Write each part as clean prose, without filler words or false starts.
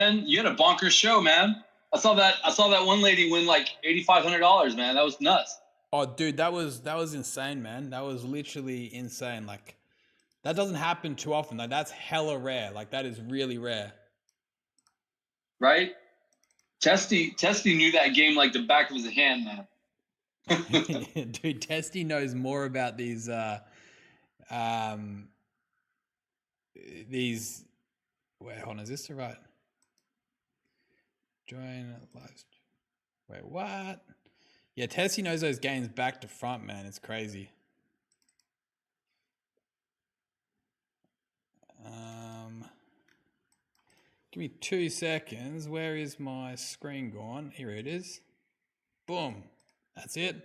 You had a bonkers show, man. I saw that one lady win like $8,500, man. That was nuts. Oh, dude, that was insane, man. That was literally insane. Like, that doesn't happen too often. Like, that's hella rare. Like, that is really rare. Right? Testy knew that game like the back of his hand, man. Dude, Testy knows more about these wait, hold on, is this the right? Join live. Wait, what? Yeah, Tessie knows those games back to front, man. It's crazy. Give me 2 seconds. Where is my screen gone? Here it is. Boom. That's it.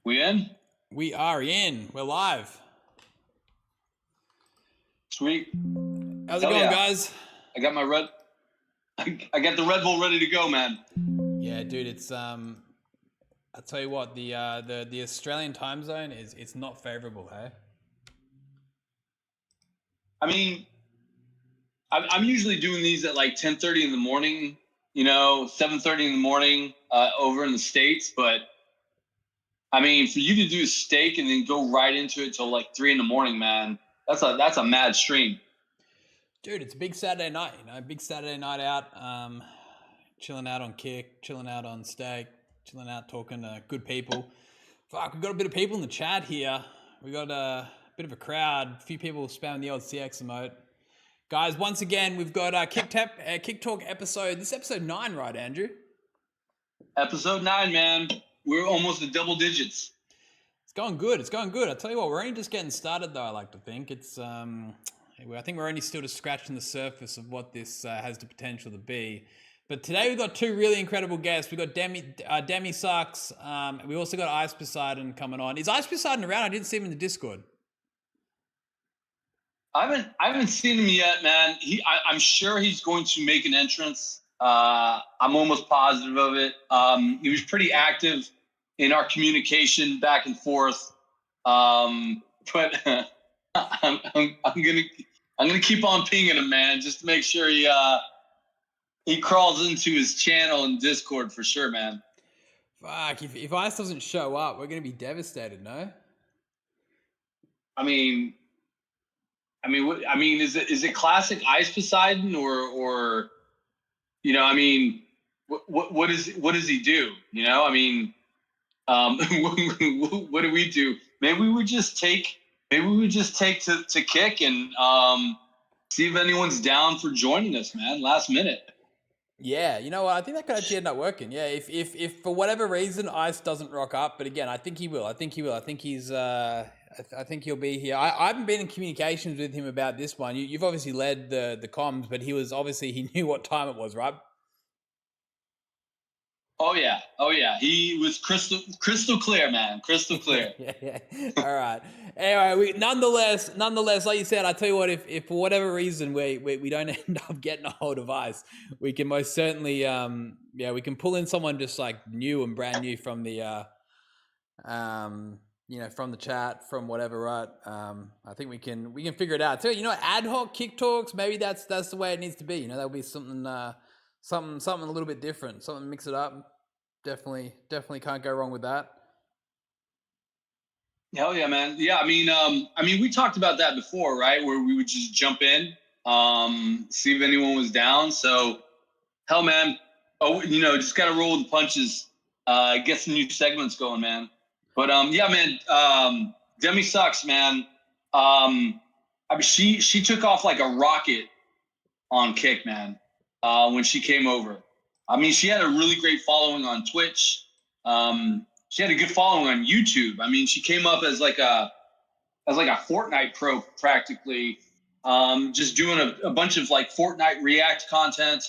We in? We are in. We're live. Sweet. How's it going, guys? I got my I got the Red Bull ready to go, man. Yeah, dude, it's I'll tell you what, the Australian time zone it's not favorable, hey? I mean, I'm usually doing these at like 10:30 in the morning, 7:30 in the morning over in the States. But I mean, for you to do a steak and then go right into it till like 3 in the morning, man, that's a mad stream. Dude, it's a big Saturday night, big Saturday night out, chilling out on Kick, chilling out on steak, chilling out talking to good people. Fuck, we've got a bit of people in the chat here. We got a bit of a crowd, a few people spamming the old CX emote. Guys, once again, we've got Kick Talk episode. This is episode 9, right, Andrew? Episode 9, man. We're almost at double digits. It's going good. It's going good. I tell you what, we're only just getting started, though. I like to think it's. I think we're only still just scratching the surface of what this has the potential to be. But today we've got 2 really incredible guests. We've got demisux. We also got Ice Poseidon coming on. Is Ice Poseidon around? I didn't see him in the Discord. I haven't seen him yet, man. I'm sure he's going to make an entrance. I'm almost positive of it. He was pretty active in our communication back and forth. But I'm gonna keep on pinging him, man, just to make sure he crawls into his channel in Discord for sure, man. Fuck, if Ice doesn't show up, we're gonna be devastated, no? I mean, is it classic Ice Poseidon or what does he do? What do we do? Maybe we would just take to Kick and see if anyone's down for joining us, man. Last minute. Yeah, you know what? I think that could actually end up working. Yeah, if for whatever reason Ice doesn't rock up, but again, I think he will. I think he's. I think he'll be here. I haven't been in communications with him about this one. You've obviously led the comms, but he knew what time it was, right? Oh yeah. He was crystal clear, man. Crystal clear. yeah. All right. Anyway, nonetheless, like you said, I tell you what, if for whatever reason we don't end up getting a hold of Ice, we can most certainly we can pull in someone just like new and brand new from the from the chat, from whatever, right? I think we can figure it out. So ad hoc Kick Talks, maybe that's the way it needs to be. That'll be something a little bit different, something to mix it up. Definitely can't go wrong with that. Hell yeah, man. Yeah, I mean, we talked about that before, right? Where we would just jump in, see if anyone was down. So, hell, man. Oh, just gotta roll with the punches. Get some new segments going, man. But yeah, man. demisux, man. She took off like a rocket on Kick, man. When she came over. I mean, she had a really great following on Twitch. She had a good following on YouTube. I mean, she came up as like a Fortnite pro practically, just doing a bunch of like Fortnite React content.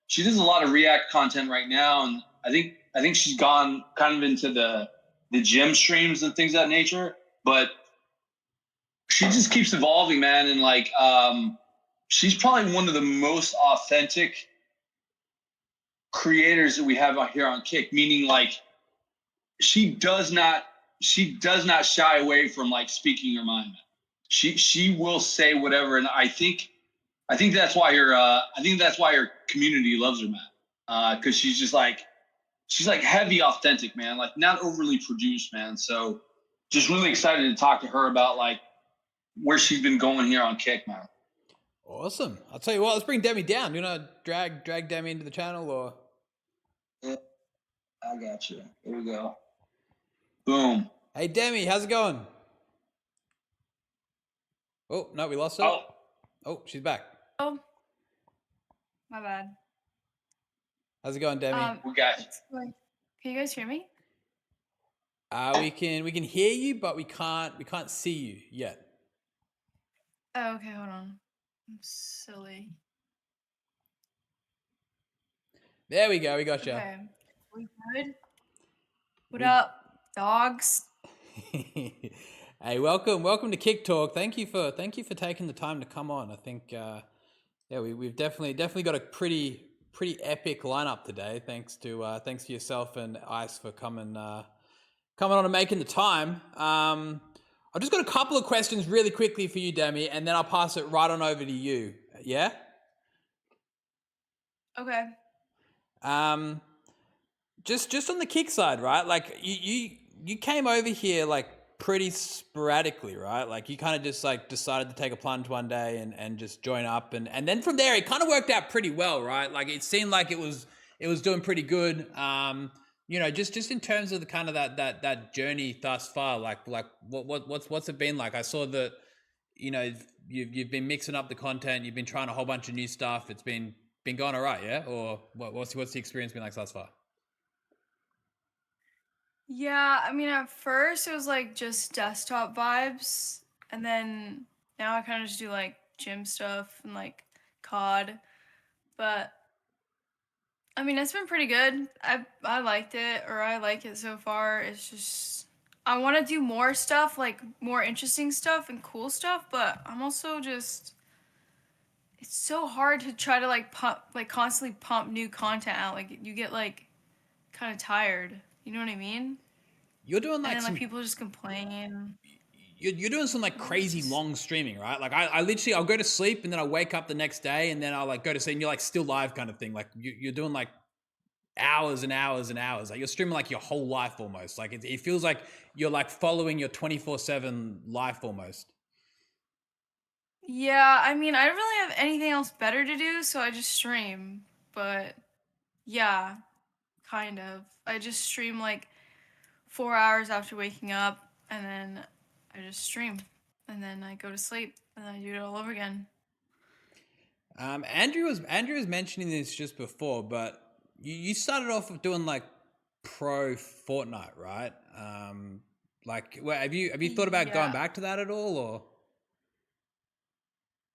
She does a lot of React content right now, and I think she's gone kind of into the gym streams and things of that nature. But she just keeps evolving, man, and like she's probably one of the most authentic creators that we have out here on Kick, meaning like she does not shy away from like speaking her mind. She will say whatever, and I think I think that's why her community loves her, man. Because she's like heavy authentic, man. Like not overly produced, man. So just really excited to talk to her about like where she's been going here on Kick, man. Awesome. I'll tell you what, let's bring Demi down. You know, drag Demi into the channel or? Yeah, I got you. Here we go. Boom. Hey, Demi, how's it going? Oh, no, we lost her. Oh, she's back. Oh, my bad. How's it going, Demi? We got you. Can you guys hear me? We can hear you, but we can't see you yet. Oh, okay, hold on. I'm silly. There we go. We got you. Okay, we good? What up, dogs? Hey, welcome to Kick Talk. Thank you for taking the time to come on. I think we've definitely got a pretty epic lineup today. Thanks to yourself and Ice for coming on and making the time. I've just got a couple of questions really quickly for you, Demi, and then I'll pass it right on over to you. Yeah? Okay. Just on the Kick side, right? Like you came over here like pretty sporadically, right? Like you kind of just like decided to take a plunge one day and just join up, and then from there it kind of worked out pretty well, right? Like it seemed like it was doing pretty good. You know, just in terms of the kind of that journey thus far, like what's it been like? I saw that, you know, you've been mixing up the content, you've been trying a whole bunch of new stuff. It's been going all right, yeah? Or what's the experience been like thus far? Yeah, I mean, at first it was like just desktop vibes, and then now I kind of just do like gym stuff and like COD. But I mean, it's been pretty good. I liked it, or I like it so far. It's just I want to do more stuff, like more interesting stuff and cool stuff, but I'm also just it's so hard to try to like constantly pump new content out. Like you get like kind of tired. You know what I mean? You're doing like And then some like people just complain. you're doing some like crazy long streaming, right? Like I literally I'll go to sleep and then I'll wake up the next day and then I'll like go to sleep and you're like still live kind of thing. Like you're doing like hours and hours and hours. Like you're streaming like your whole life almost. Like it feels like you're like following your 24/7 life almost. Yeah, I mean, I don't really have anything else better to do, so I just stream. But yeah, kind of. I just stream like 4 hours after waking up, and then I just stream, and then I go to sleep, and then I do it all over again. Andrew was mentioning this just before, but you started off with doing like pro Fortnite, right? Like, have you thought about going Yeah. back to that at all, or?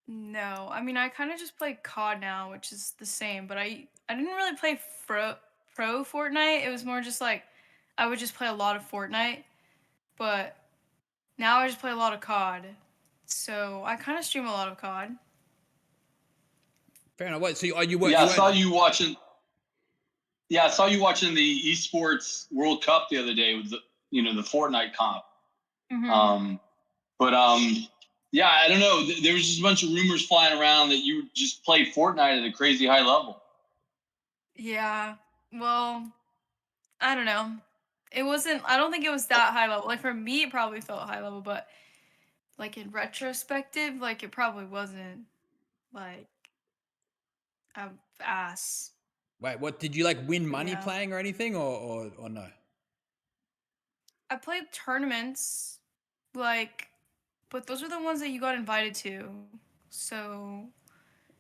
No, I mean, I kind of just play COD now, which is the same, but I didn't really play pro Fortnite. It was more just like I would just play a lot of Fortnite, but now I just play a lot of COD. So I kind of stream a lot of COD. Fair enough. Wait, so I saw you watching. Yeah, I saw you watching the esports World Cup the other day with the Fortnite comp. Mm-hmm. Yeah, I don't know. There was just a bunch of rumors flying around that you just play Fortnite at a crazy high level. Yeah. Well, I don't know. It wasn't. I don't think it was that high level. Like for me, it probably felt high level, but like in retrospective, like it probably wasn't like a ass. Wait, what did you like win money Yeah. playing or anything, or no? I played tournaments, like, but those are the ones that you got invited to. So,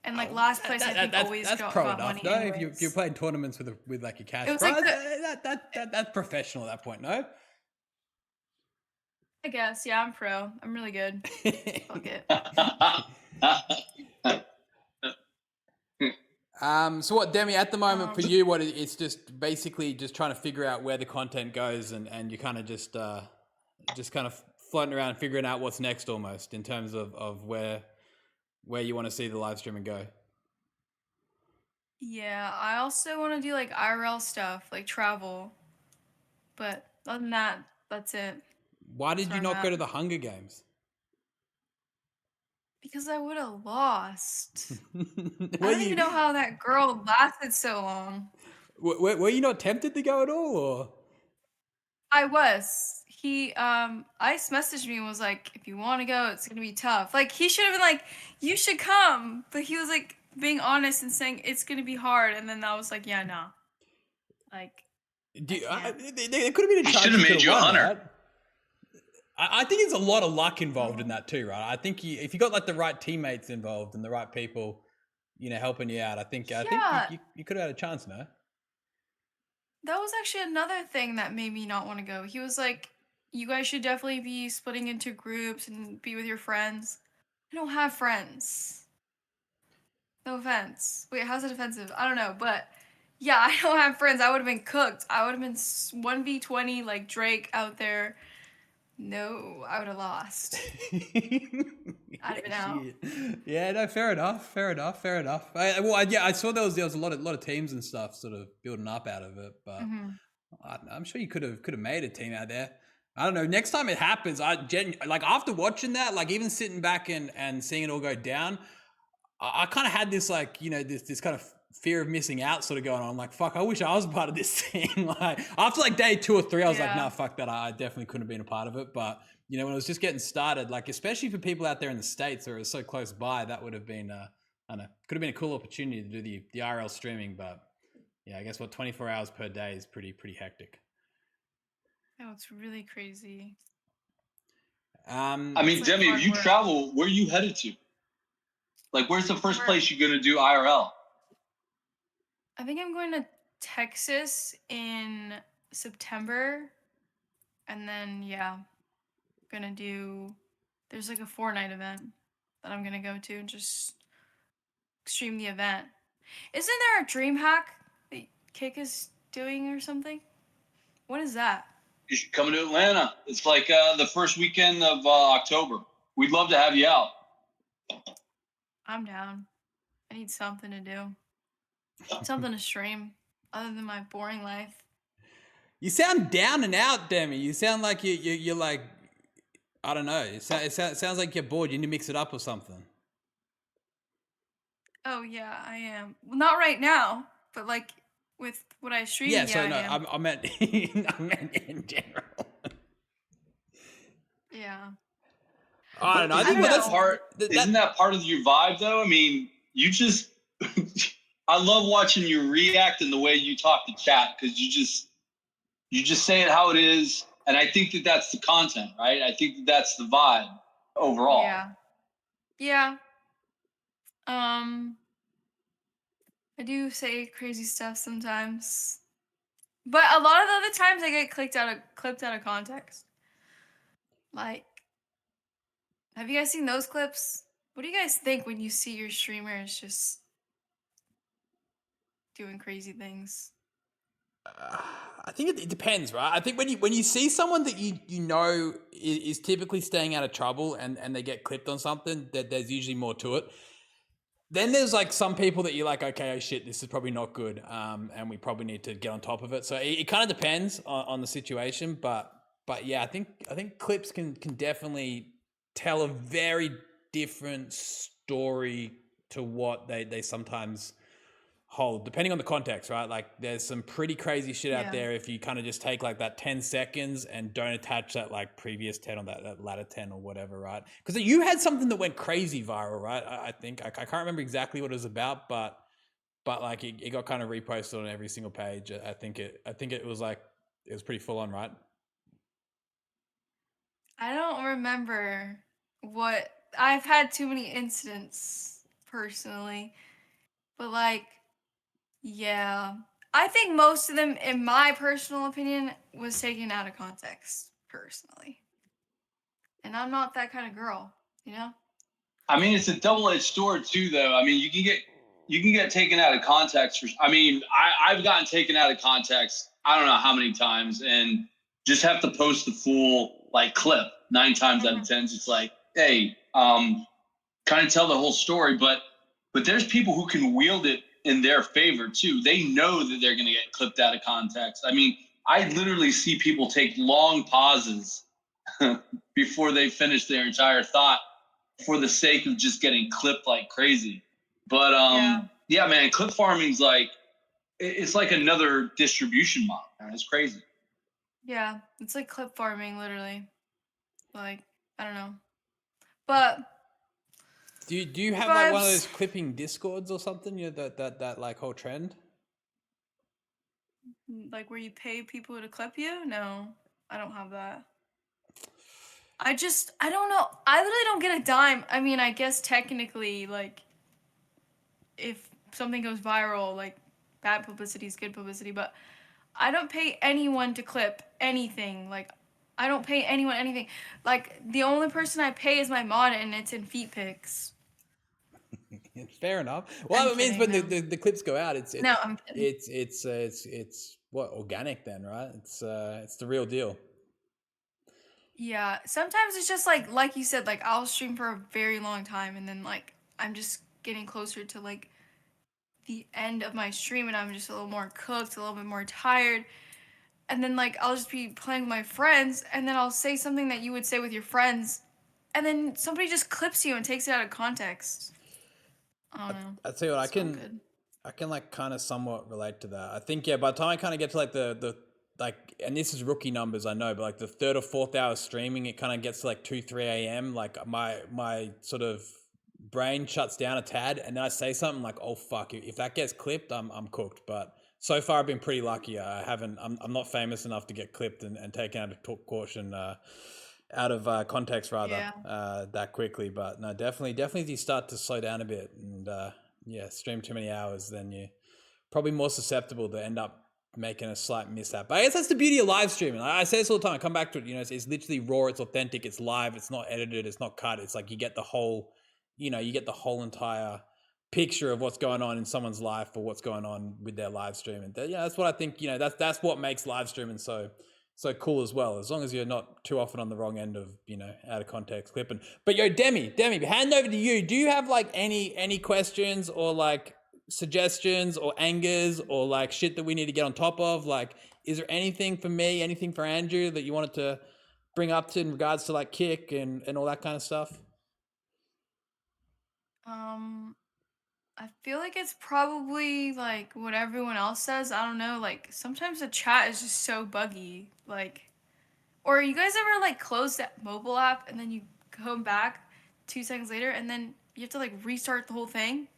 and like last place, I think always that's got pro money. enough, though. If Anyways. you're playing tournaments with like a cash It was prize, like that's professional at that point, no? I guess, yeah, I'm pro. I'm really good. Fuck it. So what, Demi, at the moment for you, what it's just basically just trying to figure out where the content goes, and you kind of just kind of floating around figuring out what's next almost in terms of where you want to see the live streaming go. Yeah, I also want to do like IRL stuff, like travel. But other than that, that's it. Why did That's you where I'm not go at. to the Hunger Games? Because I would have lost. I Were don't even know you how that girl lasted so long. were you not tempted to go at all, or? I was. Ice messaged me and was like, if you want to go, it's gonna be tough. Like he should have been like, you should come, but he was like being honest and saying it's gonna be hard, and then I was like, yeah, no, like Do I you, can't. there could have been a He should chance have you could made have you a won, hunter. right? I think there's a lot of luck involved in that too, right? I think if you got like the right teammates involved and the right people, helping you out, I think Yeah, you could have had a chance, no? that was actually another thing that made me not want to go. He was like, you guys should definitely be splitting into groups and be with your friends. I don't have friends. No offense. Wait, how's it offensive? I don't know, but yeah, I don't have friends. I would have been cooked. I would have been 1v20 like Drake out there. No, I would have lost. I'd have been out. Yeah, no, fair enough. I saw there was a lot of teams and stuff sort of building up out of it, but I'm sure you could have made a team out there. I don't know. Next time it happens, like after watching that, like even sitting back and seeing it all go down, I kind of had this like this kind of fear of missing out sort of going on. I'm like, fuck, I wish I was part of this thing. Like after like day 2 or 3, I was like, nah, fuck that. I definitely couldn't have been a part of it. But when it was just getting started, like especially for people out there in the States who are so close by, that would have been I don't know, could have been a cool opportunity to do the IRL streaming. But yeah, I guess 24 hours per day is pretty hectic. Oh, it's really crazy. I mean, like Demi, if hard you work. travel, where are you headed to? Like, where's the first Where? place you're gonna do IRL? I think I'm going to Texas in September. And then, yeah, gonna do. There's like a 4-night event that I'm gonna go to and just stream the event. Isn't there a dream hack that Kick is doing or something? What is that? You should come to Atlanta. It's like the first weekend of October. We'd love to have you out. I'm down. I need something to do. Something to stream other than my boring life. You sound down and out, Demi. You sound like you're like, I don't know. It sounds like you're bored. You need to mix it up or something. Oh yeah, I am. Well, not right now, but like with what I stream. Yeah, so I no, am. I meant in general. Yeah. I don't know. I think Isn't that's isn't that part of your vibe though? I mean, you just I love watching you react and the way you talk to chat because you just say it how it is, and I think that that's the content, right? I think that that's the vibe overall. Yeah. I do say crazy stuff sometimes, but a lot of the other times I get clipped out of context. Like, have you guys seen those clips? What do you guys think when you see your streamers just doing crazy things? I think it depends, right? I think when you see someone that you know is typically staying out of trouble and they get clipped on something, that there's usually more to it. Then there's like some people that you're like, okay, oh shit, this is probably not good, and we probably need to get on top of it. So it kind of depends on the situation, but yeah, I think clips can definitely tell a very different story to what they sometimes hold, depending on the context, right? Like there's some pretty crazy shit out there if you kind of just take like that 10 seconds and don't attach that like previous 10 on that latter 10 or whatever, right? Because you had something that went crazy viral, right? I think I can't remember exactly what it was about, but like it got kind of reposted on every single page. I think it was like it was pretty full on, right? I don't remember what I've had too many incidents personally, but like, yeah, I think most of them, in my personal opinion, was taken out of context personally, and I'm not that kind of girl, you know. I mean, it's a double-edged sword too, though. I mean, you can get taken out of context. I mean, I've gotten taken out of context. I don't know how many times, and just have to post the full like clip 9 times out of 10. It's like, hey, kind of tell the whole story, but there's people who can wield it in their favor too. They know that they're going to get clipped out of context. I mean, I literally see people take long pauses before they finish their entire thought for the sake of just getting clipped like crazy. But yeah, man, clip farming's like, it's like another distribution model, man. It's crazy. Yeah, it's like clip farming, literally. Like, I don't know. But Do you have like one of those clipping discords or something? You know, that like whole trend? Like where you pay people to clip you? No, I don't have that. I don't know. I literally don't get a dime. I mean, I guess technically, like, if something goes viral, like, bad publicity is good publicity, but I don't pay anyone to clip anything. Like, I don't pay anyone anything. Like, the only person I pay is my mod, and it's in feet pics. Fair enough. Well, it means when the clips go out, it's no, I'm kidding. It's what, organic then, right? It's the real deal. Yeah, sometimes it's just like you said, like I'll stream for a very long time, and then like I'm just getting closer to like the end of my stream, and I'm just a little more cooked, a little bit more tired, and then like I'll just be playing with my friends, and then I'll say something that you would say with your friends, and then somebody just clips you and takes it out of context. I don't know. I'd say what I can like kind of somewhat relate to that. I think, yeah, by the time I kind of get to like the like, and this is rookie numbers, I know, but like the 3rd or 4th hour streaming, it kind of gets to like 2-3 a.m. Like my sort of brain shuts down a tad, and then I say something like, oh fuck, if that gets clipped, I'm cooked. But so far I've been pretty lucky. I'm not famous enough to get clipped and taken out of caution, out of context rather, that quickly. But no, definitely you start to slow down a bit and stream too many hours, then you're probably more susceptible to end up making a slight mishap. But I guess that's the beauty of live streaming. I say this all the time, I come back to it, you know, it's literally raw, it's authentic, it's live, it's not edited, it's not cut. It's like you get the whole entire picture of what's going on in someone's life or what's going on with their live stream. And that's what I think, you know, that's what makes live streaming so cool as well, as long as you're not too often on the wrong end of, you know, out of context clipping. But yo, Demi, hand over to you. Do you have like any questions or like suggestions or angers or like shit that we need to get on top of? Like, is there anything for me, anything for Andrew that you wanted to bring up to in regards to like Kick and all that kind of stuff? I feel like it's probably like what everyone else says. I don't know. Like sometimes the chat is just so buggy. Like, or you guys ever like close that mobile app and then you come back 2 seconds later and then you have to like restart the whole thing?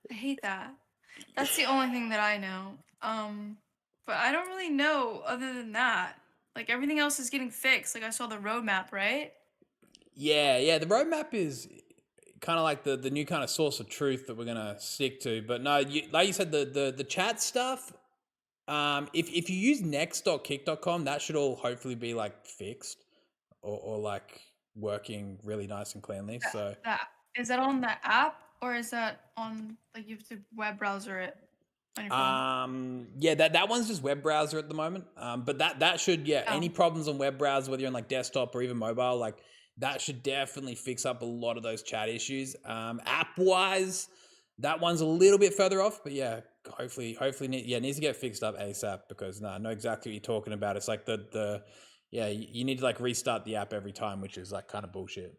I hate that. That's the only thing that I know. But I don't really know other than that. Like everything else is getting fixed. Like I saw the roadmap, right? Yeah. The roadmap is kind of like the new kind of source of truth that we're gonna stick to. But no, like you said, the chat stuff. If you use next.kick.com, that should all hopefully be like fixed or like working really nice and cleanly. So that is that on the app or is that on like you have to web browser it on your phone? Yeah, that one's just web browser at the moment. But that should, any problems on web browser, whether you're on like desktop or even mobile, like that should definitely fix up a lot of those chat issues. App wise, that one's a little bit further off, but yeah, hopefully needs to get fixed up ASAP, because I know exactly what you're talking about. It's like you need to like restart the app every time, which is like kind of bullshit.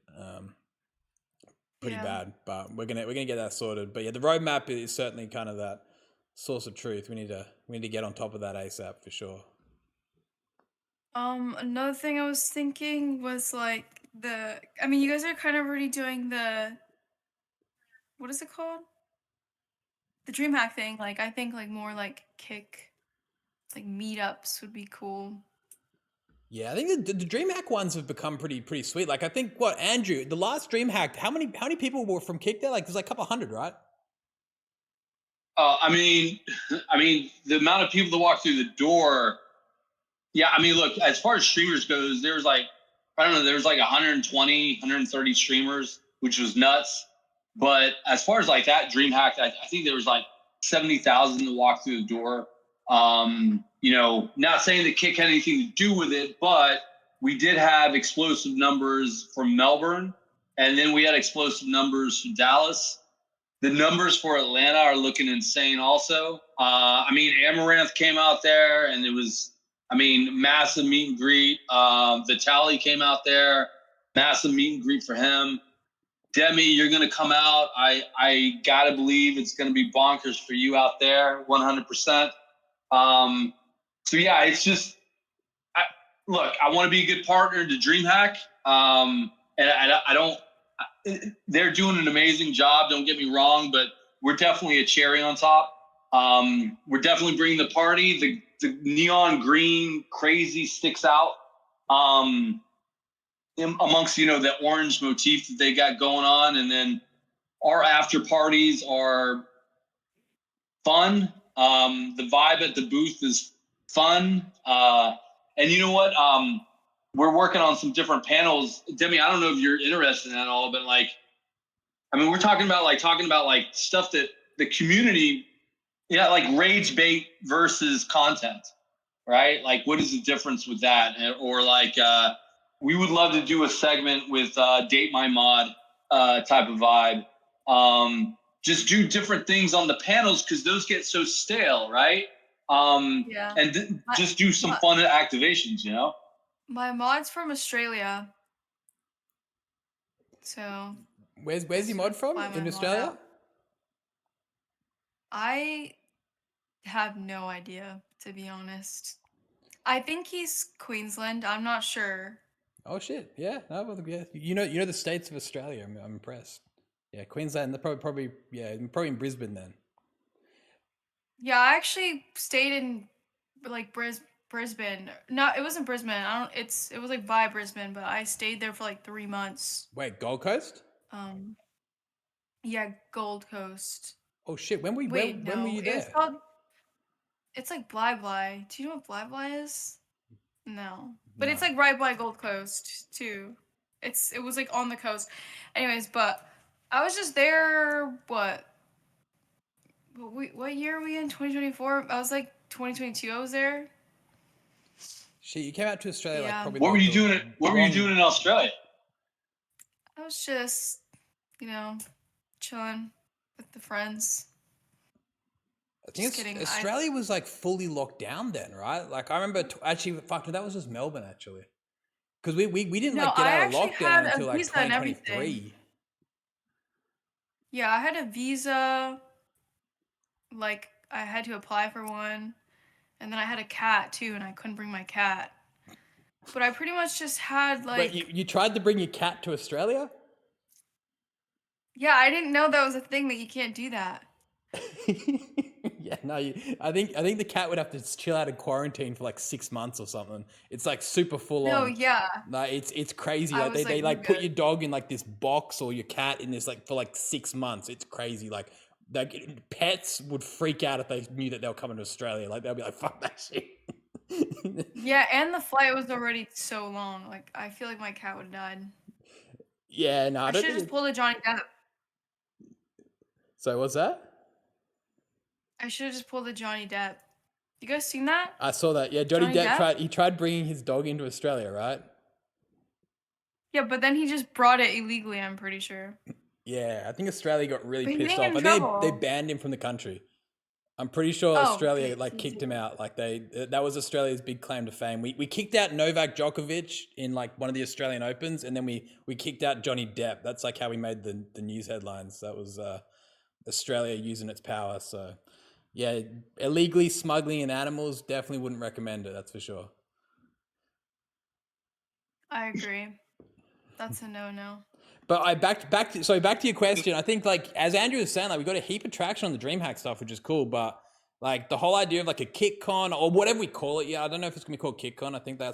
Pretty bad, but we're gonna get that sorted. But yeah, the roadmap is certainly kind of that source of truth. We need to get on top of that ASAP for sure. Another thing I was thinking was like I mean, you guys are kind of already doing what is it called? The DreamHack thing. Like, I think like more like Kick, like meetups would be cool. Yeah, I think the DreamHack ones have become pretty sweet. Like, I think Andrew, the last DreamHack, how many people were from Kick there? Like, there's like a couple hundred, right? I mean, the amount of people that walk through the door. Yeah, I mean, look, as far as streamers goes, there was like 120, 130 streamers, which was nuts. But as far as like that DreamHack, I think there was like 70,000 that walked through the door. Not saying that Kick had anything to do with it, but we did have explosive numbers from Melbourne, and then we had explosive numbers from Dallas. The numbers for Atlanta are looking insane also. Amaranth came out there, and it was, massive meet and greet. Vitaly came out there. massive meet and greet for him. Demi, you're going to come out. I got to believe it's going to be bonkers for you out there, 100%. So, yeah, it's just, look, I want to be a good partner to DreamHack. And I don't, they're doing an amazing job. Don't get me wrong, but we're definitely a cherry on top. We're definitely bringing the party. The neon green crazy sticks out. Amongst, the orange motif that they got going on. And then our after parties are fun. The vibe at the booth is fun. And you know what? We're working on some different panels. Demi, I don't know if you're interested in that at all, but we're talking about stuff that the community, like rage bait versus content, right? Like, what is the difference with that? Or we would love to do a segment with Date My Mod type of vibe. Just do different things on the panels because those get so stale, right? Yeah. And just do some fun activations, My mod's from Australia. So Where's your mod from in Australia? I have no idea, to be honest. I think he's Queensland. I'm not sure. Oh shit! Yeah, no, well, yeah. You know the states of Australia. I'm impressed. Yeah, Queensland. They're probably in Brisbane then. Yeah, I actually stayed in Brisbane. No, it wasn't Brisbane. It was like by Brisbane, but I stayed there for like 3 months. Wait, Gold Coast? Yeah, Gold Coast. Oh shit! When were you there? It's like Bly Bly. Do you know what Bly Bly is? No. But it's like right by Gold Coast too. It was like on the coast. Anyways, but I was just there what year are we in? 2024? I was like 2022 I was there. Shit, you came out to Australia like probably. What were you doing? What were you doing in Australia? I was just, chilling with the friends. I think Australia was like fully locked down then, right? Like I remember actually, fuck, that was just Melbourne actually, because we didn't get out of lockdown until like 2023. Yeah, I had a visa. Like I had to apply for one, and then I had a cat too, and I couldn't bring my cat. But I pretty much just had like. Wait, you tried to bring your cat to Australia? Yeah, I didn't know that was a thing that you can't do that. Yeah, no, I think the cat would have to chill out in quarantine for like 6 months or something. It's like super full on. No, yeah. No, it's crazy. Like they put your dog in like this box or your cat in this like for like 6 months. It's crazy. Like pets would freak out if they knew that they were coming to Australia. Like they'll be like, fuck that shit. Yeah, and the flight was already so long. Like I feel like my cat would have died. Yeah, no, I should have just pulled a Johnny Depp. So what's that? I should have just pulled a Johnny Depp. You guys seen that? I saw that. Yeah, Johnny Depp tried bringing his dog into Australia, right? Yeah, but then he just brought it illegally, I'm pretty sure. Yeah, I think Australia got really pissed off. I think they banned him from the country. I'm pretty sure Australia kicked him out. Like that was Australia's big claim to fame. We kicked out Novak Djokovic in like one of the Australian Opens, and then we kicked out Johnny Depp. That's like how we made the news headlines. That was Australia using its power. So yeah, illegally smuggling in animals, definitely wouldn't recommend it. That's for sure. I agree. That's a no-no. But back to your question. I think like as Andrew was saying, like we got a heap of traction on the DreamHack stuff, which is cool. But like the whole idea of like a KickCon or whatever we call it, I don't know if it's gonna be called KickCon. I think I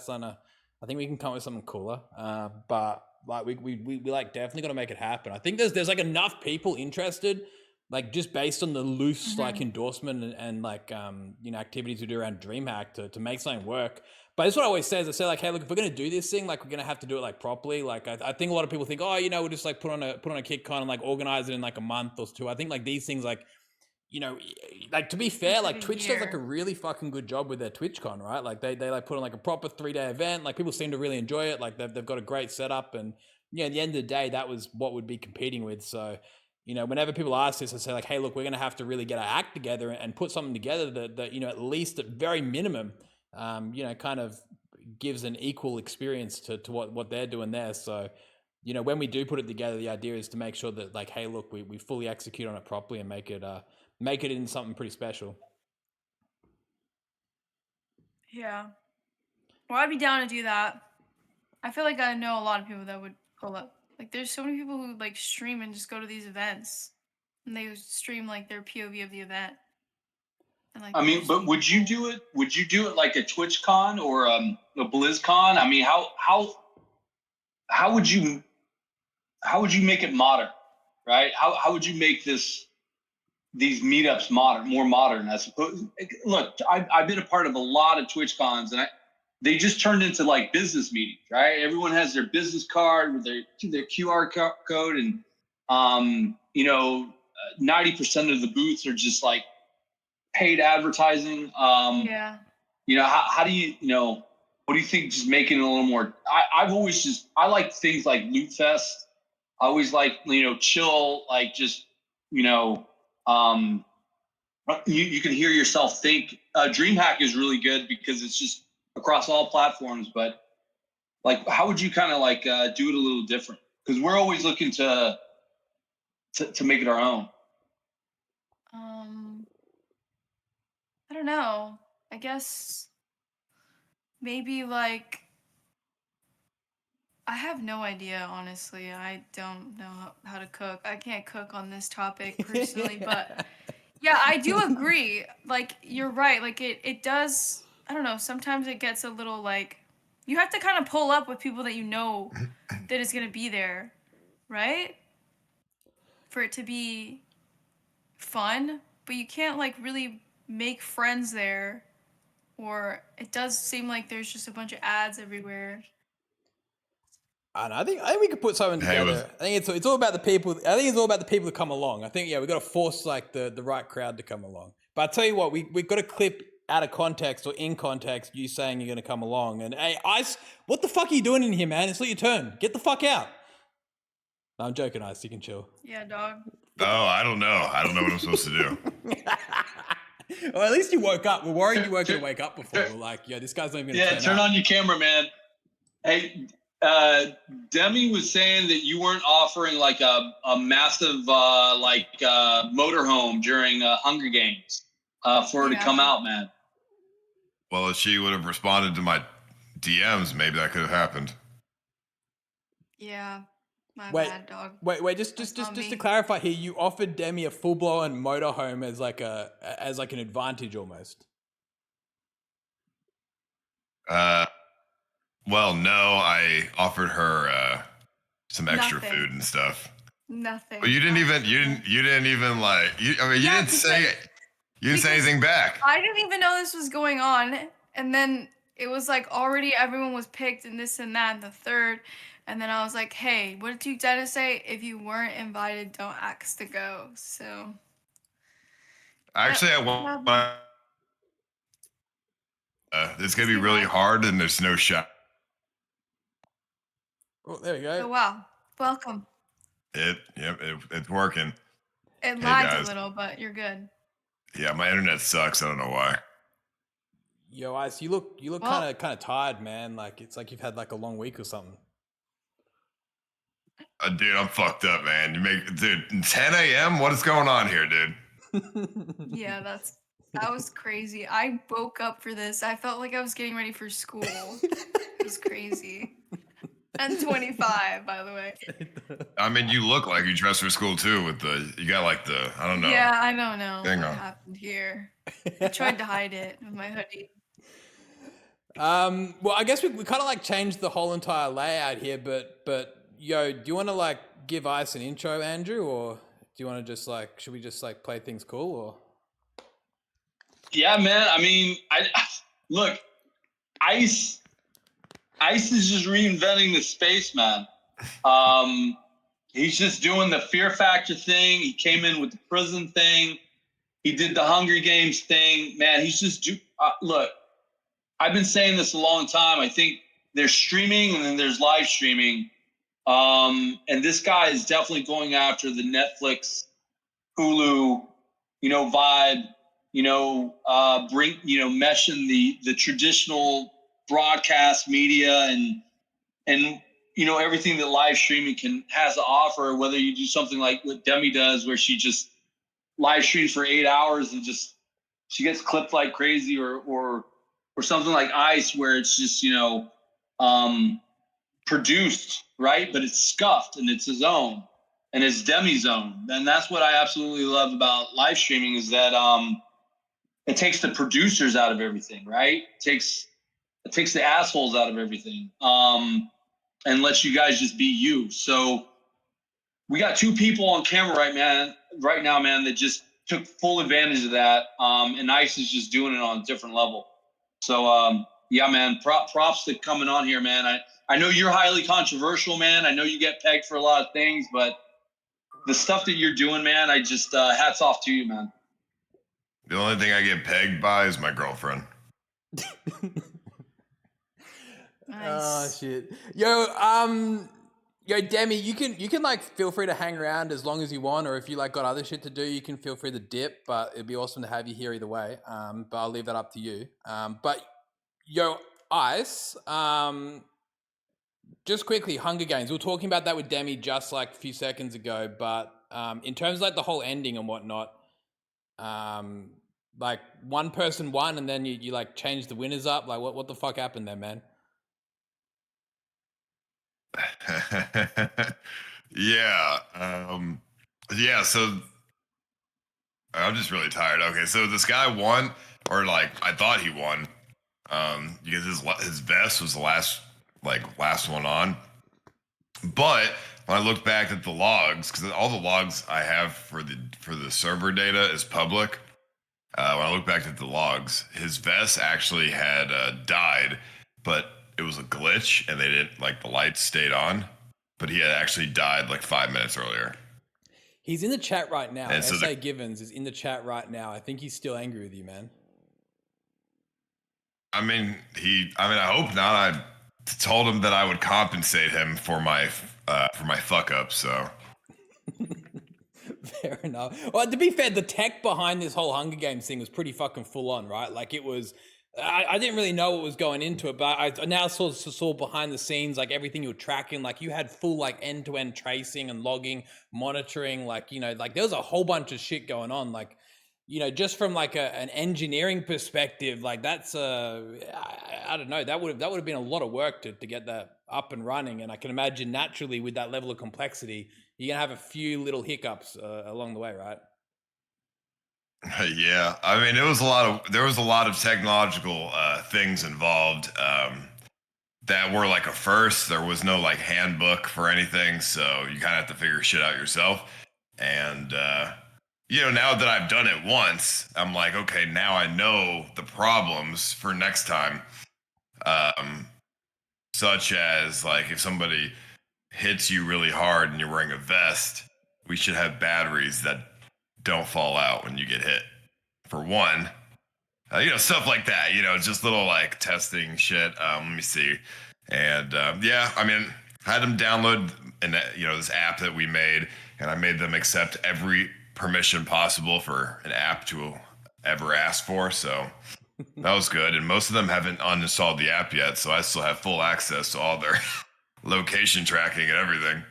think we can come up with something cooler. But like we like definitely got to make it happen. I think there's like enough people interested, like just based on the loose like endorsement and like activities we do around DreamHack to make something work. But that's what I always say is I say like, hey, look, if we're gonna do this thing, like we're gonna have to do it like properly. Like I think a lot of people think, we'll just like put on a KickCon and like organize it in like a month or two. I think like these things like, like to be fair, like Twitch does like a really fucking good job with their TwitchCon, right? Like they like put on like a proper 3-day event. Like people seem to really enjoy it. Like they've got a great setup, and at the end of the day, that was what we'd be competing with. So, whenever people ask this, I say like, hey, look, we're gonna have to really get our act together and put something together that at least at very minimum, kind of gives an equal experience to what they're doing there. So, you know, when we do put it together, the idea is to make sure that, like, hey, look, we fully execute on it properly and make it into something pretty special. Yeah. Well, I'd be down to do that. I feel like I know a lot of people that would pull up. Like, there's so many people who like stream and just go to these events, and they stream like their POV of the event. And like, I mean, but would you do it? Would you do it like a TwitchCon or a BlizzCon? I mean, how would you make it modern, right? How would you make these meetups more modern? I suppose. Look, I've been a part of a lot of TwitchCons, and they just turned into like business meetings, right? Everyone has their business card with their QR code, and 90% of the booths are just like paid advertising. Yeah. How do you, what do you think? Just making it a little more. I like things like Loot Fest. I always like chill, like just you can hear yourself think. DreamHack is really good because it's just across all platforms. But like, how would you kind of like do it a little different? Because we're always looking to make it our own. I don't know. I guess maybe like I have no idea, honestly. I don't know how to cook. I can't cook on this topic personally, but yeah, I do agree. Like, you're right. Like, it does, I don't know, sometimes it gets a little like, you have to kind of pull up with people that you know that is going to be there, right? For it to be fun, but you can't like really make friends there, or it does seem like there's just a bunch of ads everywhere. I think we could put something together. I think it's all about the people. I think it's all about the people that come along. I think we got to force like the right crowd to come along. But I tell you what, we've got a clip out of context or in context, you saying you're going to come along. And hey, Ice, what the fuck are you doing in here, man? It's not your turn. Get the fuck out. No, I'm joking, Ice. You can chill. Yeah, dog. Oh, I don't know. I don't know what I'm supposed to do. Well, at least you woke up. We're worried you weren't going to wake up before. We're like, this guy's not even going to turn on your camera, man. Hey, Demi was saying that you weren't offering like a massive motorhome during Hunger Games for her to come out, man. Well, if she would have responded to my DMs, maybe that could have happened. Yeah. My bad, dog. Wait, just to clarify here, you offered Demi a full-blown motorhome as like an advantage almost. Well, no, I offered her some extra food and stuff. Nothing. But you didn't even like. You didn't say anything back. I didn't even know this was going on, and then it was like already everyone was picked and this and that and the third, and then I was like, hey, what did you Dennis say? If you weren't invited, don't ask to go. So. Actually, I want. It's gonna be really hard, and there's no shot. Oh, there you go. Oh wow, welcome. It's working. It lagged a little, but you're good. Yeah, my internet sucks. I don't know why. Yo, Ice, you look kind of tired, man. Like it's like you've had like a long week or something. Dude, I'm fucked up, man. 10 a.m. What is going on here, dude? Yeah, that was crazy. I woke up for this. I felt like I was getting ready for school. It was crazy. And 25, by the way. I mean, you look like you dress for school too. You got like I don't know. Yeah, I don't know what happened here. I tried to hide it with my hoodie. Well, I guess we kind of like changed the whole entire layout here, but yo, do you want to like give Ice an intro, Andrew, or do you want to just like, should we just like play things cool, or? Yeah, man. I mean, look, Ice is just reinventing the space, man. He's just doing the Fear Factor thing. He came in with the prison thing. He did the Hunger Games thing. Man, he's just look, I've been saying this a long time. I think there's streaming and then there's live streaming. And this guy is definitely going after the Netflix, Hulu, vibe, meshing the traditional broadcast media and you know, everything that live streaming has to offer, whether you do something like what Demi does, where she just live streams for 8 hours and just she gets clipped like crazy, or something like Ice, where it's just, you know, produced, right? But it's scuffed and it's his own and it's Demi's own. And that's what I absolutely love about live streaming, is that it takes the producers out of everything, right? It takes the assholes out of everything. And lets you guys just be you. So we got 2 people on camera right now, man, that just took full advantage of that. And Ice is just doing it on a different level. So yeah, man, props to coming on here, man. I know you're highly controversial, man. I know you get pegged for a lot of things, but the stuff that you're doing, man, I just hats off to you, man. The only thing I get pegged by is my girlfriend. Nice. Oh shit. Yo, Demi, you can like feel free to hang around as long as you want, or if you like got other shit to do, you can feel free to dip, but it'd be awesome to have you here either way. But I'll leave that up to you. But yo, Ice, just quickly, Hunger Games. We were talking about that with Demi just like a few seconds ago, but in terms of like the whole ending and whatnot, like one person won and then you like changed the winners up. Like what the fuck happened there, man? Yeah. Yeah, so I'm just really tired. Okay, so this guy won, or like I thought he won, because his vest was the last one on. But when I look back at the logs, because all the logs I have for the server data is public. When I look back at the logs, his vest actually had died, but it was a glitch, and they didn't, like, the lights stayed on. But he had actually died like 5 minutes earlier. He's in the chat right now. And so S.A. Givens is in the chat right now. I think he's still angry with you, man. I mean, I hope not. I told him that I would compensate him for my fuck up. So fair enough. Well, to be fair, the tech behind this whole Hunger Games thing was pretty fucking full on, right? Like it was. I didn't really know what was going into it, but I now saw behind the scenes, like everything you were tracking, like you had full like end-to-end tracing and logging, monitoring, like, you know, like there was a whole bunch of shit going on. Like, you know, just from like an engineering perspective, like that's I don't know, that would have been a lot of work to get that up and running. And I can imagine naturally with that level of complexity, you're gonna have a few little hiccups along the way, right? yeah, I mean, there was a lot of technological things involved that were like a first. There was no like handbook for anything, so you kind of have to figure shit out yourself. And you know, now that I've done it once, I'm like, okay, now I know the problems for next time. Such as like if somebody hits you really hard and you're wearing a vest, we should have batteries that don't fall out when you get hit. For one, you know, stuff like that. You know, just little like testing shit. Let me see. And yeah, I mean, I had them download this app that we made, and I made them accept every permission possible for an app to ever ask for. So that was good. And most of them haven't uninstalled the app yet, so I still have full access to all their location tracking and everything.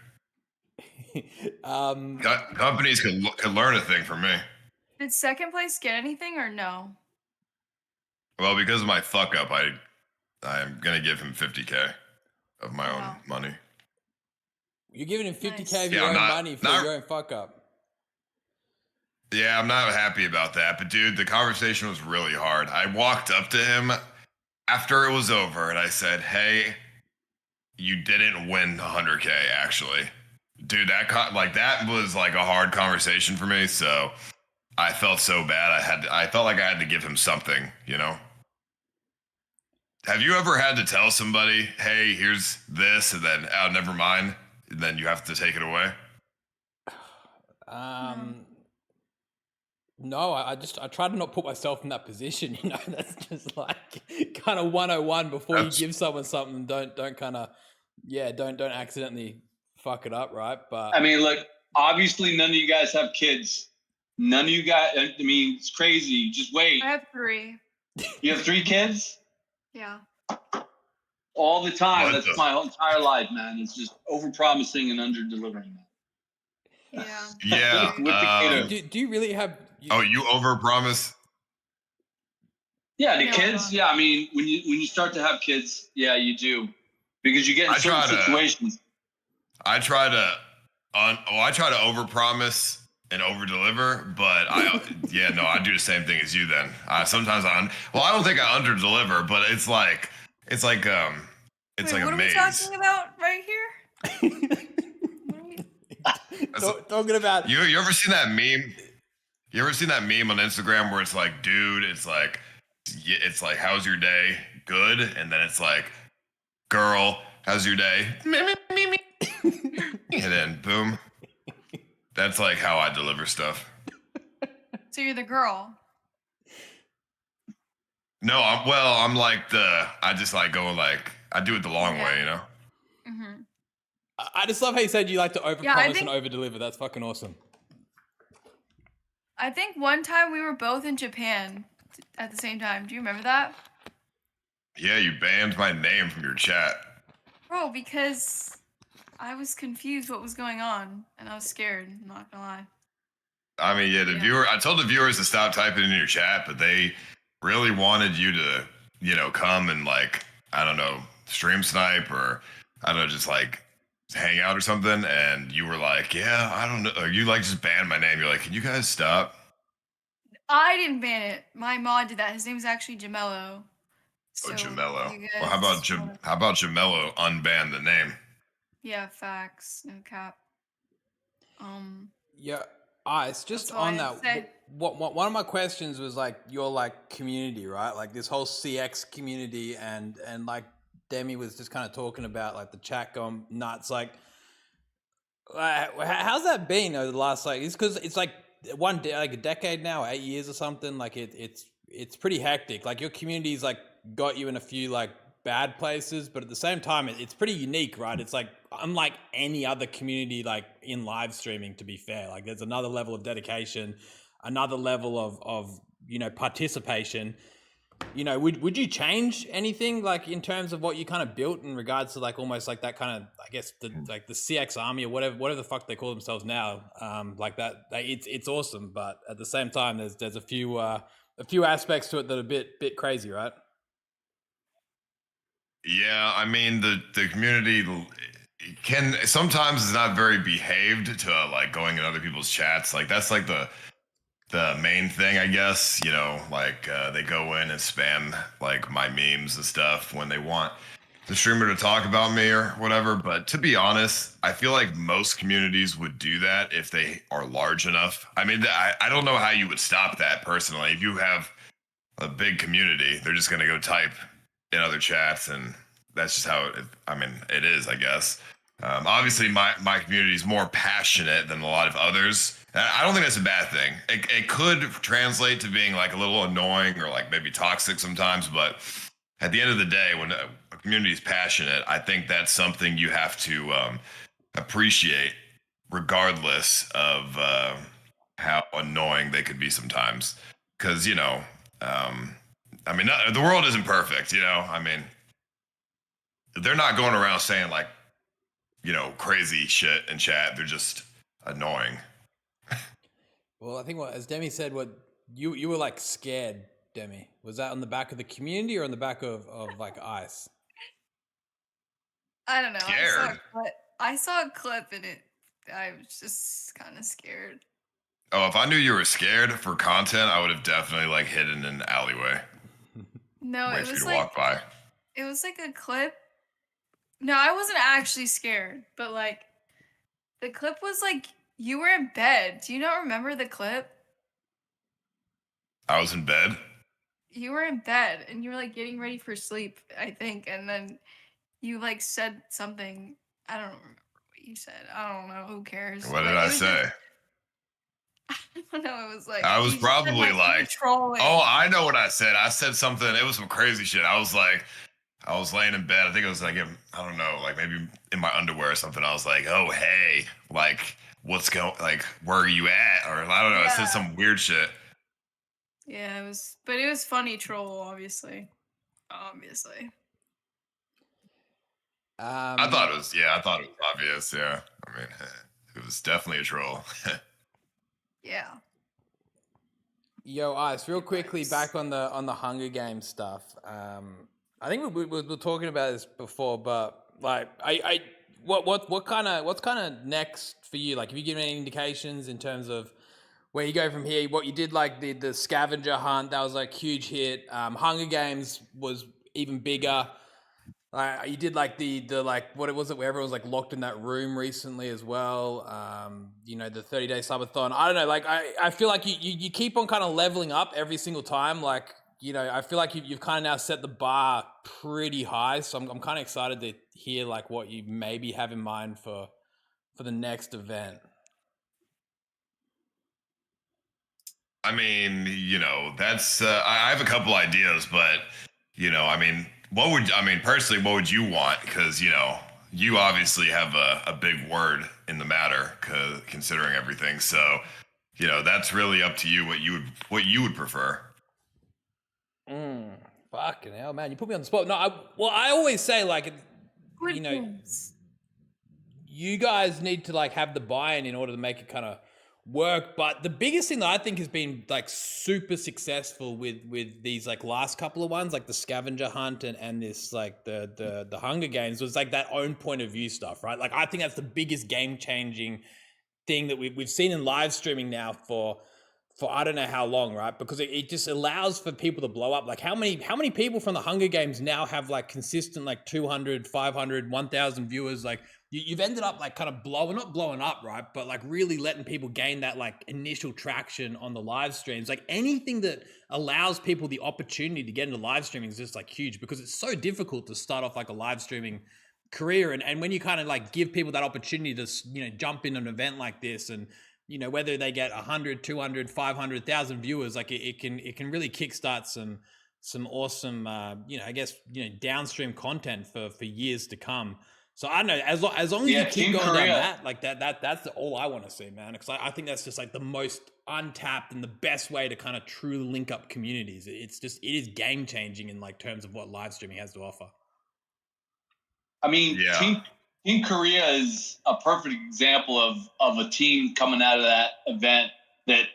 Companies could learn a thing from me. Did second place get anything or no? Well, because of my fuck up, I'm gonna give him $50K of my own money. You're giving him $50K Nice. of your own money for your own fuck up. Yeah, I'm not happy about that. But dude, the conversation was really hard. I walked up to him after it was over and I said, "Hey, you didn't win 100K actually." Dude, that was like a hard conversation for me, so I felt so bad. I felt like I had to give him something, you know? Have you ever had to tell somebody, "Hey, here's this," and then, "Oh, never mind," and then you have to take it away? No, I try to not put myself in that position, you know. That's just like kind of 101 before you give someone something, don't accidentally fuck it up, right? But I mean, look, obviously none of you guys have kids. None of you guys, I mean, it's crazy. Just wait. I have 3. You have 3 kids? Yeah. all the time. What That's the- my whole entire life, man. It's just over-promising and under-delivering. Yeah. Yeah. With the cater. Do you really have? Oh, you overpromise? Yeah, the No, kids. no. Yeah, I mean, when you start to have kids, yeah, you do, because you get in I certain try to- situations. I try to overpromise and overdeliver, but I do the same thing as you. Then sometimes I don't think I underdeliver, but it's like Wait, like what a are we maze. talking about right here? What are we- Talking about You ever seen that meme? You ever seen that meme on Instagram where it's like, dude, it's like how's your day? Good. And then it's like, girl, how's your day? And then boom. That's like how I deliver stuff. So you're the girl. No, I'm like I just like go like, I do it the long way, you know? Mm-hmm. I just love how you said you like to overpromise Yeah, I and think- overdeliver. That's fucking awesome. I think one time we were both in Japan at the same time. Do you remember that? Yeah, you banned my name from your chat. Bro, because I was confused what was going on and I was scared, I'm not gonna lie. I mean, I told the viewers to stop typing in your chat, but they really wanted you to, come and like, I don't know, stream snipe or I don't know, just like hang out or something. And you were like, yeah, I don't know. Or you like just banned my name. You're like, can you guys stop? I didn't ban it. My mod did that. His name is actually Jamello. Oh, So Jamello. you Well, how about guys wanna- how about Jamello unban the name? Yeah, facts. No cap. Yeah, Ice. Just That's all I on had to that, say. one of my questions was like your like community, right? Like this whole CX community, and like Demi was just kind of talking about like the chat going nuts. Like, how's that been over the last like? It's because it's like like a decade now, 8 years or something. Like it's pretty hectic. Like your community's like got you in a few like bad places, but at the same time, it's pretty unique, right? It's like unlike any other community, like in live streaming. To be fair, like there's another level of dedication, another level of participation. Would you change anything like in terms of what you kind of built in regards to like almost like that kind of, I guess, the CX army or whatever the fuck they call themselves now, like that it's awesome, but at the same time there's a few aspects to it that are a bit crazy, right? Yeah, I mean the community can sometimes is not very behaved to like going in other people's chats. Like that's like the main thing, I guess. Like they go in and spam like my memes and stuff when they want the streamer to talk about me or whatever. But to be honest, I feel like most communities would do that if they are large enough. I mean, I don't know how you would stop that personally. If you have a big community, they're just gonna go type in other chats, and that's just how it is, I guess. Obviously, my community is more passionate than a lot of others. And I don't think that's a bad thing. It could translate to being like a little annoying or like maybe toxic sometimes, but at the end of the day, when a community is passionate, I think that's something you have to appreciate, regardless of how annoying they could be sometimes. Because the world isn't perfect. They're not going around saying like, crazy shit in chat. They're just annoying. Well, I think as Demi said, what you were like scared, Demi. Was that on the back of the community or on the back of like Ice? I don't know. Scared. I saw a clip in it. I was just kind of scared. Oh, if I knew you were scared for content, I would have definitely like hidden in an alleyway. No, Wait it for you was to like walk by. it was like a clip. No, I wasn't actually scared, but like the clip was like you were in bed. Do you not remember the clip? I was in bed. You were in bed and you were like getting ready for sleep, I think, and then you like said something. I don't remember what you said. I don't know. Who cares? What did But I it was say? just- I don't know. It was like I was you just said, probably you were like, trolling. oh, I know what I said. I said something. It was some crazy shit. I was laying in bed. I think it was like, I don't know, like maybe in my underwear or something. I was like, oh, hey, like, what's going, like, where are you at? Or I don't know. I said Yeah. some weird shit. Yeah, it was, but it was funny troll, obviously. Obviously. I thought it was obvious. Yeah, I mean, it was definitely a troll. Yeah. Yo, Ice, real quickly back on the Hunger Games stuff. I think we were talking about this before, but like, what's kind of next for you? Like, have you given any indications in terms of where you go from here? What you did, like the scavenger hunt, that was like huge hit. Hunger Games was even bigger. You did like the like what it was it where everyone was like locked in that room recently as well. The 30-day subathon. I don't know. Like I feel like you keep on kind of leveling up every single time. Like I feel like you've kind of now set the bar pretty high. So I'm kind of excited to hear like what you maybe have in mind for the next event. I mean, that's I have a couple ideas, but I mean, personally, what would you want? Because you obviously have a big word in the matter, considering everything. So, that's really up to you what you would prefer. Fucking hell, man! You put me on the spot. No, I always say like, Good things. you guys need to like have the buy-in in order to make it kind of work. But the biggest thing that I think has been like super successful with these like last couple of ones, like the scavenger hunt and this like the Hunger Games, was like that own point of view stuff, right? Like I think that's the biggest game changing thing that we've seen in live streaming now for I don't know how long, right? Because it just allows for people to blow up. Like how many people from the Hunger Games now have like consistent like 200, 500, 1,000 viewers? Like you've ended up like kind of not blowing up, right? But like really letting people gain that like initial traction on the live streams. Like anything that allows people the opportunity to get into live streaming is just like huge, because it's so difficult to start off like a live streaming career. And when you kind of like give people that opportunity to, jump in an event like this, and whether they get 100, 200, 500,000 viewers, like it can really kickstart some awesome, downstream content for years to come. So I don't know, as long as you keep going down that, like that's all I want to see, man. Because I think that's just like the most untapped and the best way to kind of truly link up communities. It is game changing in like terms of what live streaming has to offer. I mean, yeah. Team Korea is a perfect example of a team coming out of that event that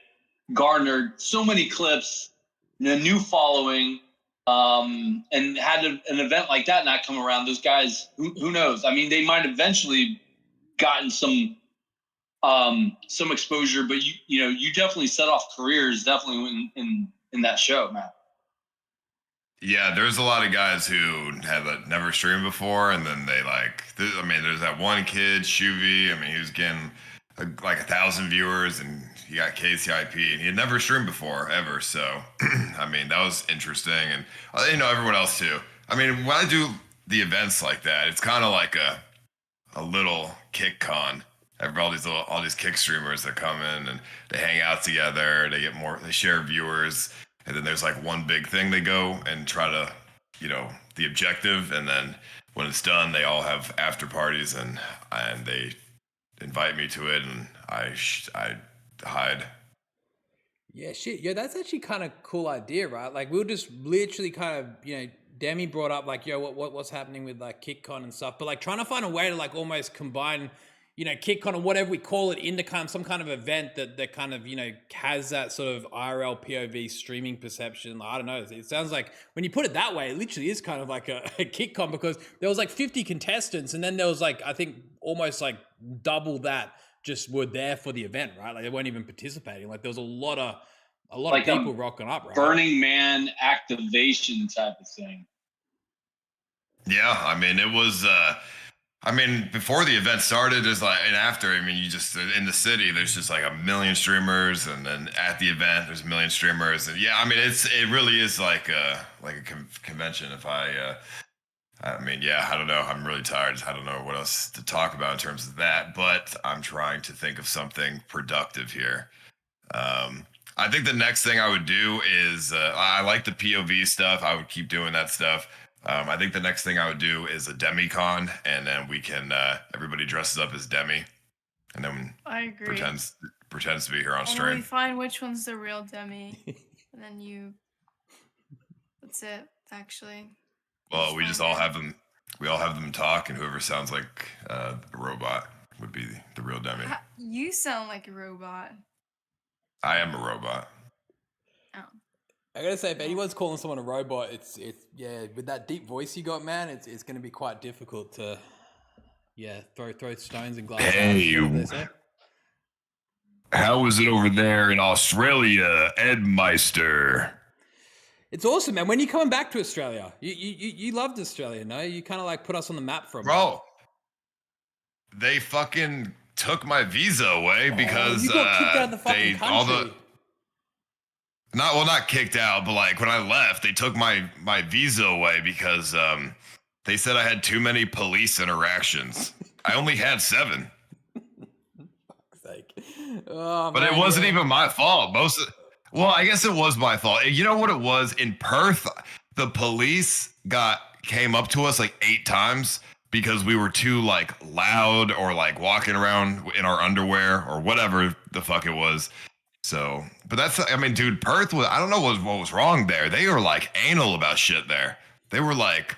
garnered so many clips, a new following, and had an event like that not come around. Those guys, who knows? I mean, they might eventually gotten some exposure, but you definitely set off careers definitely in that show, man. Yeah, there's a lot of guys who have never streamed before, and then they there's that one kid, Shuvi. I mean, he was getting like 1,000 viewers, and he got KCIP, and he had never streamed before ever. So, I mean, that was interesting, and everyone else too. I mean, when I do the events like that, it's kind of like a little kick con. All these kick streamers that come in and they hang out together. They share viewers. And then there's like one big thing they go and try to, the objective. And then when it's done, they all have after parties and they invite me to it, and I hide. Yeah, shit. Yeah, that's actually kind of cool idea, right? Like we'll just literally kind of, Demi brought up like, what's happening with like KickCon and stuff, but like trying to find a way to like almost combine, KickCon or whatever we call it into kind of some kind of event that kind of, has that sort of IRL POV streaming perception. I don't know. It sounds like when you put it that way, it literally is kind of like a KickCon, because there was like 50 contestants, and then there was like, I think almost like double that just were there for the event, right? Like they weren't even participating. Like there was a lot of like people rocking up, right? Burning Man activation type of thing. Yeah, I mean, it was. Before the event started, there's like, and after, I mean, you just in the city, there's just like a million streamers, and then at the event, there's a million streamers, and yeah, I mean, it really is like a convention. I don't know. I'm really tired. I don't know what else to talk about in terms of that, but I'm trying to think of something productive here. I think the next thing I would do is I like the POV stuff. I would keep doing that stuff. I think the next thing I would do is a demi-con, and then we can everybody dresses up as Demi, and then I agree. pretends to be here on stream. And we find which one's the real Demi, and then that's it. Actually. Well, we just all have them. We all have them talk, and whoever sounds like a robot would be the real dummy. You sound like a robot. I am a robot. Oh. I gotta say, if anyone's calling someone a robot, it's yeah, with that deep voice you got, man, it's gonna be quite difficult to throw stones and glass. Hey, they say. How is it over there in Australia, Ed Meister? It's awesome, man. When are you coming back to Australia? You loved Australia, no? You kind of like put us on the map for a Bro, they fucking took my visa away because you got kicked out of the fucking country. Not kicked out, but like when I left, they took my visa away because they said I had too many police interactions. I only had 7. Oh, but it wasn't even my fault. Well, I guess it was my fault. You know what it was? In Perth, the police came up to us like 8 times because we were too like loud or like walking around in our underwear or whatever the fuck it was. So, but I mean, dude, Perth I don't know what was wrong there. They were like anal about shit there. They were like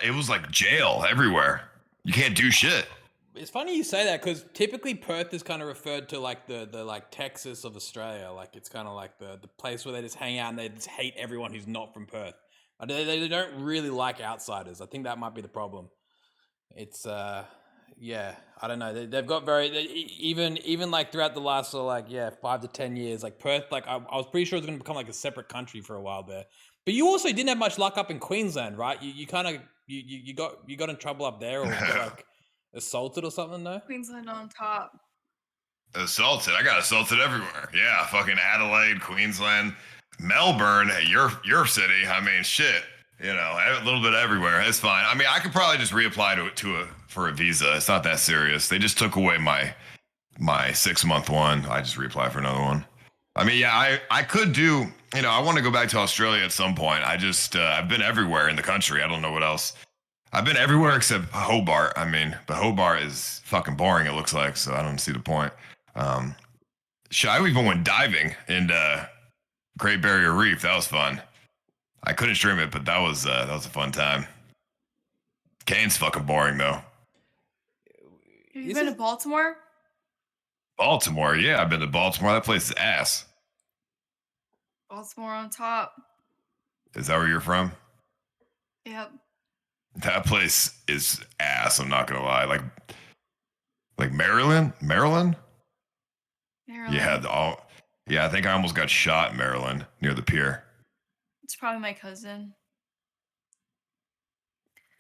it was like jail everywhere. You can't do shit. It's funny you say that because typically Perth is kind of referred to like the like Texas of Australia. Like it's kind of like the place where they just hang out and they just hate everyone who's not from Perth. They don't really like outsiders. I think that might be the problem. It's yeah, I don't know. They've got even like throughout the last 5 to 10 years, like Perth, like I was pretty sure it was going to become like a separate country for a while there. But you also didn't have much luck up in Queensland, right? You kind of you got in trouble up there or like assaulted or something, no? Queensland on top. Assaulted? I got assaulted everywhere. Yeah, fucking Adelaide, Queensland, Melbourne, your city. I mean, shit. You know, a little bit everywhere. It's fine. I mean, I could probably just reapply for a visa. It's not that serious. They just took away my 6-month one. I just reapply for another one. I mean, yeah, I could do. You know, I want to go back to Australia at some point. I just I've been everywhere in the country. I don't know what else. I've been everywhere except Hobart. I mean, but Hobart is fucking boring. It looks like, so I don't see the point. Shit, I even went diving in Great Barrier Reef. That was fun. I couldn't stream it, but that was a fun time. Kane's fucking boring though. Have you been to Baltimore? Baltimore, yeah, I've been to Baltimore. That place is ass. Baltimore on top. Is that where you're from? Yep. That place is ass. I'm not gonna lie. Like Maryland. Maryland. Yeah, I think I almost got shot in Maryland near the pier. It's probably my cousin.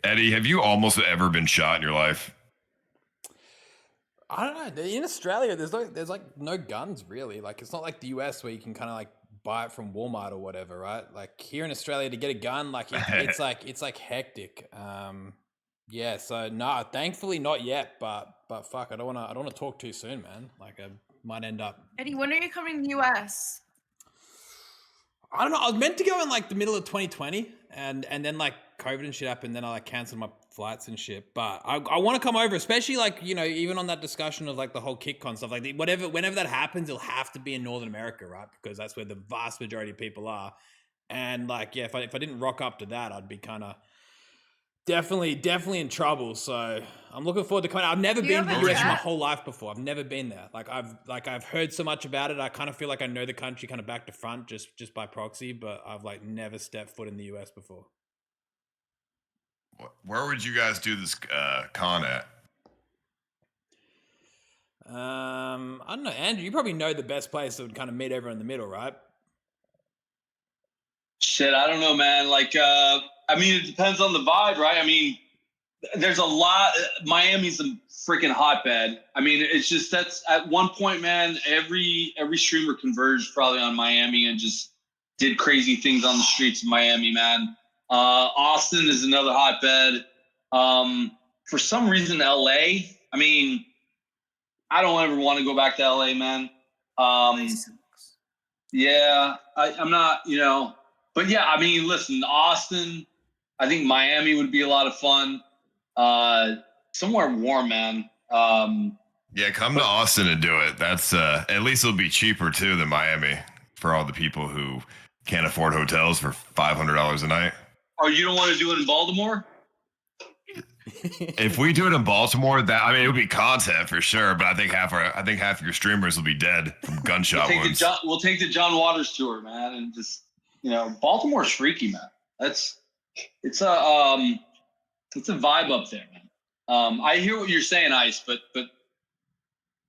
Eddie, have you almost ever been shot in your life? I don't know. In Australia, there's like no guns really. Like it's not like the US where you can kind of like buy it from Walmart or whatever, right? Like here in Australia, to get a gun, like it's like hectic. Yeah. So no, thankfully not yet. But fuck, I don't want to talk too soon, man. Like I might end up. Eddie, when are you coming to the US? I don't know. I was meant to go in like the middle of 2020, and then like COVID and shit happened. Then I like canceled my flights and shit. But I want to come over, especially like, you know, even on that discussion of like the whole KickCon stuff. Like whenever that happens, it'll have to be in Northern America, right? Because that's where the vast majority of people are. And like, yeah, if I didn't rock up to that, I'd be kind of definitely in trouble. So I'm looking forward to coming. I've never been to the US my whole life before. I've never been there. I've heard so much about it. I kind of feel like I know the country kind of back to front just by proxy, but I've like never stepped foot in the US before. Where would you guys do this con at? I don't know, Andrew. You probably know the best place that would kind of meet everyone in the middle, right? Shit, I don't know, man. Like, I mean, it depends on the vibe, right? I mean, there's a lot. Miami's a freaking hotbed. I mean, it's just that's at one point, man. Every streamer converged probably on Miami and just did crazy things on the streets of Miami, man. Austin is another hotbed. For some reason, LA. I mean, I don't ever want to go back to LA, man. Yeah, I'm not, you know. But yeah, I mean, listen, Austin, I think Miami would be a lot of fun. Somewhere warm, man. Yeah, come to Austin and do it. That's at least it'll be cheaper too than Miami for all the people who can't afford hotels for $500 a night. Or you don't want to do it in Baltimore? If we do it in Baltimore, it would be content for sure. But I think half your streamers will be dead from gunshot wounds. We'll take the John Waters tour, man, and just Baltimore's freaky, man. It's a vibe up there, man. I hear what you're saying, Ice, but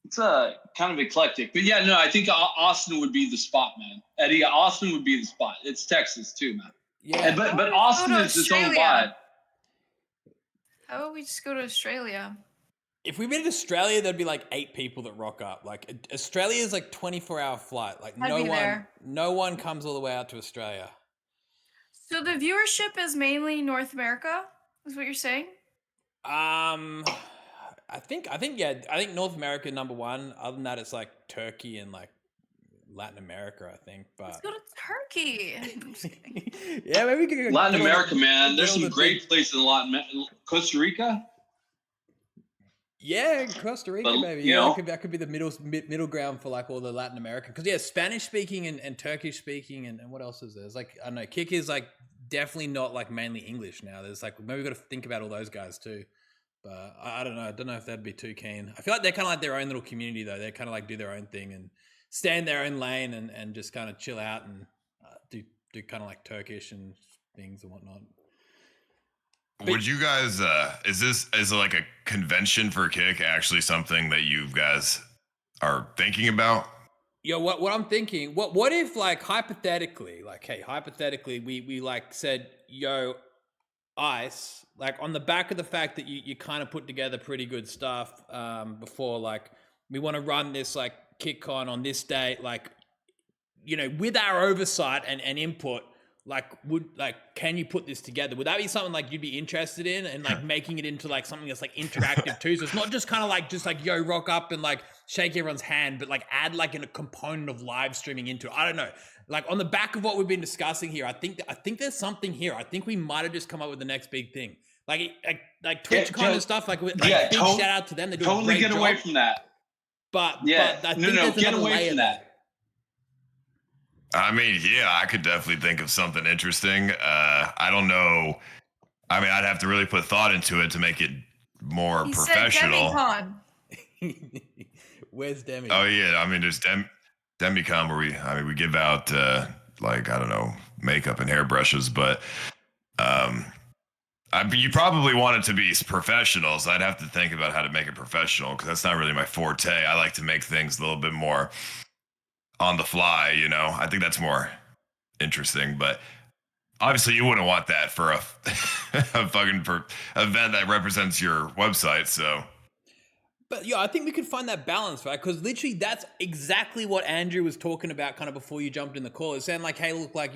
it's a kind of eclectic. But yeah, no, I think Austin would be the spot, man. Eddie, Austin would be the spot. It's Texas too, man. Yeah, but Austin is its own vibe. How about we just go to Australia? If we went to Australia, there'd be like 8 people that rock up. Like Australia is like 24-hour flight. Like no one comes all the way out to Australia. So the viewership is mainly North America, is what you're saying? I think North America number 1. Other than that, it's like Turkey and like Latin America, I think. But let's go to Turkey. I'm just kidding. Yeah, maybe we could go Latin America, man. There's some great places in Costa Rica. Yeah, Costa Rica, maybe. Yeah, that could be the middle ground for like all the Latin American. Because Spanish speaking and Turkish speaking and what else is there? There's like, I don't know, Kick is like definitely not like mainly English now. There's like, maybe we've got to think about all those guys too. But I don't know. I don't know if they'd be too keen. I feel like they're kind of like their own little community though. They kind of like do their own thing and stay in their own lane and just kind of chill out and do kind of like Turkish and things and whatnot. Would you guys, is it like a convention for Kick actually something that you guys are thinking about? Yo, what I'm thinking, what if like hypothetically, we like said, yo, Ice, like on the back of the fact that you kind of put together pretty good stuff before, like we want to run this like KickCon on this date, like, with our oversight and input, can you put this together? Would that be something like you'd be interested in and like making it into like something that's like interactive too? So it's not just kind of like yo, rock up and like shake everyone's hand, but like add like a component of live streaming into it. I don't know. Like on the back of what we've been discussing here, I think there's something here. I think we might have just come up with the next big thing. Like Twitch kind of stuff. Big shout out to them. They do totally a great get away job. from that. But I think get away from that. I mean, yeah, I could definitely think of something interesting. I don't know. I mean, I'd have to really put thought into it to make it more professional. Said Where's Demi? Oh yeah, I mean, there's Demicon where we give out like, I don't know, makeup and hairbrushes, but you probably want it to be professional, so I'd have to think about how to make it professional because that's not really my forte. I like to make things a little bit more on the fly, I think that's more interesting, but obviously you wouldn't want that for a fucking event that represents your website, so. But yeah, I think we could find that balance, right? Because literally that's exactly what Andrew was talking about kind of before you jumped in the call. It's saying like, hey, look, like,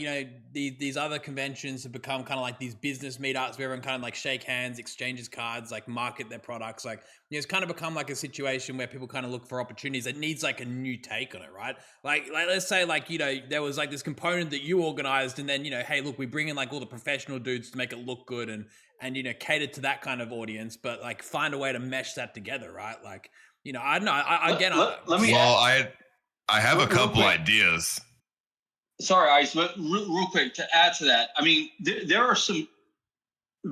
these other conventions have become kind of like these business meetups where everyone kind of like shake hands, exchanges cards, like market their products. Like, it's kind of become like a situation where people kind of look for opportunities that needs like a new take on it, right? Like let's say like, there was like this component that you organized and then, hey, look, we bring in like all the professional dudes to make it look good and cater to that kind of audience, but like find a way to mesh that together, right? Like, I don't know. I have a couple ideas. Sorry, Ice, but real quick to add to that. I mean, there are some,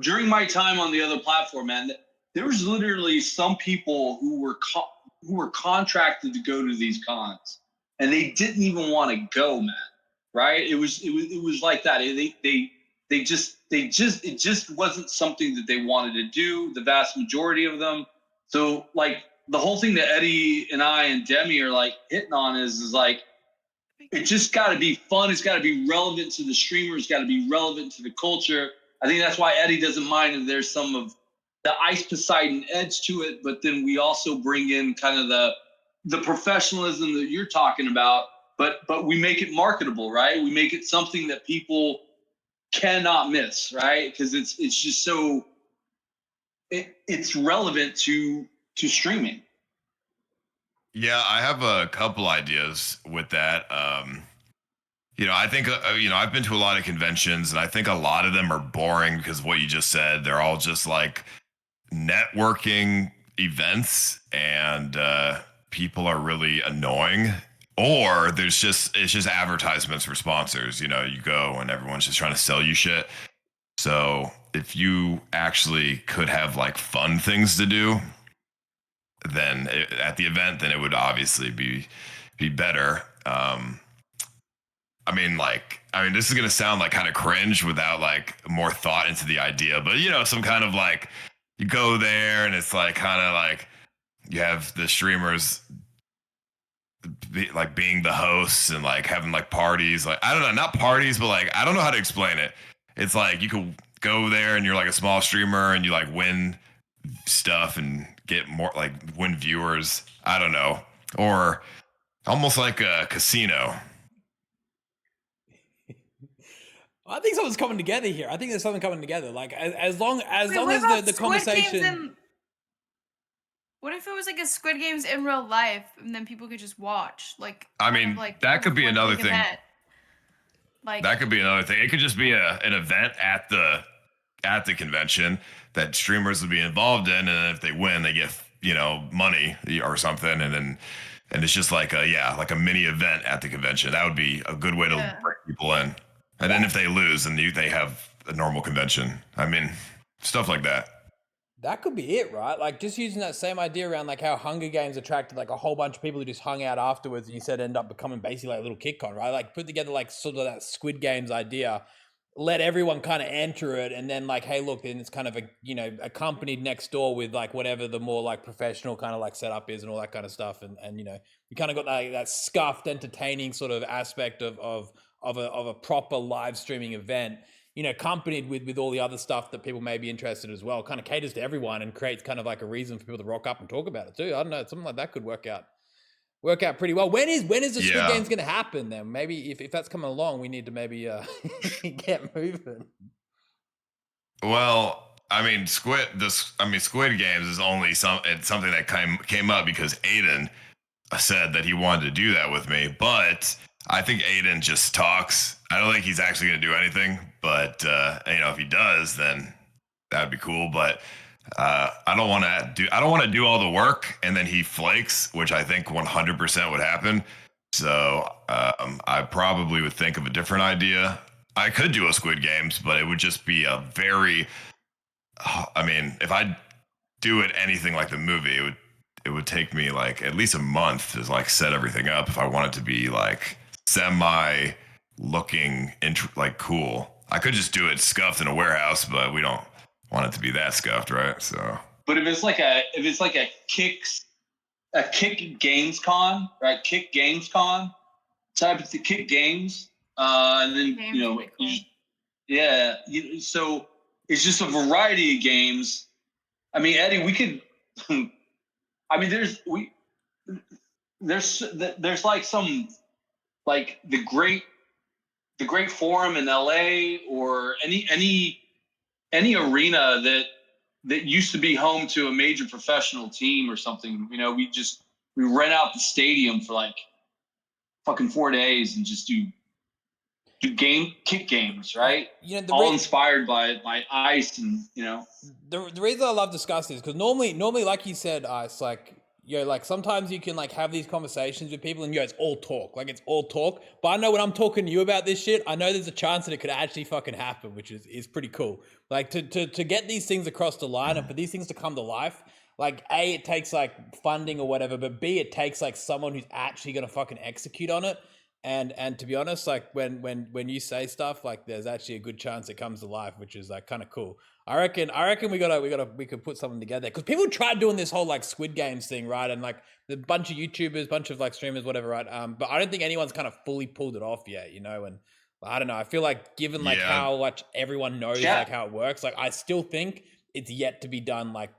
during my time on the other platform, man, there was literally some people who were contracted to go to these cons and they didn't even want to go, man. Right? It was like that. It just wasn't something that they wanted to do, the vast majority of them. So like the whole thing that Eddie and I and Demi are like hitting on is like, it just got to be fun. It's got to be relevant to the streamer. It's got to be relevant to the culture. I think that's why Eddie doesn't mind if there's some of the Ice Poseidon edge to it, but then we also bring in kind of the professionalism that you're talking about, but we make it marketable, right? We make it something that people cannot miss, right? Because it's just so it's relevant to streaming. Yeah, I have a couple ideas with that. I think I've been to a lot of conventions and I think a lot of them are boring because of what you just said. They're all just like networking events and people are really annoying. Or it's just advertisements for sponsors. You go and everyone's just trying to sell you shit. So if you actually could have like fun things to do, then at the event, then it would obviously be better. This is gonna sound like kind of cringe without like more thought into the idea, but you know, some kind of like you go there and it's like kind of like you have the streamers like being the hosts and like having like parties, like I don't know, not parties, but like I don't know how to explain it. It's like you could go there and you're like a small streamer and you like win stuff and get more like win viewers. I don't know, or almost like a casino. I think something's coming together here. I think there's something coming together. Like as long Wait, as what about the Squid Games conversation. What if it was like a Squid Games in real life, and then people could just watch? Like, I kind mean, of like that could be one another big thing. event. Like That could be another thing. It could just be an event at the convention that streamers would be involved in, and if they win, they get money or something, and it's just like a mini event at the convention. That would be a good way to bring people in. And then if they lose, then they have a normal convention. I mean, stuff like that. That could be it, right? Like just using that same idea around like how Hunger Games attracted like a whole bunch of people who just hung out afterwards, and you said end up becoming basically like a little KickCon, right? Like put together like sort of that Squid Games idea, let everyone kind of enter it, and then like, hey, look, then it's kind of accompanied next door with like whatever the more like professional kind of like setup is and all that kind of stuff, and you kind of got that scuffed, entertaining sort of aspect of a proper live streaming event. Accompanied with all the other stuff that people may be interested as well, kind of caters to everyone and creates kind of like a reason for people to rock up and talk about it too. I don't know, something like that could work out pretty well. When is the Squid Games going to happen then? Maybe if that's coming along, we need to maybe get moving. Well, I mean, Squid Games is only something that came up because Aiden said that he wanted to do that with me, but I think Aiden just talks. I don't think he's actually going to do anything, but if he does, then that'd be cool. But I don't want to do all the work and then he flakes, which I think 100% would happen. So I probably would think of a different idea. I could do a Squid Games, but it would just be a very. I mean, if I do it anything like the movie, it would take me like at least a month to like set everything up if I want it to be like semi looking like cool. I could just do it scuffed in a warehouse, but we don't want it to be that scuffed, right? So but if it's like a Kick Games Con, right? Kick Games Con type of Kick Games, and then Games so it's just a variety of games. I mean, Eddie, we could. I mean, there's like some like the great forum in LA or any arena that used to be home to a major professional team or something. We rent out the stadium for like fucking 4 days and just do kick games, right? All inspired by Ice, and the reason I love discussing this because normally like you said, Ice, like like sometimes you can like have these conversations with people and it's all talk, like it's all talk. But I know when I'm talking to you about this shit, I know there's a chance that it could actually fucking happen, which is pretty cool. Like to get these things across the line and for these things to come to life, like A, it takes like funding or whatever, but B, it takes like someone who's actually gonna fucking execute on it. And to be honest, like when you say stuff, like there's actually a good chance it comes to life, which is like kind of cool. I reckon we could put something together because people tried doing this whole like Squid Games thing, right? And like the bunch of YouTubers, bunch of like streamers, whatever, right? But I don't think anyone's kind of fully pulled it off yet, And I don't know. I feel like given like how much everyone knows like how it works, like I still think it's yet to be done like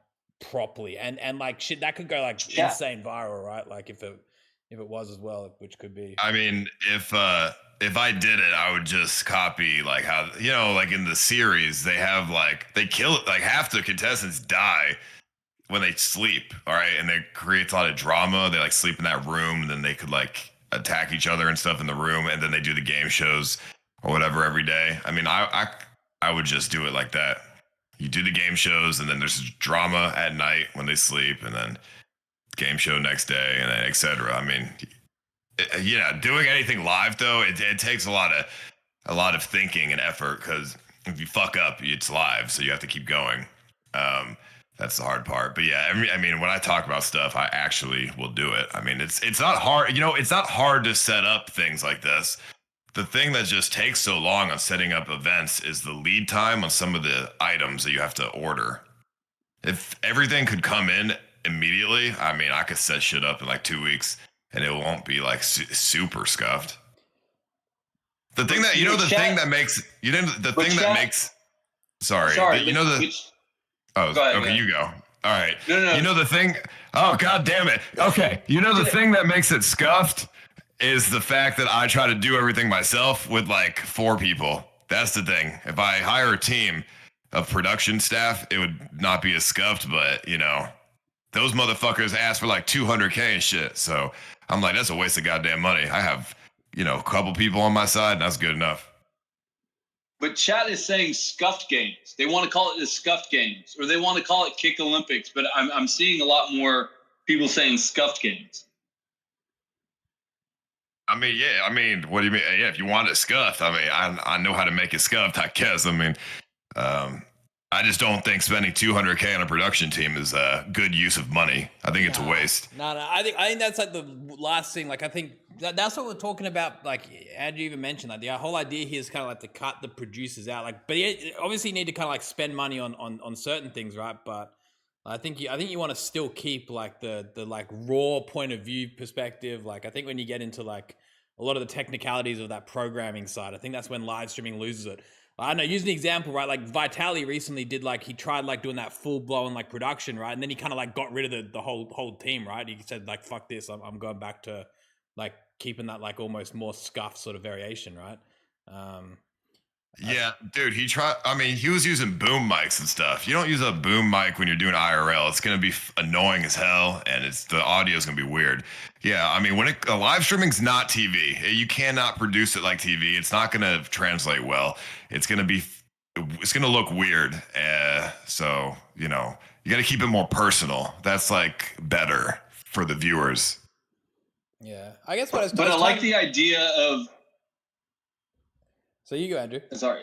properly, and like shit that could go like insane viral, right? Like if it was as well, which could be. I mean, if I did it, I would just copy like how like in the series they have like they kill it, like half the contestants die when they sleep, all right, and it creates a lot of drama. They like sleep in that room, and then they could like attack each other and stuff in the room, and then they do the game shows or whatever every day. I mean, I would just do it like that. You do the game shows, and then there's drama at night when they sleep, and then game show next day, and then etc. I mean, doing anything live though, it takes a lot of thinking and effort because if you fuck up, it's live, so you have to keep going. That's the hard part. But yeah, I mean, when I talk about stuff, I actually will do it. I mean, it's not hard. You know, it's not hard to set up things like this. The thing that just takes so long on setting up events is the lead time on some of the items that you have to order. If everything could come in immediately, I mean, I could set shit up in like 2 weeks, and it won't be like super scuffed. The thing that the thing that makes sorry, oh, go ahead, okay, man. you go. All right. No. You know the thing. Oh, god damn it. Okay. You know the thing that makes it scuffed is the fact that I try to do everything myself with like 4 people. That's the thing. If I hire a team of production staff, it would not be as scuffed, but those motherfuckers ask for like 200K and shit. So I'm like, that's a waste of goddamn money. I have, a couple people on my side, and that's good enough. But chat is saying scuffed games. They want to call it the scuffed games, or they want to call it Kick Olympics. But I'm seeing a lot more people saying scuffed games. I mean, yeah. I mean, what do you mean? Yeah, if you want it scuffed, I mean, I know how to make it scuffed. I guess. I mean, I just don't think spending 200K on a production team is a good use of money. I think it's a waste. No. I think that's like the last thing. Like, I think that's what we're talking about. Like Andrew even mentioned, like the whole idea here is kind of like to cut the producers out. Like, but obviously you need to kind of like spend money on certain things, right? But I think you want to still keep like the like raw point of view perspective. Like, I think when you get into like a lot of the technicalities of that programming side, I think that's when live streaming loses it. I don't know, use an example, right? Like Vitaly recently did he tried like doing that full blown like production, right? And then he kind of like got rid of the whole team, right? He said like, fuck this, I'm going back to like keeping that like almost more scuffed sort of variation, right? Yeah, dude, he was using boom mics and stuff. You don't use a boom mic when you're doing IRL. It's going to be annoying as hell, and the audio is going to be weird. Yeah, I mean, live streaming's not TV. You cannot produce it like TV. It's not going to translate well. It's going to look weird. So, you got to keep it more personal. That's like better for the viewers. Yeah, I guess what I like the idea of. So you go, Andrew. Sorry.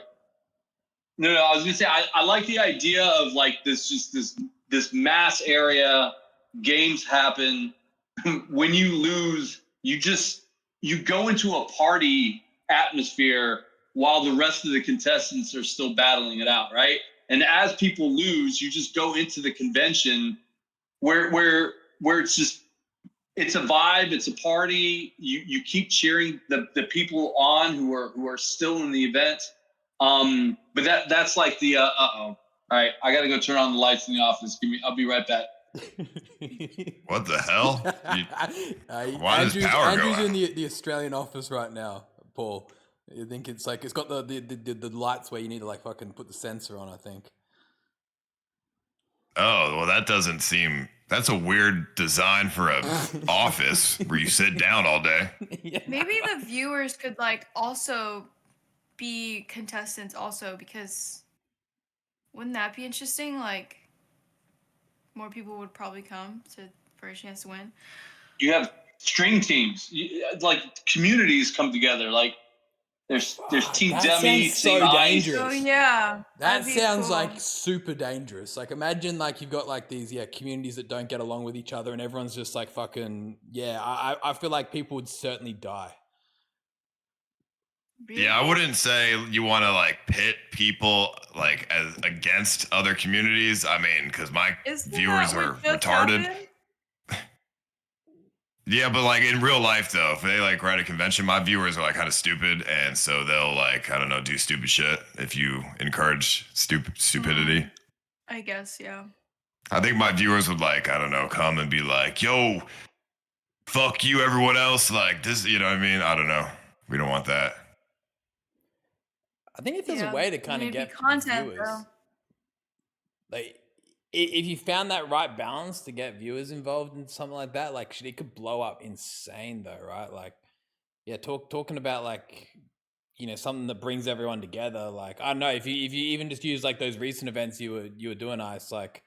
No, I was gonna say I like the idea of like this mass area. Games happen. When you lose, you go into a party atmosphere while the rest of the contestants are still battling it out, right? And as people lose, you just go into the convention where it's just it's a vibe, it's a party. You keep cheering the people on who are still in the event. But that's like the all right, I gotta go turn on the lights in the office. I'll be right back. What the hell? Why does power Andrew's go out? in the Australian office right now, Paul. You think it's like it's got the lights where you need to like fucking put the sensor on, I think. Oh, well, that's a weird design for a office where you sit down all day. Yeah. Maybe the viewers could like also be contestants also, because wouldn't that be interesting? Like more people would probably come for a chance to win. You have string teams, like communities come together. Like there's Team That Demi, sounds Team so Ice. dangerous. Oh yeah, That that'd be sounds cool. like super dangerous. Like imagine like you've got like these communities that don't get along with each other and everyone's just like fucking I feel like people would certainly die. Really? Yeah, I wouldn't say you want to like pit people like as against other communities. I mean, because my Isn't viewers that what are just retarded. happened? Yeah, but like in real life though, if they like run a convention, my viewers are like kind of stupid, and so they'll like, I don't know, do stupid shit if you encourage stupidity. I guess, yeah. I think my viewers would like, I don't know, come and be like, yo, fuck you, everyone else. Like this, you know what I mean? I don't know. We don't want that. I think if there's Yeah. a way to kind of Maybe get content, viewers, though. like if you found that right balance to get viewers involved in something like that, like shit, it could blow up insane though, right? Like, yeah, talking about like, something that brings everyone together. Like, I don't know, if you even just use like those recent events you were doing, Ice, like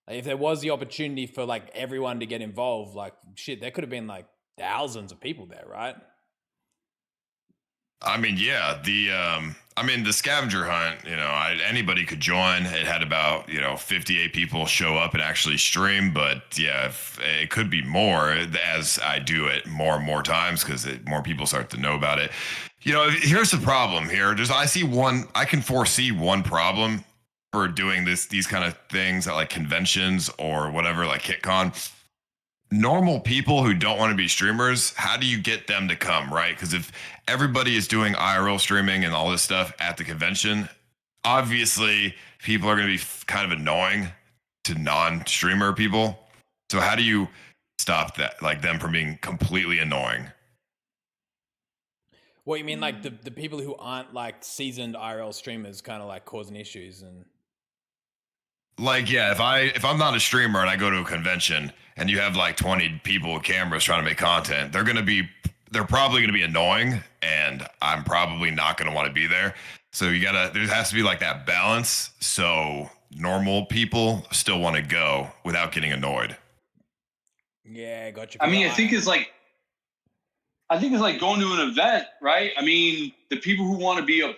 if there was the opportunity for like everyone to get involved, like shit, there could have been like thousands of people there, right? I mean, yeah, I mean, the scavenger hunt, anybody could join. It had about, 58 people show up and actually stream. But yeah, it could be more as I do it more and more times because more people start to know about it. Here's the problem here. I can foresee one problem for doing these kind of things at like conventions or whatever, like KickCon. Normal people who don't want to be streamers, how do you get them to come, right? Because if everybody is doing IRL streaming and all this stuff at the convention, obviously people are going to be kind of annoying to non-streamer people. So how do you stop that, like them from being completely annoying? What you mean, like the people who aren't like seasoned IRL streamers, kind of like causing issues and. Like, yeah, if I'm not a streamer and I go to a convention and you have like 20 people with cameras trying to make content, they're probably gonna be annoying, and I'm probably not gonna want to be there. So there has to be like that balance, so normal people still want to go without getting annoyed. Yeah, gotcha. I mean, I think it's like going to an event, right? I mean, the people who want to be a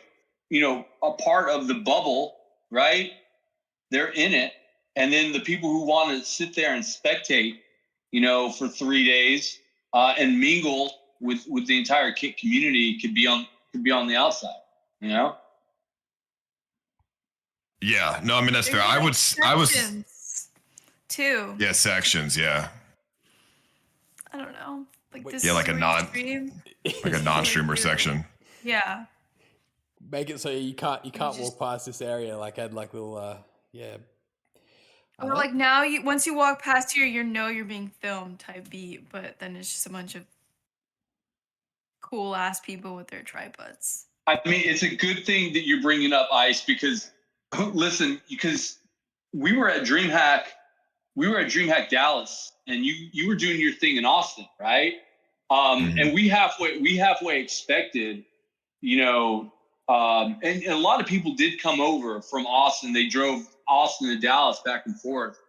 part of the bubble, right? They're in it. And then the people who want to sit there and spectate, for 3 days and mingle with the entire Kick community could be on the outside, Yeah, no, I mean that's fair. There's I like was sections, too. yeah, sections, yeah. I don't know. Like this. Yeah, like is a where you stream. non-streamer section. Yeah. Make it so you can't walk past this area. Like add like little yeah. Or like now once you walk past here, you're being filmed type beat, but then it's just a bunch of cool ass people with their tripods. I mean, it's a good thing that you're bringing up Ice because, listen, because we were at DreamHack Dallas, and you were doing your thing in Austin, right? And we halfway expected, and a lot of people did come over from Austin. They drove Austin to Dallas back and forth.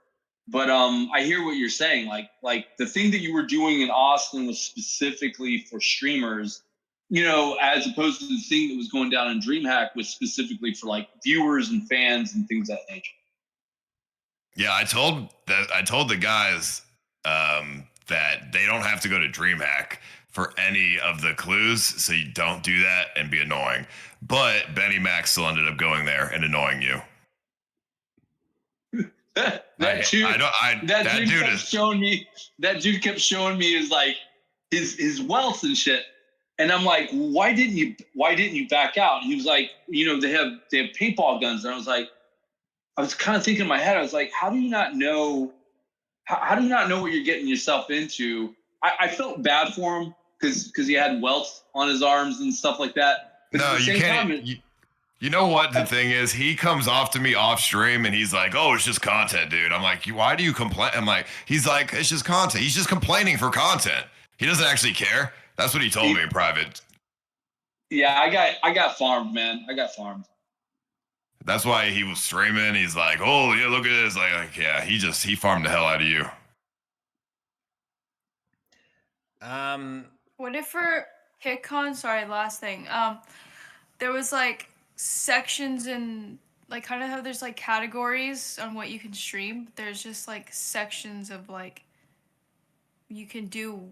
But I hear what you're saying. Like the thing that you were doing in Austin was specifically for streamers, as opposed to the thing that was going down in DreamHack was specifically for like viewers and fans and things of that nature. Yeah, I told the guys that they don't have to go to DreamHack for any of the clues, so you don't do that and be annoying. But Benny Mac still ended up going there and annoying you. That dude kept showing me his like his wealth and shit. And I'm like, why didn't you back out? And he was like, they have paintball guns. And I was kind of thinking in my head, I was like, how do you not know what you're getting yourself into? I felt bad for him because he had welts on his arms and stuff like that. But no, you can't. You know what the thing is? He comes off to me off stream and he's like, "Oh, it's just content, dude." I'm like, "Why do you complain?" I'm like, he's like, "It's just content." He's just complaining for content. He doesn't actually care. That's what he told me in private. Yeah, I got farmed, man. I got farmed. That's why he was streaming. He's like, "Oh, yeah, look at this." Like yeah, he farmed the hell out of you. What if for KickCon? Sorry, last thing. There was like sections in like kind of how there's like categories on what you can stream. There's just like sections of like you can do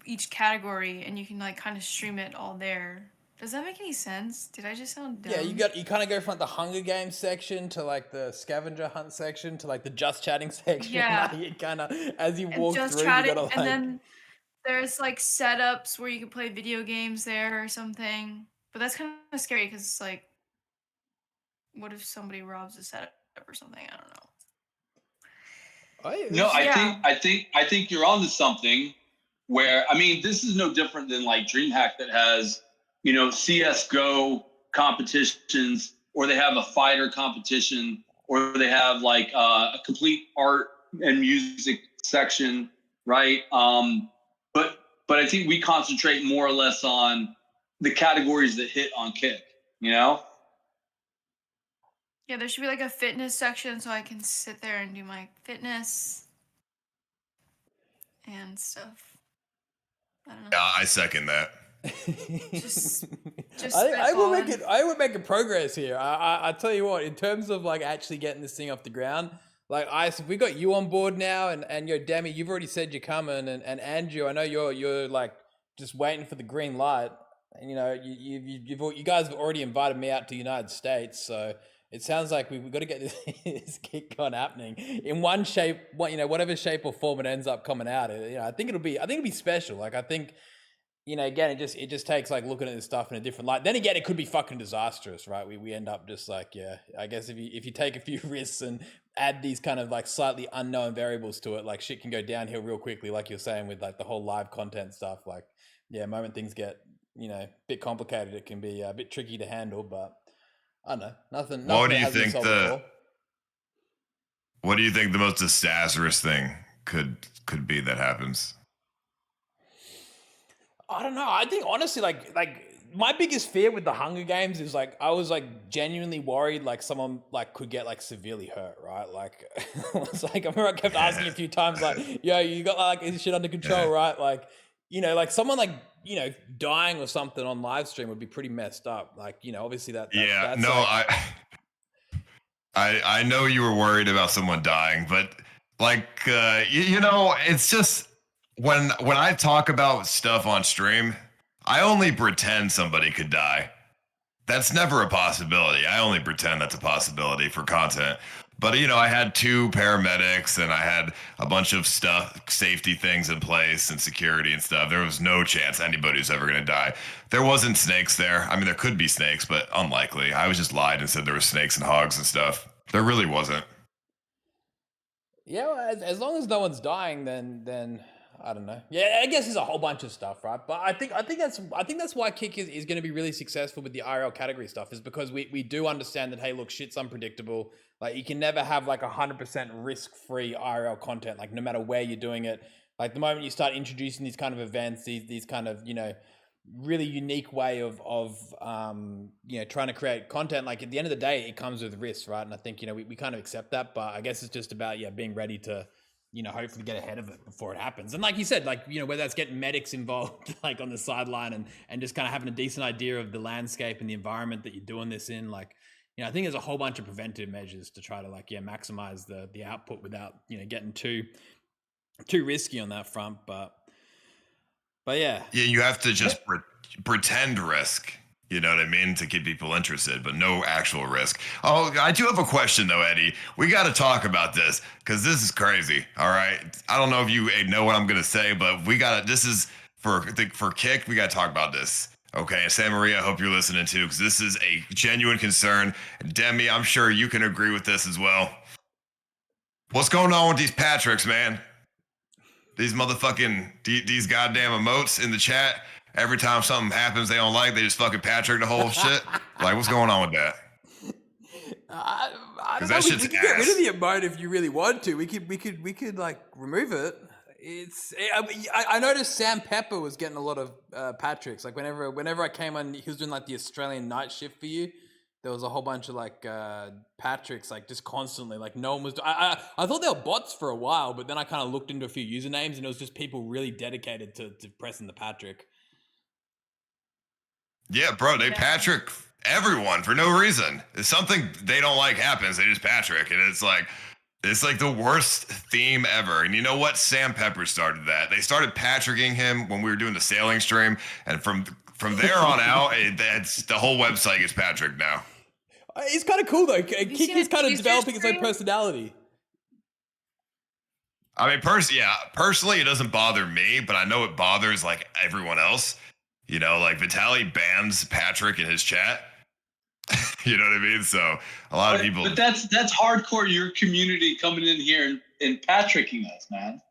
each category and you can like kind of stream it all there. Does that make any sense? Did I just sound dumb? Yeah, you kind of go from the Hunger Games section to like the scavenger hunt section to like the just chatting section. Yeah. Like, you kind of as you walk just through, chatting, you gotta like. And then there's like setups where you can play video games there or something. But that's kind of scary because it's like, what if somebody robs a setup or something? I don't know. No, I think you're onto something. Where I mean, this is no different than like DreamHack that has CS:GO competitions, or they have a fighter competition, or they have like a complete art and music section, right? But I think we concentrate more or less on the categories that hit on Kick, Yeah, there should be like a fitness section so I can sit there and do my fitness and stuff. I don't know. Yeah, I second that. Just I will make spitballing. it. I will make a progress here. I tell you what, in terms of like actually getting this thing off the ground, like Ice, if we got you on board now, and yo Demi, you've already said you're coming, and Andrew, I know you're like just waiting for the green light. And you know you guys have already invited me out to the United States, so it sounds like we've got to get this kick on happening in one shape, whatever shape or form it ends up coming out. I think it'll be special. Like I think, again, it just takes like looking at this stuff in a different light. Then again, it could be fucking disastrous, right? We end up just like, yeah, I guess if you take a few risks and add these kind of like slightly unknown variables to it, like shit can go downhill real quickly, like you're saying with like the whole live content stuff. Like, yeah, moment things get, a bit complicated, it can be a bit tricky to handle, but I don't know, nothing. What do that you hasn't been think solved before. What do you think the most disastrous thing could be that happens? I don't know. I think honestly, like my biggest fear with the Hunger Games is like I was like genuinely worried like someone like could get like severely hurt, right? Like it's like I remember I kept asking a few times like, "Yo, you got like this shit under control, right?" Like, like someone like dying or something on live stream would be pretty messed up. Like, obviously that's no, like, I know you were worried about someone dying, but like it's just when I talk about stuff on stream, I only pretend somebody could die. That's never a possibility. I only pretend that's a possibility for content. But I had 2 paramedics and I had a bunch of stuff, safety things in place and security and stuff. There was no chance anybody's ever going to die. There wasn't snakes there. I mean, there could be snakes, but unlikely. I was just lied and said there were snakes and hogs and stuff. There really wasn't. yeah, well, as long as no one's dying, then I don't know. Yeah, I guess there's a whole bunch of stuff, right? But I think that's why Kick is going to be really successful with the IRL category stuff, is because we do understand that, hey, look, shit's unpredictable. Like you can never have like 100% risk-free IRL content, like no matter where you're doing it. Like the moment you start introducing these kind of events, these kind of really unique way of trying to create content, like at the end of the day, it comes with risks, right? And I think we kind of accept that, but I guess it's just about being ready to hopefully get ahead of it before it happens. And like you said, like, whether that's getting medics involved, like on the sideline and just kind of having a decent idea of the landscape and the environment that you're doing this in. Like, I think there's a whole bunch of preventive measures to try to like, maximize the output without, getting too risky on that front. But yeah. Yeah, you have to just pretend risk. You know what I mean? To keep people interested, but no actual risk. Oh, I do have a question though, Eddie. We got to talk about this because this is crazy. All right. I don't know if you know what I'm going to say, but this is for Kick. We got to talk about this. Okay. Santamaria, I hope you're listening too, because this is a genuine concern. And Demi, I'm sure you can agree with this as well. What's going on with these Patricks, man? These motherfucking, these goddamn emotes in the chat. Every time something happens they don't like, they just fucking Patrick the whole shit. Like, what's going on with that? I don't know. That We shit's could get rid ass. of the emote if you really want to. We could like remove it. I noticed Sam Pepper was getting a lot of Patricks. Like whenever I came on, he was doing like the Australian night shift for you. There was a whole bunch of like Patricks, like just constantly. Like no one was. I thought they were bots for a while, but then I kind of looked into a few usernames and it was just people really dedicated to pressing the Patrick. Yeah, bro, they Patrick everyone for no reason. If something they don't like happens, they just Patrick, and it's like the worst theme ever. And you know what? Sam Pepper started that. They started Patricking him when we were doing the sailing stream, and from there on out, that's the whole website gets Patrick now. It's kind of cool though. Kick is kind of teaser developing its own stream? personality. I mean, personally, it doesn't bother me, but I know it bothers like everyone else. Like Vitaly bans Patrick in his chat. You know what I mean? So a lot of people. But that's hardcore. Your community coming in here and Patricking us, man.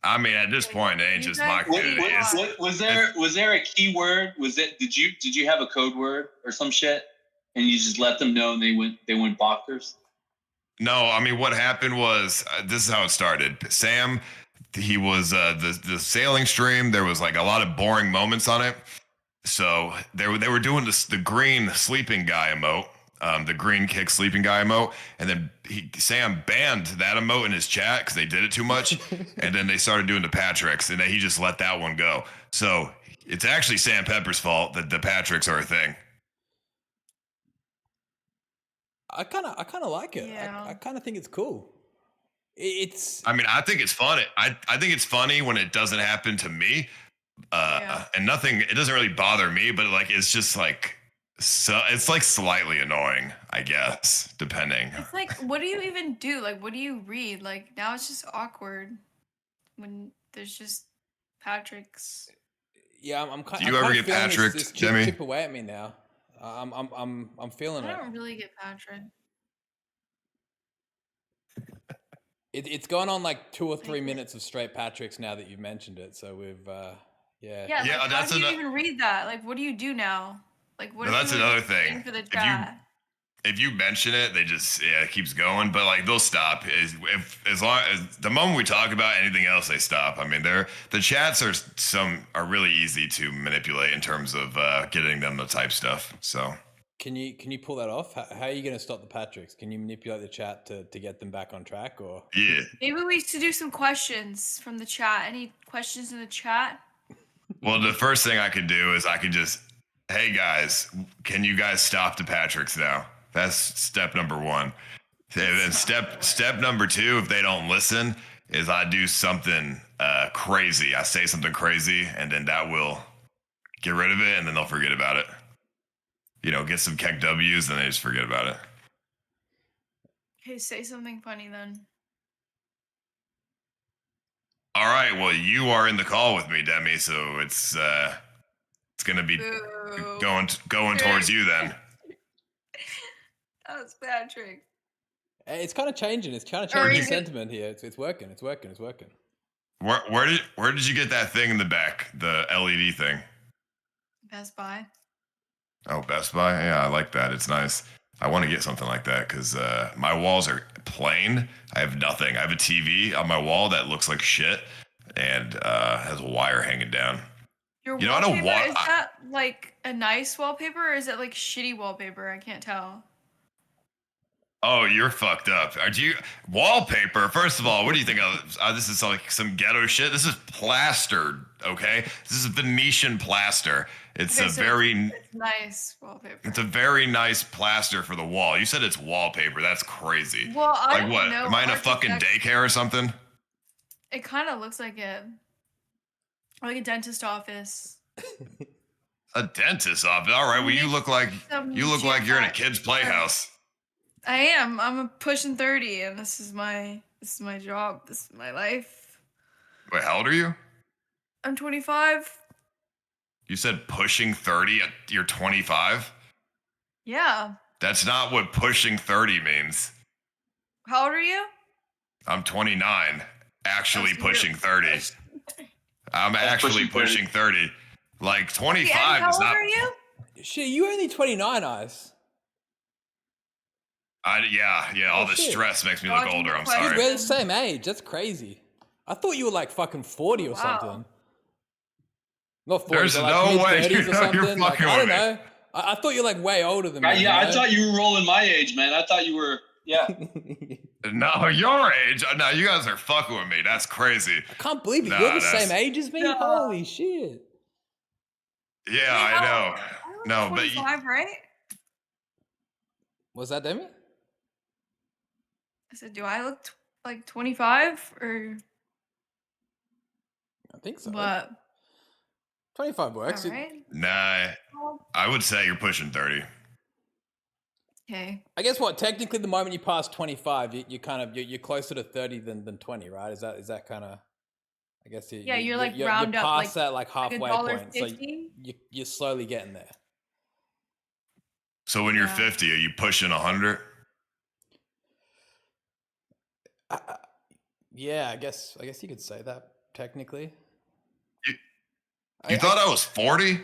I mean, at this point, it ain't just my community. Was there a keyword? Did you have a code word or some shit, and you just let them know and they went boxers? No, I mean, what happened was this is how it started. Sam. He was the sailing stream. There was like a lot of boring moments on it. So they were doing the green sleeping guy emote, the green kick sleeping guy emote, and then Sam banned that emote in his chat because they did it too much. And then they started doing the Patricks, and then he just let that one go. So It's actually Sam Pepper's fault that the Patricks are a thing. I kind of like it. Yeah. I kind of think it's cool. It's. I mean, I think it's funny. I think it's funny when it doesn't happen to me. Yeah. And nothing. It doesn't really bother me, but like it's just like so. It's like slightly annoying, I guess, depending. It's like, what do you even do? Like, what do you read? Like, now it's just awkward when there's just Patrick's. Yeah, I'm kind. Do you ever get feeling Patricked, this Demi? chip away at me now. I'm feeling I it. don't really get Patrick. It's gone on like 2 or 3 minutes of straight Patricks now that you've mentioned it. So we've, yeah. Yeah, Yeah, like, that's how do you ano- even read that? Like, what do you do now? Like, what No, if that's you were another just thing. waiting for the If you- chat? If you mention it, they just it keeps going. But like they'll stop as long as the moment we talk about anything else, they stop. I mean, the chats are really easy to manipulate in terms of getting them to type stuff. So Can you pull that off? How are you going to stop the Patricks? Can you manipulate the chat to get them back on track, or? yeah. Maybe we should do some questions from the chat. Any questions in the chat? Well, the first thing I could do is I could just, hey guys, can you guys stop the Patricks now? That's step number one. And step number two, if they don't listen, is I do something crazy. I say something crazy, and then that will get rid of it, and then they'll forget about it. You know, get some KICK W's, and they just forget about it. Okay, say something funny then. All right. Well, you are in the call with me, Demi. So it's gonna be Boo. going towards you then. That was Patrick. It's kind of changing. It's kind of Or changing is it- sentiment here. It's working. It's working. It's working. Where did you get that thing in the back? The LED thing. Best Buy. Oh, Best Buy. Yeah, I like that. It's nice. I want to get something like that because my walls are plain. I have nothing. I have a TV on my wall that looks like shit and has a wire hanging down. Your You know, I don't wallpaper, want- is that like a nice wallpaper or is it like shitty wallpaper? I can't tell. Oh, you're fucked up. Are you wallpaper? First of all, what do you think of? This is like some ghetto shit. This is plastered, okay? This is Venetian plaster. It's Okay, a so very, It's nice wallpaper. it's a very nice plaster for the wall. You said it's wallpaper. That's crazy. Well, I Like don't what? know Am I in a fucking architect- daycare or something? It kind of looks like it. Like a dentist office. A dentist office. All right. Well, you look like Some you're in a gym kid's rat. playhouse. I am. I'm pushing 30 and this is my job. This is my life. Wait, how old are you? I'm 25. You said pushing 30 at you're 25? Yeah. That's not what pushing 30 means. How old are you? I'm 29, actually Oh, so you're- pushing 30. I'm actually pushing 30. Like 25 Yeah, how is old not. are you? Shit, you only 29, Ice. Yeah. All Oh, the shit. stress makes me look Dodging older. the I'm question. Dude, sorry. we're the same age. That's crazy. I thought you were like fucking 40 or Wow. something. Not 40, There's but like no way mid-30s you or know you're something. Like, fucking I don't with me. know. I thought you're like way older than me. Yeah, you I know? thought you were rolling my age, man. I thought you were, yeah. No, your age. No, you guys are fucking with me. That's crazy. I can't believe it. Nah, You're the that's- same age as me? No. Holy shit. Yeah, Wait, I how- know. I was No, but 25, right? Was that Demi? I said, do I look like 25 or I think so. what? 25 All works. right. nah, I would say you're pushing 30. Okay. I guess what, technically the moment you pass 25, you kind of, you're closer to 30 than 20, right? Is that kind of, I guess Yeah, you're like round you're up, past that like like halfway point. So $1.50. you're slowly getting there. So when you're Yeah. 50, are you pushing 100? Yeah, I guess you could say that technically. You thought I was 40?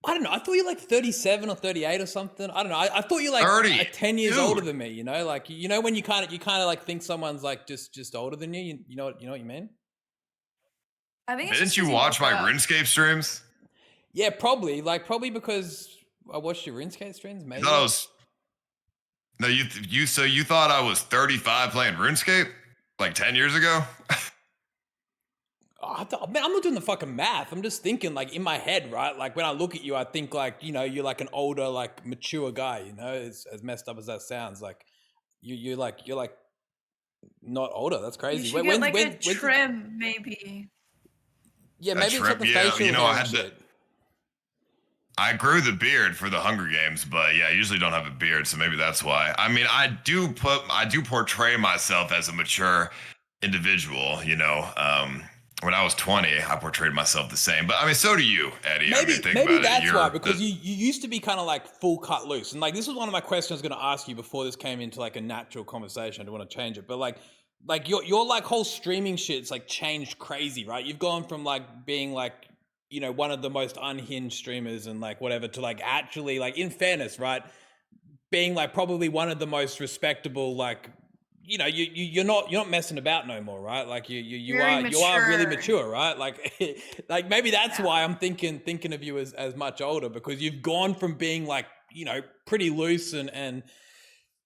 I don't know. I thought you were like 37 or 38 or something. I don't know. I thought you were like 30. 10 years Dude. older than me. You know, like you know when you kind of like think someone's like just older than you. You know what you mean? I think it's Didn't just you 'cause watch woke my up. RuneScape streams? Yeah, probably because I watched your RuneScape streams. You Maybe. thought I was. No, so you thought I was 35 playing RuneScape like 10 years ago? Man, I'm not doing the fucking math. I'm just thinking, like, in my head, right? Like, when I look at you, I think, like, you know, you're like an older, like, mature guy. You know, as messed up as that sounds, like, you're like not older. That's You crazy. should get like a trim, maybe. Yeah, maybe it's like the Yeah, facial you know, hair I and had shit. I grew the beard for the Hunger Games, but yeah, I usually don't have a beard, so maybe that's why. I mean, I do portray myself as a mature individual, you know. When I was 20, I portrayed myself the same. But I mean, so do you, Eddie. I mean, think Maybe about that's it. why, because you used to be kind of like full cut loose. And like, this was one of my questions I was going to ask you before this came into like a natural conversation. I don't want to change it, but like your like whole streaming shit's like changed crazy, right? You've gone from like being like, you know, one of the most unhinged streamers and like whatever to like actually, like, in fairness, right, being like probably one of the most respectable, like, you know, you're not messing about no more, right? Like you Very are really mature. mature, right? Like like maybe that's why I'm thinking of you as much older, because you've gone from being like, you know, pretty loose and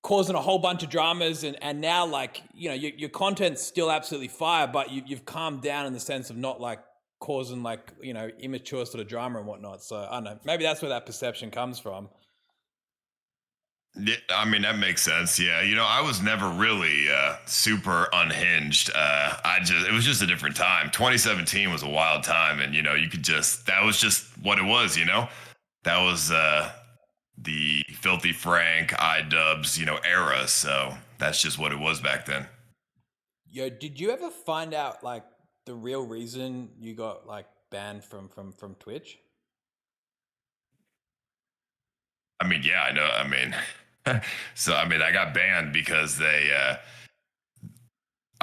causing a whole bunch of dramas, and now, like, you know, your content's still absolutely fire, but you've calmed down in the sense of not like causing, like, you know, immature sort of drama and whatnot. So I don't know, maybe that's where that perception comes from. Yeah, I mean, that makes sense. Yeah, you know, I was never really super unhinged. It was just a different time. 2017 was a wild time, and you know, that was just what it was. You know, that was the Filthy Frank, iDubbbz, you know, era. So that's just what it was back then. Yo, did you ever find out like the real reason you got like banned from Twitch? I mean, yeah, I know. I mean, so I mean, I got banned because I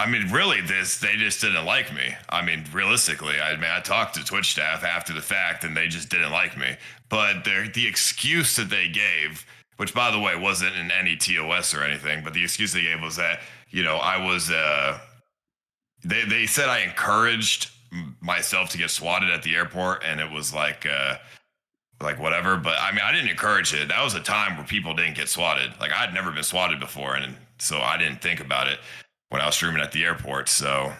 mean, really, they just didn't like me. I mean, realistically, I talked to Twitch staff after the fact, and they just didn't like me. But the excuse that they gave, which by the way wasn't in any TOS or anything, but the excuse they gave was that, you know, I was they said I encouraged myself to get swatted at the airport, and it was like whatever. But I mean, I didn't encourage it. That was a time where people didn't get swatted. Like, I'd never been swatted before, and so I didn't think about it when I was streaming at the airport. So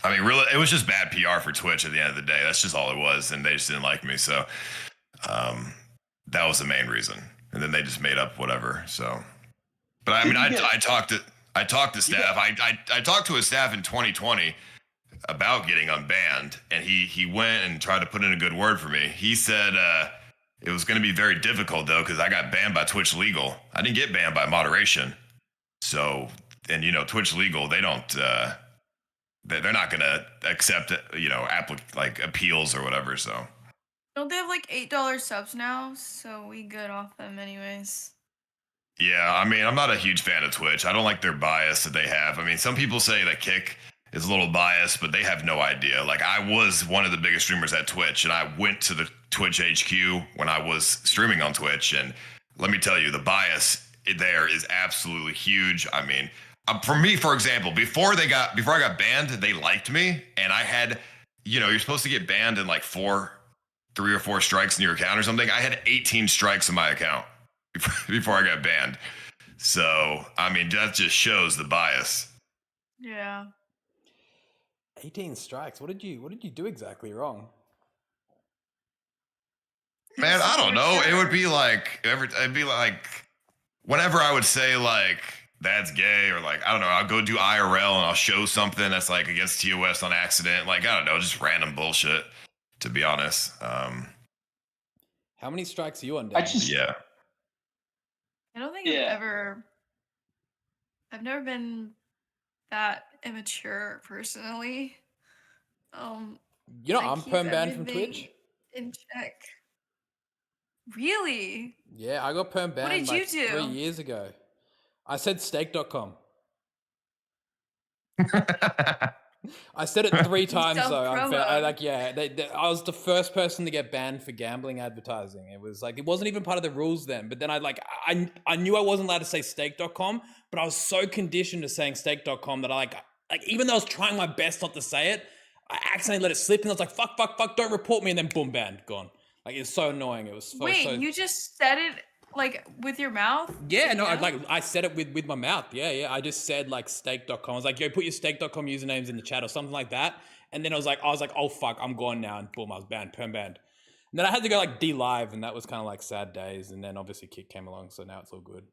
I mean, really, it was just bad PR for Twitch at the end of the day. That's just all it was, and they just didn't like me. So that was the main reason. And then they just made up whatever. So, but I mean, I talked to staff. I talked to his staff in 2020 about getting unbanned, and he went and tried to put in a good word for me. He said it was going to be very difficult though, because I got banned by Twitch Legal. I didn't get banned by moderation. So, and you know, Twitch Legal, they don't they're not going to accept, you know, like appeals or whatever. So Don't they have like $8 subs now? So we good off them anyways. yeah, I mean, I'm not a huge fan of Twitch. I don't like their bias that they have. I mean, some people say that Kick is a little biased, but they have no idea. Like, I was one of the biggest streamers at Twitch, and I went to the Twitch HQ when I was streaming on Twitch, and let me tell you, the bias there is absolutely huge. I mean, for me, for example, before I got banned, they liked me, and I had, you know, you're supposed to get banned in like 3 or 4 strikes in your account or something. I had 18 strikes in my account before I got banned. So, I mean, that just shows the bias. Yeah. 18 strikes. What did you do exactly wrong? Man, I don't know. It would be like whenever I would say like that's gay, or like, I don't know, I'll go do IRL and I'll show something that's like against TOS on accident. Like, I don't know, just random bullshit, to be honest. How many strikes are you on, Dan? Yeah. I don't think Yeah. I've never been that immature personally. You know, I I'm keep perm banned from everything Twitch. in check. Really? Yeah, I got perm banned did you like do? 3 years ago. I said steak.com. I said it 3 times though. I was the first person to get banned for gambling advertising. It was like, it wasn't even part of the rules then. But then I knew I wasn't allowed to say steak.com, but I was so conditioned to saying steak.com that I like even though I was trying my best not to say it, I accidentally let it slip, and I was like, fuck, don't report me, and then boom, banned, gone. Like, it's so annoying. It was Wait, you just said it Like with your mouth? Yeah, no, I said it with my mouth. Yeah. I just said like steak.com. I was like, yo, put your steak.com usernames in the chat or something like that. And then I was like, oh fuck, I'm gone now. And boom, I was banned, perm banned. And then I had to go like D-Live, and that was kind of like sad days. And then obviously Kick came along, so now it's all good.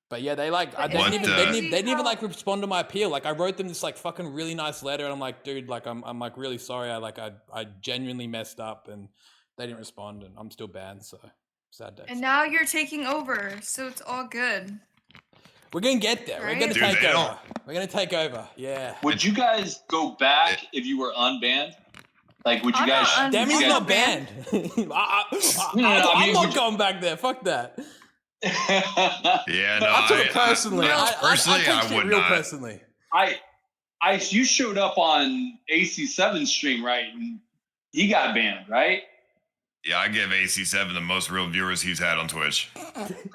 But yeah, they like, they didn't even like respond to my appeal. Like I wrote them this like fucking really nice letter, and I'm like, dude, like I'm like really sorry. I genuinely messed up, and they didn't respond, and I'm still banned. So sad days. And now you're taking over, so it's all good. We're gonna get there. Right? We're gonna Dude, take they over. don't- We're gonna take over. Yeah. Would you guys go back if you were unbanned? Like, would you I'm guys? not unbanned. Demi's you not guys- banned. I I'm mean, not going back there. Fuck that. Yeah, no, I took it personally. personally, I take I shit would real not. personally. You showed up on AC7 stream, right? And he got banned, right? Yeah, I give AC7 the most real viewers he's had on Twitch.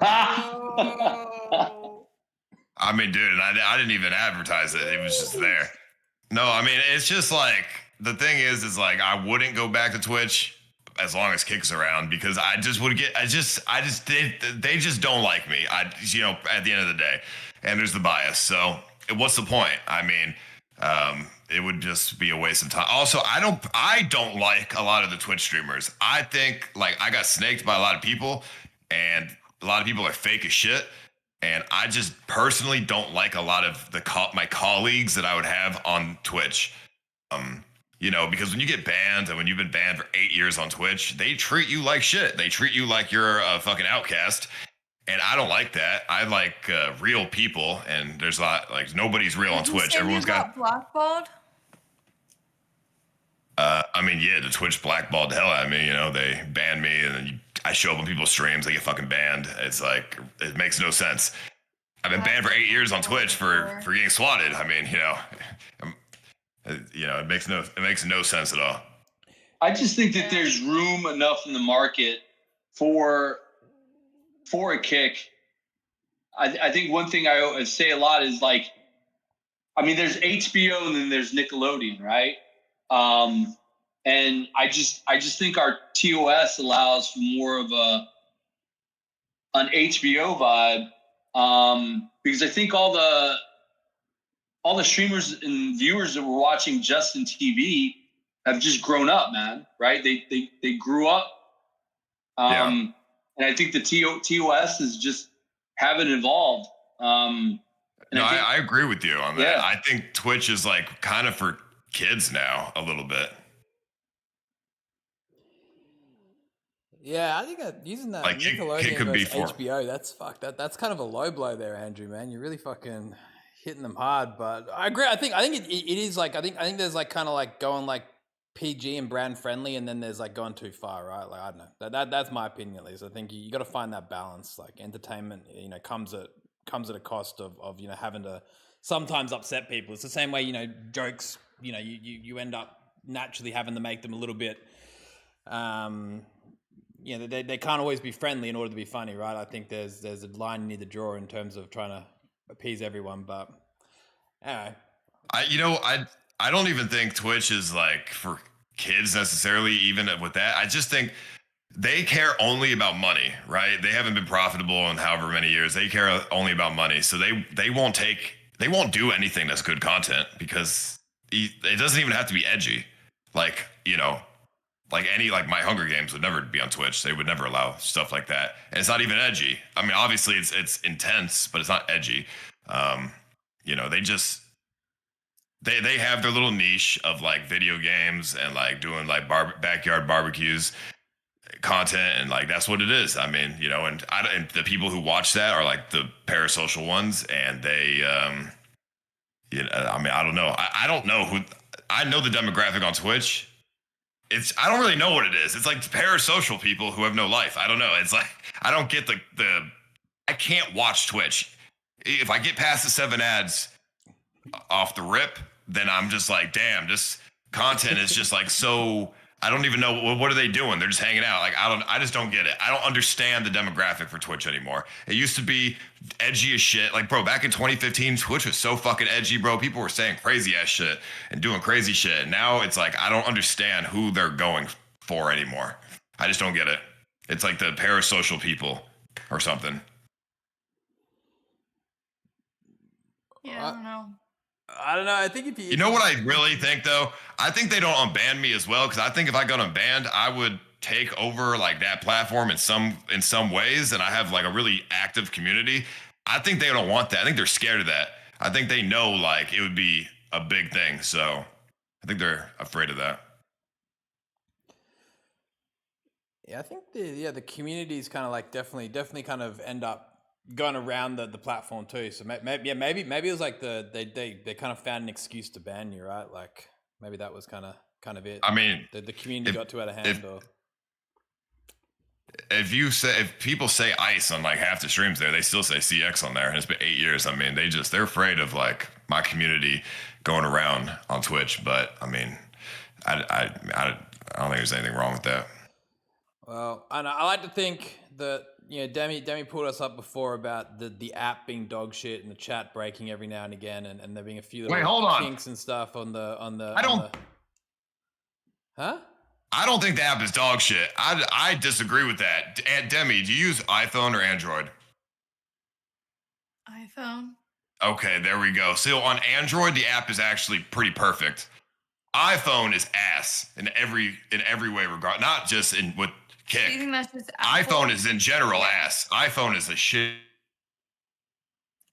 Oh. I mean, dude, and I didn't even advertise it. It was just there. No, I mean, it's just like, the thing is like, I wouldn't go back to Twitch as long as Kick's around, because I just would get, they just don't like me. At the end of the day, and there's the bias. So what's the point? I mean, it would just be a waste of time. Also, I don't like a lot of the Twitch streamers. I think like I got snaked by a lot of people, and a lot of people are fake as shit. And I just personally don't like a lot of my colleagues that I would have on Twitch. Because when you get banned, and when you've been banned for 8 years on Twitch, they treat you like shit. They treat you like you're a fucking outcast. And I don't like that. I like real people, and there's a lot, like, nobody's real on Twitch. Everyone's got blackballed. The Twitch blackballed the hell out of me. They ban me, and then I show up on people's streams, I get fucking banned. It's like, it makes no sense. I've been banned for 8 years on Twitch for getting swatted. I mean, it makes no sense at all. I just think that there's room enough in the market for a Kick. I think one thing I say a lot is like, I mean, there's HBO and then there's Nickelodeon, right? And I just think our TOS allows for more of an HBO vibe, because I think all the streamers and viewers that were watching Justin TV have just grown up, man. Right? They grew up, and I think the TOS is just haven't evolved. I agree with you on that. Yeah. I think Twitch is like kind of for kids now a little bit. Yeah, I think using that Like, Nickelodeon Kick could be versus for- HBO, that's fucked. That's kind of a low blow there, Andrew, man. You're really fucking hitting them hard. But I agree. I think it is like, I think there's like kind of like going like PG and brand friendly, and then there's like going too far, right? Like, I don't know. That's my opinion at least. I think you got to find that balance. Like, entertainment, comes at a cost of having to sometimes upset people. It's the same way, jokes, you end up naturally having to make them a little bit they can't always be friendly in order to be funny, right? I think there's a line you need to draw in terms of trying to appease everyone. But anyway, I don't even think Twitch is like for kids necessarily. Even with that, I just think they care only about money, right? They haven't been profitable in however many years. They care only about money, so they won't do anything that's good content, because it doesn't even have to be edgy. Like, like my Hunger Games would never be on Twitch. They would never allow stuff like that. And it's not even edgy. I mean, obviously it's intense, but it's not edgy. They have their little niche of like video games and like doing like backyard barbecues content, and like that's what it is. I mean, and the people who watch that are like the parasocial ones, and they I don't know. I don't know who. I know the demographic on Twitch. I don't really know what it is. It's like parasocial people who have no life. I don't know. It's like, I don't get I can't watch Twitch. If I get past the 7 ads off the rip, then I'm just like, damn, this content is just like, so I don't even know what are they doing. They're just hanging out. Like, I just don't get it. I don't understand the demographic for Twitch anymore. It used to be edgy as shit. Like, bro, back in 2015, Twitch was so fucking edgy, bro. People were saying crazy ass shit and doing crazy shit. Now it's like, I don't understand who they're going for anymore. I just don't get it. It's like the parasocial people. or something. Yeah, I don't know. I don't know. I think if You know what I really think though? I think they don't unban me as well, because I think if I got unbanned, I would take over like that platform in some ways, and I have like a really active community. I think they don't want that. I think they're scared of that. I think they know like it would be a big thing, so I think they're afraid of that. Yeah, I think the communities kind of like definitely kind of end up going around the platform too. So maybe it was like they kind of found an excuse to ban you, right? Like maybe that was kind of it. I mean, The community got too out of hand, or if people say Ice on like half the streams there, they still say CX on there, and it's been 8 years. I mean, they're afraid of like my community going around on Twitch. But I mean, I don't think there's anything wrong with that. well, I like to think that Demi pulled us up before about the app being dog shit and the chat breaking every now and again, and there being a few little kinks and stuff on the. Huh? I don't think the app is dog shit. I disagree with that. Demi, do you use iPhone or Android? iPhone. Okay, there we go. So on Android, the app is actually pretty perfect. iPhone is ass in every way regard, not just with Kick. Do you think that's just Apple? iPhone is in general ass. iPhone is a shit.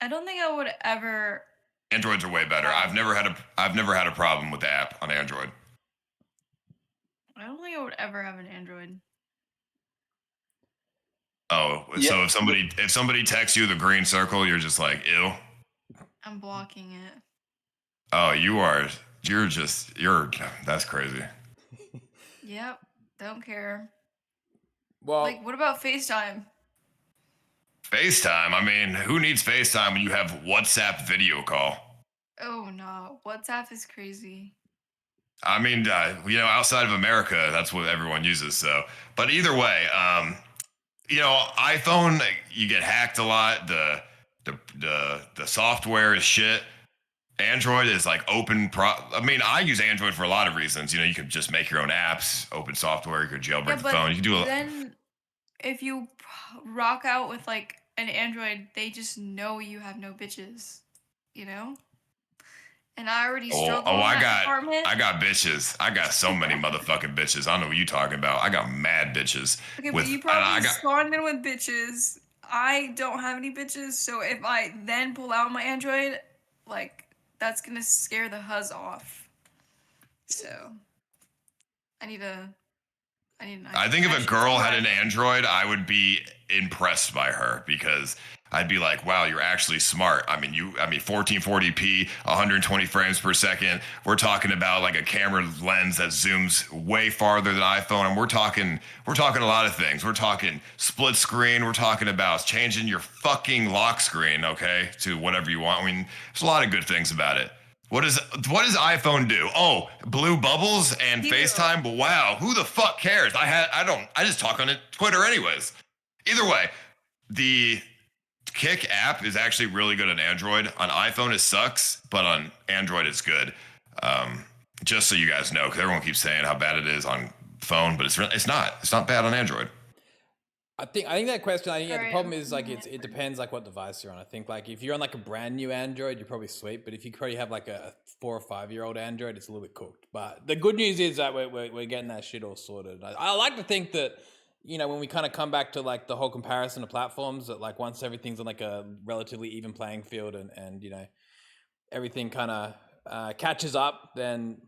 I don't think I would ever. Androids are way better. I've never had a problem with the app on Android. I don't think I would ever have an Android. Oh, Yeah. So if somebody texts you the green circle, you're just like, ew. I'm blocking it. Oh, that's crazy. Yep. Don't care. Well, Like, what about FaceTime? FaceTime. I mean, who needs FaceTime when you have WhatsApp video call? Oh no, WhatsApp is crazy. I mean, outside of America, that's what everyone uses. So, but either way, iPhone, you get hacked a lot. The software is shit. Android is like open. I mean, I use Android for a lot of reasons. You can just make your own apps, open software. You could jailbreak the phone. You can do. Then, if you rock out with like an Android, they just know you have no bitches. And I already struggle in that department. I got bitches. I got so many motherfucking bitches. I don't know what you talking about. I got mad bitches. Okay, but you probably spawned in with bitches. I don't have any bitches, so if I then pull out my Android, like, that's gonna scare the huzz off. So, I need an I think if a girl had an Android, I would be impressed by her, because I'd be like, wow, you're actually smart. I mean, 1440p, 120 frames per second. We're talking about like a camera lens that zooms way farther than iPhone, and we're talking a lot of things. We're talking split screen. We're talking about changing your fucking lock screen, okay, to whatever you want. I mean, there's a lot of good things about it. What does iPhone do? Oh, blue bubbles and FaceTime. But wow, who the fuck cares? I just talk on Twitter anyways. Either way, the Kick app is actually really good on Android. On iPhone it sucks, but on Android it's good. Just so you guys know, because everyone keeps saying how bad it is on phone, but it's not bad on Android. I think that question. The problem is like it depends like what device you're on. I think like if you're on like a brand new Android, you're probably sweet. But if you probably have like a 4 or 5 year old Android, it's a little bit cooked. But the good news is that we're getting that shit all sorted. I like to think that when we kind of come back to like the whole comparison of platforms, that like once everything's on like a relatively even playing field and everything kind of catches up, then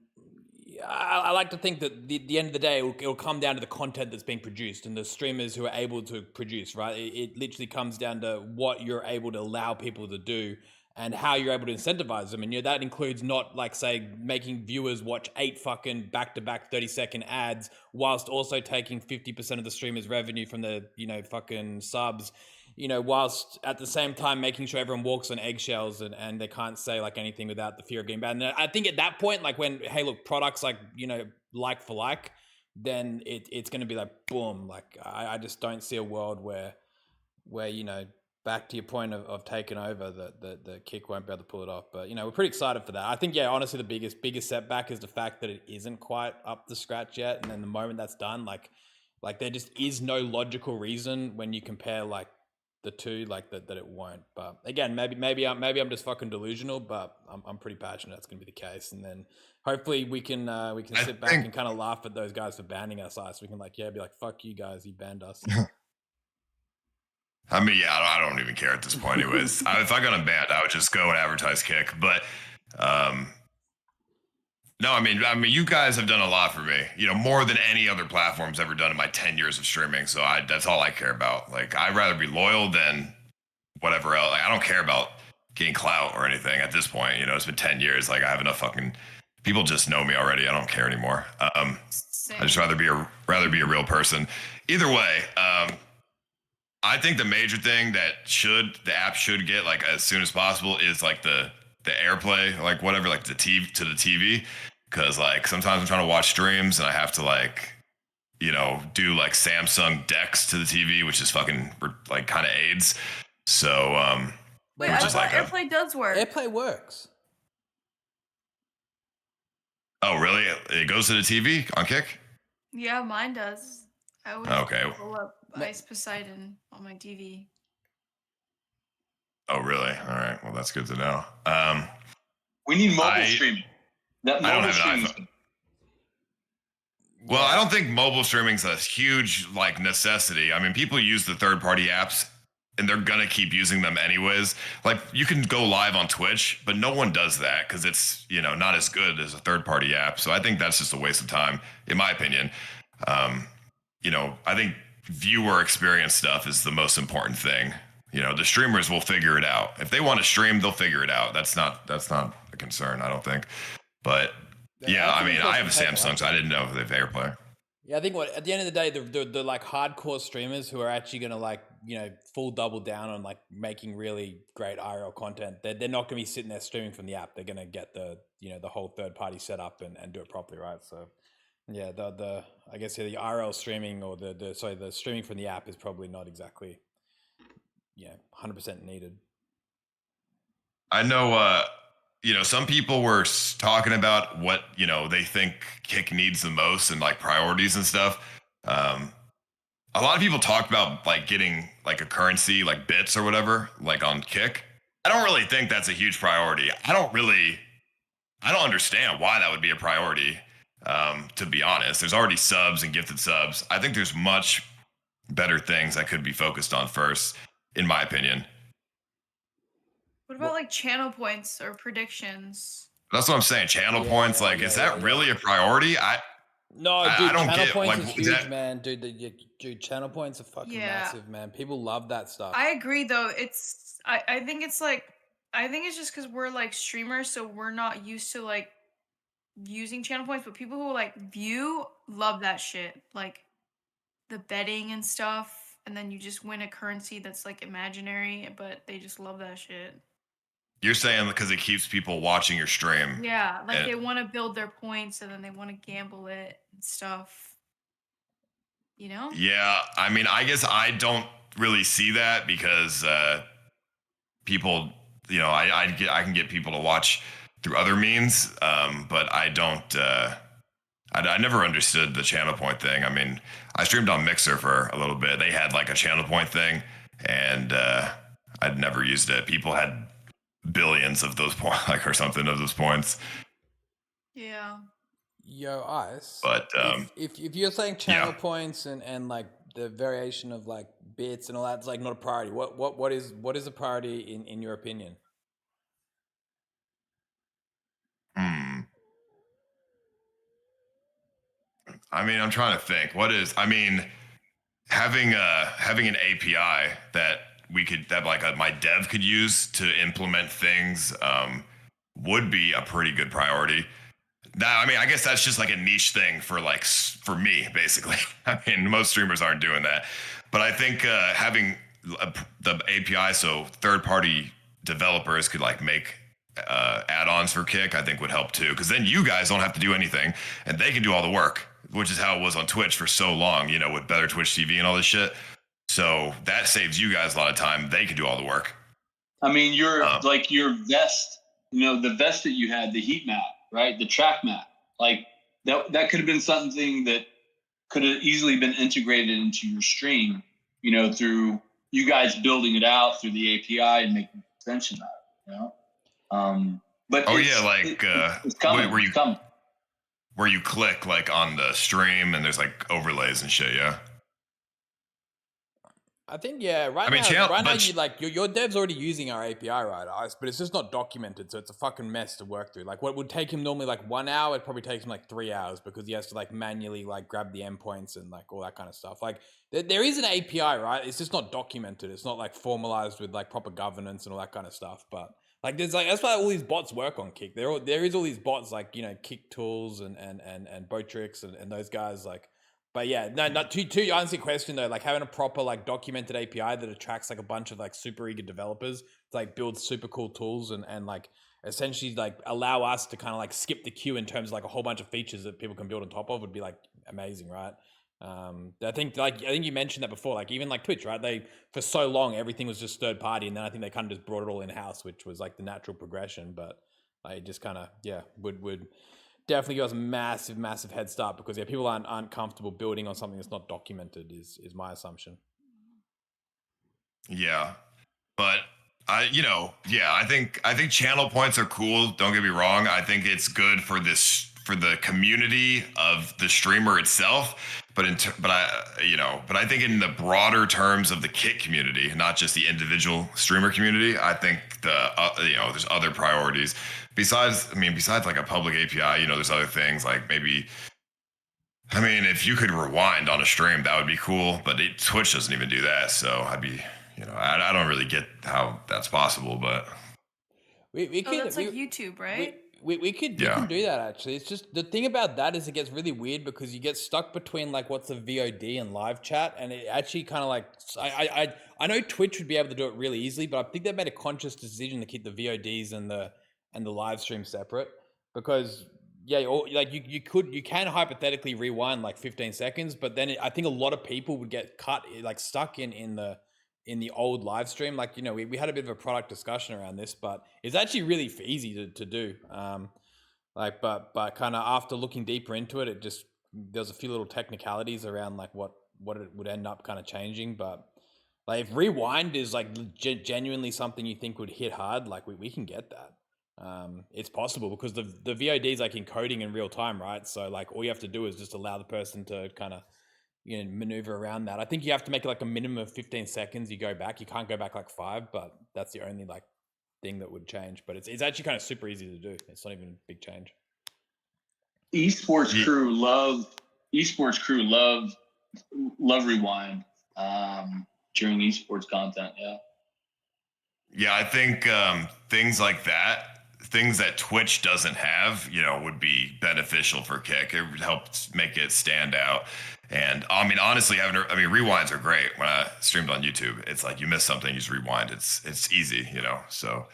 I like to think that the end of the day, it'll come down to the content that's being produced and the streamers who are able to produce, right? It literally comes down to what you're able to allow people to do and how you're able to incentivize them. And that includes not like, say, making viewers watch 8 fucking back-to-back 30-second ads whilst also taking 50% of the streamer's revenue from the, fucking subs, whilst at the same time making sure everyone walks on eggshells and they can't say like anything without the fear of getting banned. And I think at that point, like when, hey, look, products like, like for like, then it's going to be like, boom. Like I just don't see a world where back to your point of taking over, the Kick won't be able to pull it off. But, we're pretty excited for that. I think, honestly, the biggest setback is the fact that it isn't quite up to scratch yet. And then the moment that's done, like there just is no logical reason when you compare like the two, like that it won't. But again, maybe I'm just fucking delusional, but I'm pretty passionate that's gonna be the case. And then hopefully we can sit back and kind of laugh at those guys for banning us. So we can be like, fuck you guys, you banned us. I mean, yeah, I don't even care at this point. Anyways, if I got unbanned, I would just go and advertise Kick. But no, I mean, you guys have done a lot for me. You know, more than any other platform's ever done in my 10 years of streaming. So that's all I care about. Like, I'd rather be loyal than whatever else. Like, I don't care about getting clout or anything at this point. You know, it's been 10 years. Like, I have enough fucking people just know me already. I don't care anymore. I just rather be a real person. Either way, I think the major thing that the app should get like as soon as possible is like the AirPlay, like whatever, like the TV, because like sometimes I'm trying to watch streams and I have to like, you know, do like Samsung DeX to the TV, which is fucking like kind of AIDS. So wait, I thought AirPlay does work. AirPlay works. Oh really? It goes to the TV on Kick? Yeah, mine does. I always pull up Ice Poseidon on my TV. Oh really? All right. Well, that's good to know. We need mobile streaming. That mobile streaming. Well, I don't think mobile streaming's a huge like necessity. I mean, people use the third-party apps and they're gonna keep using them anyways. Like you can go live on Twitch, but no one does that because it's, you know, not as good as a third-party app. So I think that's just a waste of time, in my opinion. You know, I think viewer experience stuff is the most important thing. You know, the streamers will figure it out. If they want to stream, they'll figure it out. That's not a concern, I don't think. But yeah, I mean, I have a Samsung, so I didn't know if they have AirPlay. Yeah, I think at the end of the day, the like hardcore streamers who are actually gonna like, you know, full double down on like making really great IRL content. They're not gonna be sitting there streaming from the app. They're gonna get the whole third party setup and do it properly, right? So yeah, I guess the IRL streaming or the streaming from the app is probably not exactly 100% needed. I know, you know, some people were talking about what, you know, they think Kick needs the most and like priorities and stuff. A lot of people talked about like getting like a currency, like bits or whatever, like on Kick. I don't really think that's a huge priority. I don't understand why that would be a priority. To be honest, there's already subs and gifted subs. I think there's much better things that could be focused on first, in my opinion. What about like channel points or predictions? That's what I'm saying. Channel points, like, is that really a priority? No, dude, I don't channel get points like is huge, man. Dude, channel points are fucking massive, man. People love that stuff. I agree, though. I think it's like, I think it's just because we're like streamers, so we're not used to like using channel points. But people who like view love that shit, like the betting and stuff, and then you just win a currency that's like imaginary, but they just love that shit. You're saying because it keeps people watching your stream. Yeah, like they want to build their points and then they want to gamble it and stuff. You know? Yeah, I mean, I guess I don't really see that because people, you know, I can get people to watch through other means, but I don't. I never understood the channel point thing. I mean, I streamed on Mixer for a little bit. They had like a channel point thing, and I'd never used it. People had billions of those points, like or something of those points. Yeah. Yo, Ice. But if you're saying channel points and like the variation of like bits and all that's like not a priority, what is a priority in your opinion? I mean, I'm trying to think. Having an API that my dev could use to implement things would be a pretty good priority. Now, I mean, I guess that's just like a niche thing for me, basically. I mean, most streamers aren't doing that, but I think having the API so third-party developers could like make add-ons for Kick, I think would help too, because then you guys don't have to do anything and they can do all the work, which is how it was on Twitch for so long, you know, with Better Twitch TV and all this shit. So that saves you guys a lot of time. They can do all the work. I mean, like your vest, you know, the vest that you had, the heat map, right? The track map, like that could have been something that could have easily been integrated into your stream, you know, through, you guys building it out through the API and making an extension out of it, you know? But it's coming. where you It's coming. where you click like on the stream and there's like overlays and shit. Yeah. I think right now you like your dev's already using our API, right, Ice? But it's just not documented, so it's a fucking mess to work through. Like what would take him normally like 1 hour, it probably takes him like 3 hours because he has to like manually like grab the endpoints and like all that kind of stuff. Like there is an API, right? It's just not documented. It's not like formalized with like proper governance and all that kind of stuff. But like there's like that's why all these bots work on Kick. There is all these bots like Kick Tools and Botrix and those guys like. But yeah, no, not to answer your question though, like having a proper like documented API that attracts like a bunch of like super eager developers to like build super cool tools and like essentially like allow us to kind of like skip the queue in terms of like a whole bunch of features that people can build on top of would be like amazing, right? I think you mentioned that before, like even like Twitch, right? They for so long everything was just third party, and then I think they kind of just brought it all in house, which was like the natural progression. But I just kind of would definitely give us a massive head start because people aren't comfortable building on something that's not documented is my assumption. Yeah, but I think channel points are cool. Don't get me wrong. I think it's good for the community of the streamer itself. But I think in the broader terms of the Kick community, not just the individual streamer community, I think there's other priorities. Besides like a public API, there's other things like maybe, if you could rewind on a stream, that would be cool, but Twitch doesn't even do that. So I'd be, I don't really get how that's possible, but. That's like YouTube, right? We can do that actually. It's just the thing about that is it gets really weird because you get stuck between like what's a VOD and live chat, and it actually kind of like I know Twitch would be able to do it really easily, but I think they've made a conscious decision to keep the VODs and the live stream separate because you can hypothetically rewind like 15 seconds, but then I think a lot of people would get stuck in the old live stream. Like, we had a bit of a product discussion around this, but it's actually really easy to do. But kind of after looking deeper into it, there's a few little technicalities around like what it would end up kind of changing. But like if rewind is like genuinely something you think would hit hard, like we can get that. It's possible because the VOD is like encoding in real time, right? So like all you have to do is just allow the person to kind of maneuver around that. I think you have to make it like a minimum of 15 seconds. You go back. You can't go back like 5, but that's the only like thing that would change. But it's actually kind of super easy to do. It's not even a big change. Esports crew love rewind during esports content. Yeah, I think things like that. Things that Twitch doesn't have, would be beneficial for Kick. It would help make it stand out. And honestly, rewinds are great. When I streamed on YouTube, it's like you miss something, you just rewind. It's easy, So.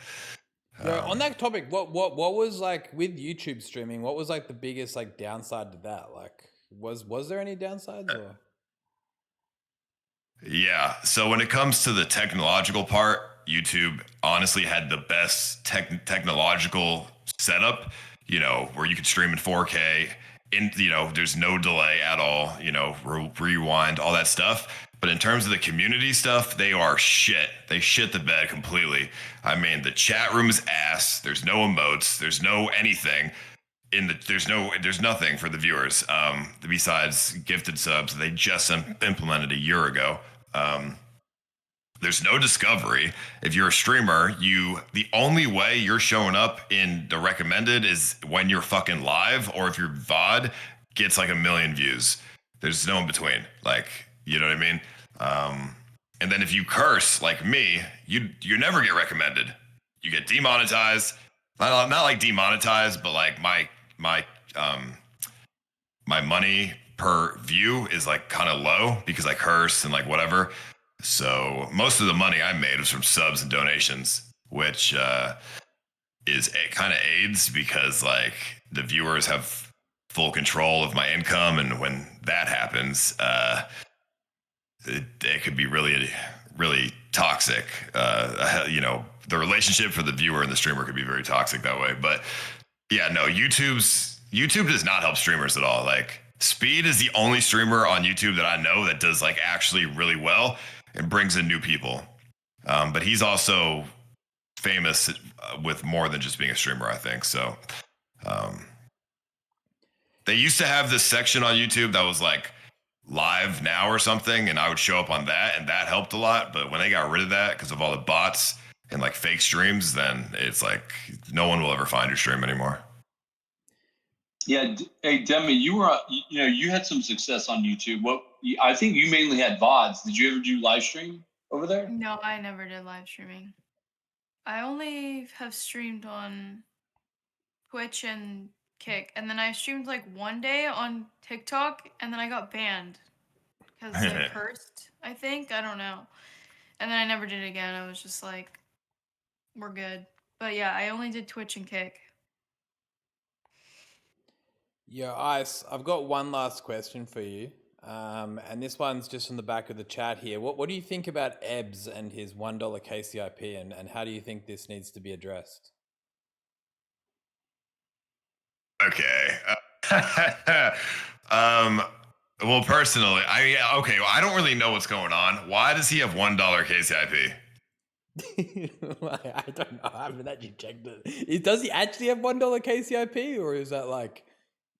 On that topic, what was like with YouTube streaming? What was like the biggest like downside to that? Like, was there any downsides? Or? Yeah. So when it comes to the technological part, YouTube honestly had the best technological setup, where you could stream in 4K there's no delay at all, rewind, all that stuff. But in terms of the community stuff, they are shit. They shit the bed completely. The chat room is ass. There's no emotes. There's no anything. There's nothing for the viewers besides gifted subs they just implemented a year ago. There's no discovery. If you're a streamer, the only way you're showing up in the recommended is when you're fucking live, or if your VOD gets like 1 million views. There's no in between. Like, you know what I mean? And then if you curse like me, you never get recommended. You get demonetized. Not like demonetized, but like my money per view is like kind of low because I curse and like whatever. So most of the money I made was from subs and donations, which it kind of aids because like the viewers have full control of my income, and when that happens, it could be really, really toxic. The relationship for the viewer and the streamer could be very toxic that way. But yeah, no, YouTube does not help streamers at all. Like Speed is the only streamer on YouTube that I know that does like actually really well. and brings in new people. But he's also famous with more than just being a streamer, I think. So they used to have this section on YouTube that was like live now or something, and I would show up on that, and that helped a lot. But when they got rid of that because of all the bots and like fake streams, then it's like no one will ever find your stream anymore. Yeah, hey Demi, you had some success on YouTube. I think you mainly had VODs. Did you ever do live stream over there? No, I never did live streaming. I only have streamed on Twitch and Kick, and then I streamed like one day on TikTok, and then I got banned because I cursed. I think, I don't know, and then I never did it again. I was just like, we're good. But yeah, I only did Twitch and Kick. Yeah, Ice, I've got one last question for you. And this one's just from the back of the chat here. What do you think about Ebbs and his $1 KCIP, and how do you think this needs to be addressed? Okay. Well, personally, I don't really know what's going on. Why does he have $1 KCIP? I don't know. I haven't actually checked it. Does he actually have $1 KCIP, or is that like,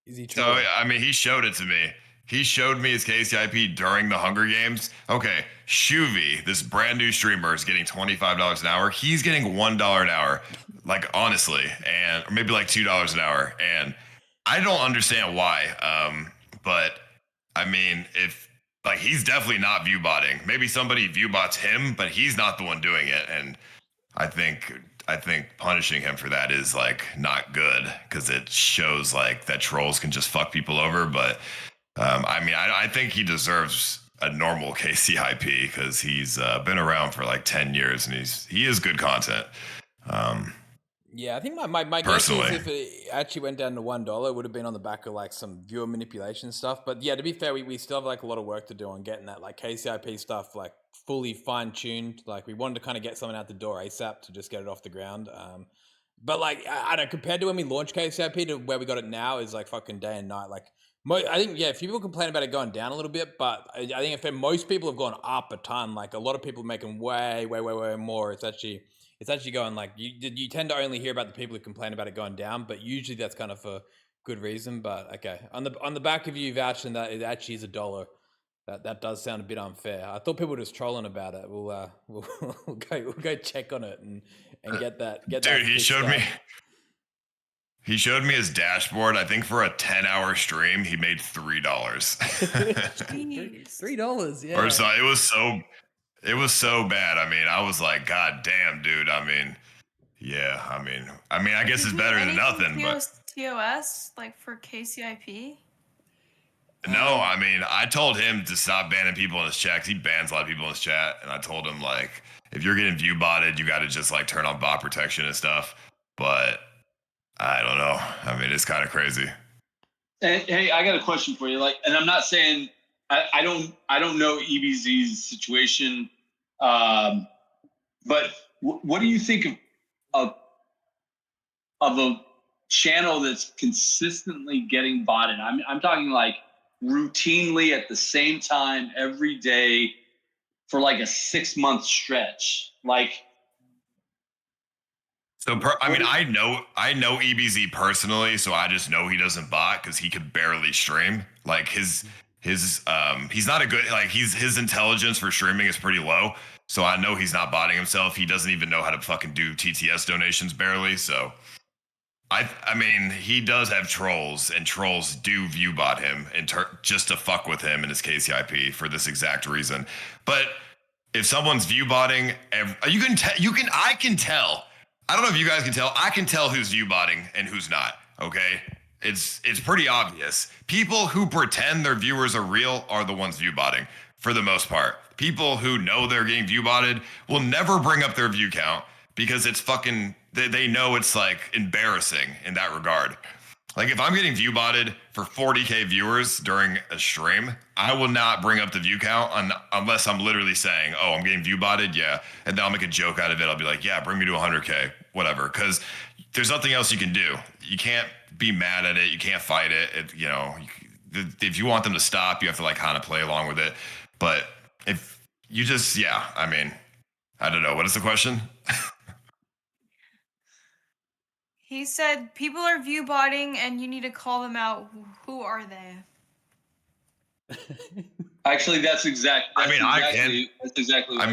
is he true? So, I mean, he showed it to me. He showed me his KCIP during the Hunger Games. Okay, Shuvy, this brand new streamer, is getting $25 an hour. He's getting $1 an hour, like honestly, or maybe like $2 an hour. And I don't understand why. But I mean, if like he's definitely not view botting. Maybe somebody view bots him, but he's not the one doing it. And I think punishing him for that is like not good, because it shows like that trolls can just fuck people over. But I mean, I think he deserves a normal KCIP because he's been around for like 10 years and he is good content. Yeah, I think my guess is if it actually went down to $1, it would have been on the back of like some viewer manipulation stuff. But yeah, to be fair, we still have like a lot of work to do on getting that like KCIP stuff like fully fine tuned. Like we wanted to kind of get something out the door ASAP to just get it off the ground. But like I don't, compared to when we launched KCIP to where we got it now is like fucking day and night. Like I think, yeah, a few people complain about it going down a little bit, but I think if most people have gone up a ton, like a lot of people making way more. It's actually going like you tend to only hear about the people who complain about it going down, but usually that's kind of for good reason. But okay, on the back of you vouching that it actually is $1, that does sound a bit unfair. I thought people were just trolling about it. We'll go check on it and get that. Dude, he showed me. He showed me his dashboard. I think for a 10-hour stream, he made $3. $3, yeah. Or so it was so bad. I mean, I was like, God damn, dude. I mean, yeah. I mean, I guess it's better than nothing. But TOS like for KCIP. No, I mean, I told him to stop banning people in his chat, 'cause he bans a lot of people in his chat, and I told him like, if you're getting view botted, you got to just like turn on bot protection and stuff. But I don't know. I mean, it's kind of crazy. Hey, I got a question for you. Like, and I'm not saying I don't know EBZ's situation, but what do you think of a channel that's consistently getting botted? I'm talking like routinely at the same time every day for like a 6-month stretch, like. So, I know EBZ personally, so I just know he doesn't bot because he could barely stream. Like he's not a good, like his intelligence for streaming is pretty low. So I know he's not botting himself. He doesn't even know how to fucking do TTS donations barely. So I mean, he does have trolls, and trolls do view bot him just to fuck with him and his KCIP for this exact reason. But if someone's view botting, I can tell. I don't know if you guys can tell. I can tell who's view botting and who's not. Okay, it's pretty obvious. People who pretend their viewers are real are the ones view botting for the most part. People who know they're getting view botted will never bring up their view count because it's fucking. They know it's like embarrassing in that regard. Like if I'm getting view botted for 40K viewers during a stream, I will not bring up the view count unless I'm literally saying, oh, I'm getting view botted, yeah. And then I'll make a joke out of it. I'll be like, yeah, bring me to 100K, whatever. Because there's nothing else you can do. You can't be mad at it. You can't fight it. You know, if you want them to stop, you have to like kind of play along with it. But if you just, yeah, I mean, I don't know. What is the question? He said people are view botting and you need to call them out. Who are they? Actually, that's exactly I mean, what I I mean,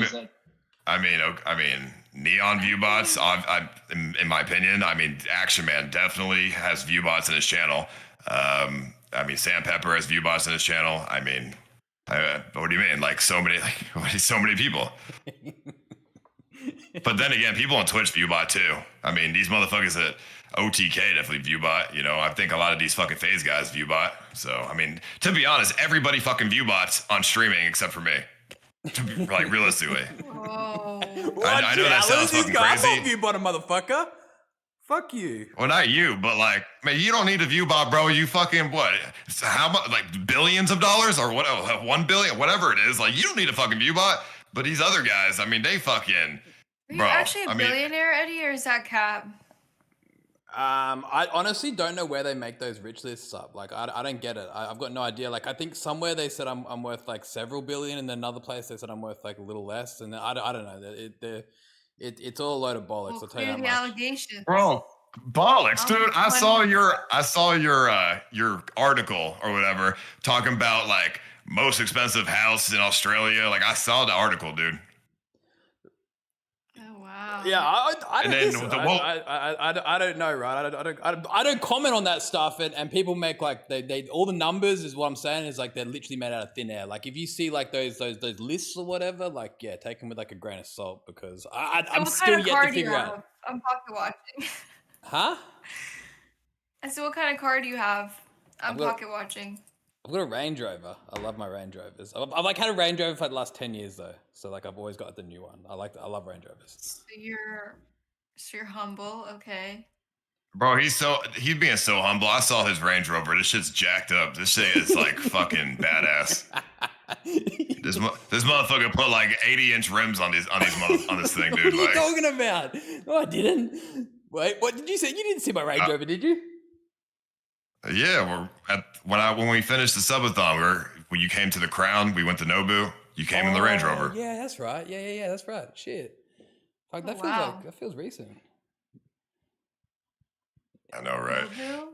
said. I mean, Neon Viewbots. In my opinion, I mean, Action Man definitely has Viewbots in his channel. I mean, Sam Pepper has Viewbots in his channel. I mean, what do you mean? Like so many people. But then again, people on Twitch Viewbot too. I mean, these motherfuckers at OTK definitely Viewbot. You know, I think a lot of these fucking FaZe guys Viewbot. So, I mean, to be honest, everybody fucking Viewbots on streaming except for me. Like, realistically. Whoa. I know that sounds fucking crazy. I'm not view bottom, motherfucker. Fuck you. Well, not you, but like, man, you don't need a Viewbot, bro. You fucking what? How much? Like billions of dollars or what? 1 billion, whatever it is. Like, you don't need a fucking Viewbot. But these other guys, I mean, they fucking. Are you Bro, actually a I mean- billionaire, Eddie, or is that cap? I honestly don't know where they make those rich lists up. Like, I don't get it. I've got no idea. Like, I think somewhere they said I'm worth like several billion, and then another place they said I'm worth like a little less. And I don't know. It's all a load of bollocks. Well, I'll tell you clear that the much. allegations. Bro, bollocks, I'm dude. I funny. saw your article or whatever talking about like most expensive house in Australia. Like, I saw the article, dude. Oh wow. Yeah, I And don't then listen. the I don't know, right? I don't comment on that stuff, and people make like they all the numbers is what I'm saying is like they're literally made out of thin air. Like if you see like those lists or whatever, like yeah, take them with like a grain of salt because I'm what still kind of yet car to do you figure out. have? I'm pocket watching. Huh? I said, what kind of car do you have? I'm I've got- pocket watching. I've got a Range Rover. I love my Range Rovers. I've like had a Range Rover for the last 10 years though, so like I've always got the new one. I love Range Rovers. So you're humble, okay? Bro, he's being so humble. I saw his Range Rover. This shit's jacked up. This shit is like fucking badass. This motherfucker put like 80-inch rims on this thing, dude. What are you Like, talking about? No, I didn't. Wait, what did you say? You didn't see my Range Rover, did you? yeah, when we finished the subathon, when you came to the Crown, we went to Nobu. You came in the Range Rover. Yeah, that's right. Yeah, that's right. Shit. Like that Oh, feels wow. that feels recent. I know, right? Woohoo.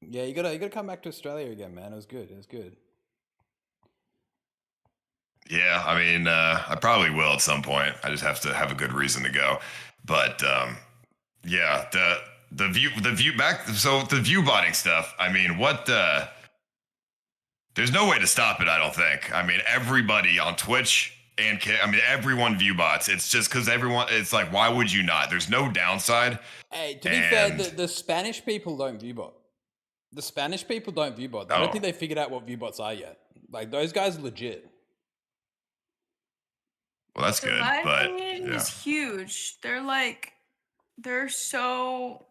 Yeah, you gotta come back to Australia again, man. It was good. Yeah, I mean, I probably will at some point. I just have to have a good reason to go. But yeah, the view back. So the view botting stuff. I mean, there's no way to stop it. I don't think. I mean, everybody on Twitch and everyone view bots. It's just because everyone. It's like, why would you not? There's no downside. Hey, to be fair, the Spanish people don't viewbot. The Spanish people don't viewbot. I don't think they figured out what viewbots are yet. Like those guys are legit. Well, that's The good, live but community yeah. is huge. They're so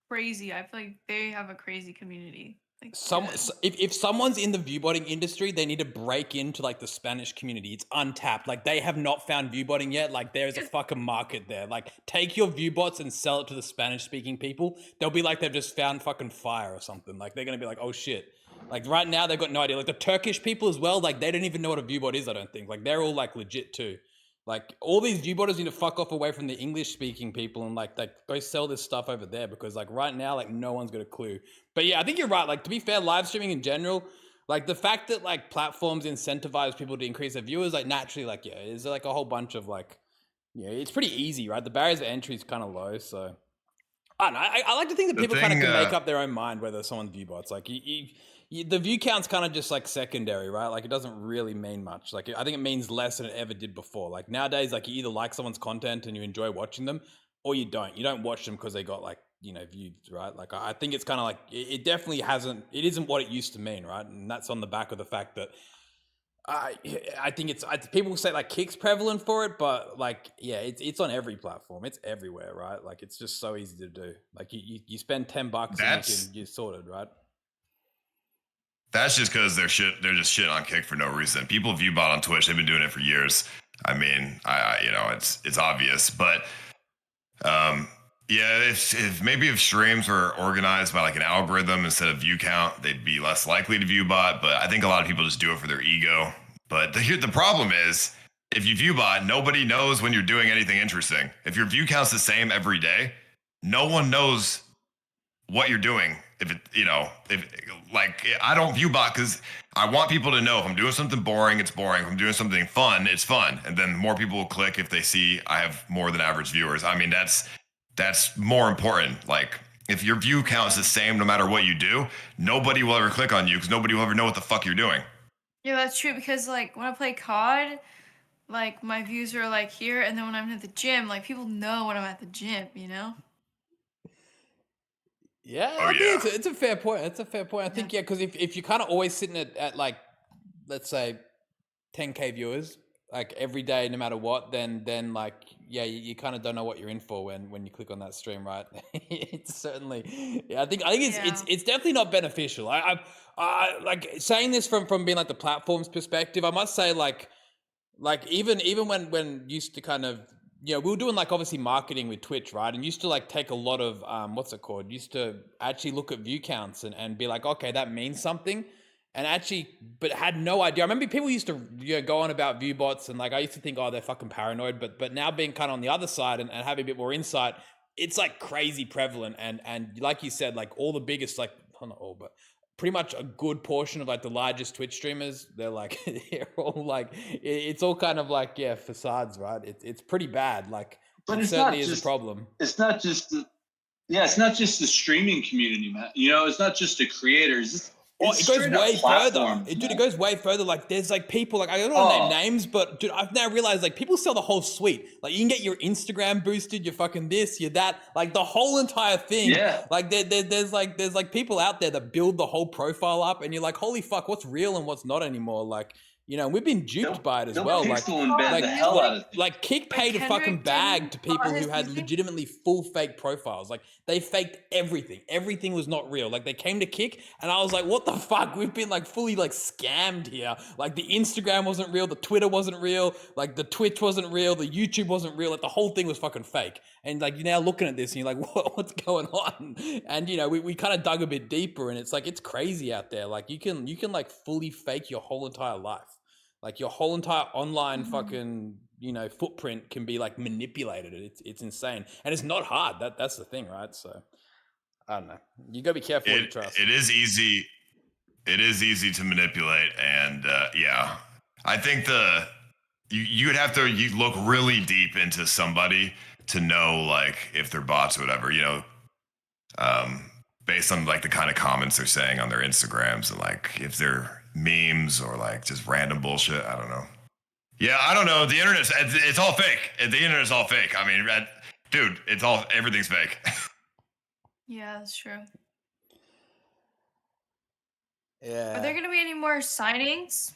crazy. I feel like they have a crazy community. Like, good. If someone's in the viewbotting industry, they need to break into like the Spanish community. It's untapped. Like they have not found viewbotting yet. Like there's a fucking market there. Like take your viewbots and sell it to the Spanish speaking people. They'll be like they've just found fucking fire or something. Like they're gonna be like, oh shit. Like right now they've got no idea. Like the Turkish people as well. Like they don't even know what a viewbot is. I don't think. Like they're all like legit too. Like all these viewbotters need to fuck off away from the English speaking people and like go sell this stuff over there because like right now like no one's got a clue. But yeah, I think you're right. Like to be fair, live streaming in general, like the fact that like platforms incentivize people to increase their viewers, like naturally, like yeah, there's like a whole bunch of like, yeah, it's pretty easy, right? The barriers of entry is kind of low, so I don't know. I like to think that people kind of can make up their own mind whether someone's viewbots. Like the view count's kind of just like secondary, right? Like it doesn't really mean much. Like I think it means less than it ever did before. Like nowadays, like you either like someone's content and you enjoy watching them, or you don't. You don't watch them because they got like, you know, views, right? Like I think it's kind of like it definitely it isn't what it used to mean, right? And that's on the back of the fact that I think it's people say like Kick's prevalent for it, but like yeah, it's on every platform. It's everywhere, right? Like it's just so easy to do. Like you spend $10 and you're sorted, right? That's just because they're just shit on Kick for no reason. People viewbot on Twitch. They've been doing it for years. I mean, it's obvious, but yeah, if streams were organized by like an algorithm instead of view count, they'd be less likely to viewbot. But I think a lot of people just do it for their ego. But the problem is if you view bot, nobody knows when you're doing anything interesting. If your view count's the same every day, no one knows what you're doing. If it, if like I don't view bot because I want people to know if I'm doing something boring, it's boring. If I'm doing something fun, it's fun. And then more people will click if they see I have more than average viewers. I mean, that's more important. Like if your view count is the same no matter what you do, nobody will ever click on you because nobody will ever know what the fuck you're doing. Yeah, that's true because like when I play COD, like my views are like here, and then when I'm at the gym, like people know when I'm at the gym, you know? Yeah, Oh, I think yeah. it's a fair point. It's a fair point. I think, yeah, because if you're kind of always sitting at like, let's say, 10K viewers, like every day, no matter what, then like, yeah, you kind of don't know what you're in for when you click on that stream, right? It's certainly, yeah, I think it's definitely not beneficial. I like saying this from being like the platform's perspective. I must say, like even when used to kind of, we were doing like obviously marketing with Twitch, right? And used to like take a lot of what's it called? Used to actually look at view counts and be like, okay, that means something. And actually, but had no idea. I remember people used to go on about view bots, and like I used to think, oh, they're fucking paranoid. But now being kind of on the other side and having a bit more insight, it's like crazy prevalent. And like you said, like all the biggest, like well, not all, but pretty much a good portion of like the largest Twitch streamers, they're like they're all like it's all kind of like facades, right? It's pretty bad. Like, But it it's certainly not is just a problem. It's not just it's not just the streaming community, man. It's not just the creators. It's It goes straight up way further. platforms, Dude, man. it goes way further. Like, there's like people, like, I don't want to name names, but dude, I've now realized like people sell the whole suite. Like, you can get your Instagram boosted, your fucking this, your that, like the whole entire thing. Yeah. Like, there's like people out there that build the whole profile up, and you're like, holy fuck, what's real and what's not anymore? Like, we've been duped by it as They'll well. pixel embed the hell out of things. Like Kick paid a fucking bag to people who had legitimately full fake profiles. Like they faked everything. Everything was not real. Like they came to Kick and I was like, what the fuck? We've been like fully like scammed here. Like the Instagram wasn't real. The Twitter wasn't real. Like the Twitch wasn't real. The YouTube wasn't real. Like the whole thing was fucking fake. And like you're now looking at this and you're like, what's going on? And we kind of dug a bit deeper and it's like, it's crazy out there. Like you can like fully fake your whole entire life. Like your whole entire online fucking, footprint can be like manipulated. It's insane. And it's not hard. That's the thing, right? So I don't know. You gotta be careful what you trust. It is easy. It is easy to manipulate. And I think you would have to look really deep into somebody to know like if they're bots or whatever, based on like the kind of comments they're saying on their Instagrams and like if they're memes or like just random bullshit. I don't know. Yeah, I don't know. The internet, it's all fake. The internet's all fake. I mean, dude, everything's fake. Yeah, that's true. Yeah. Are there going to be any more signings?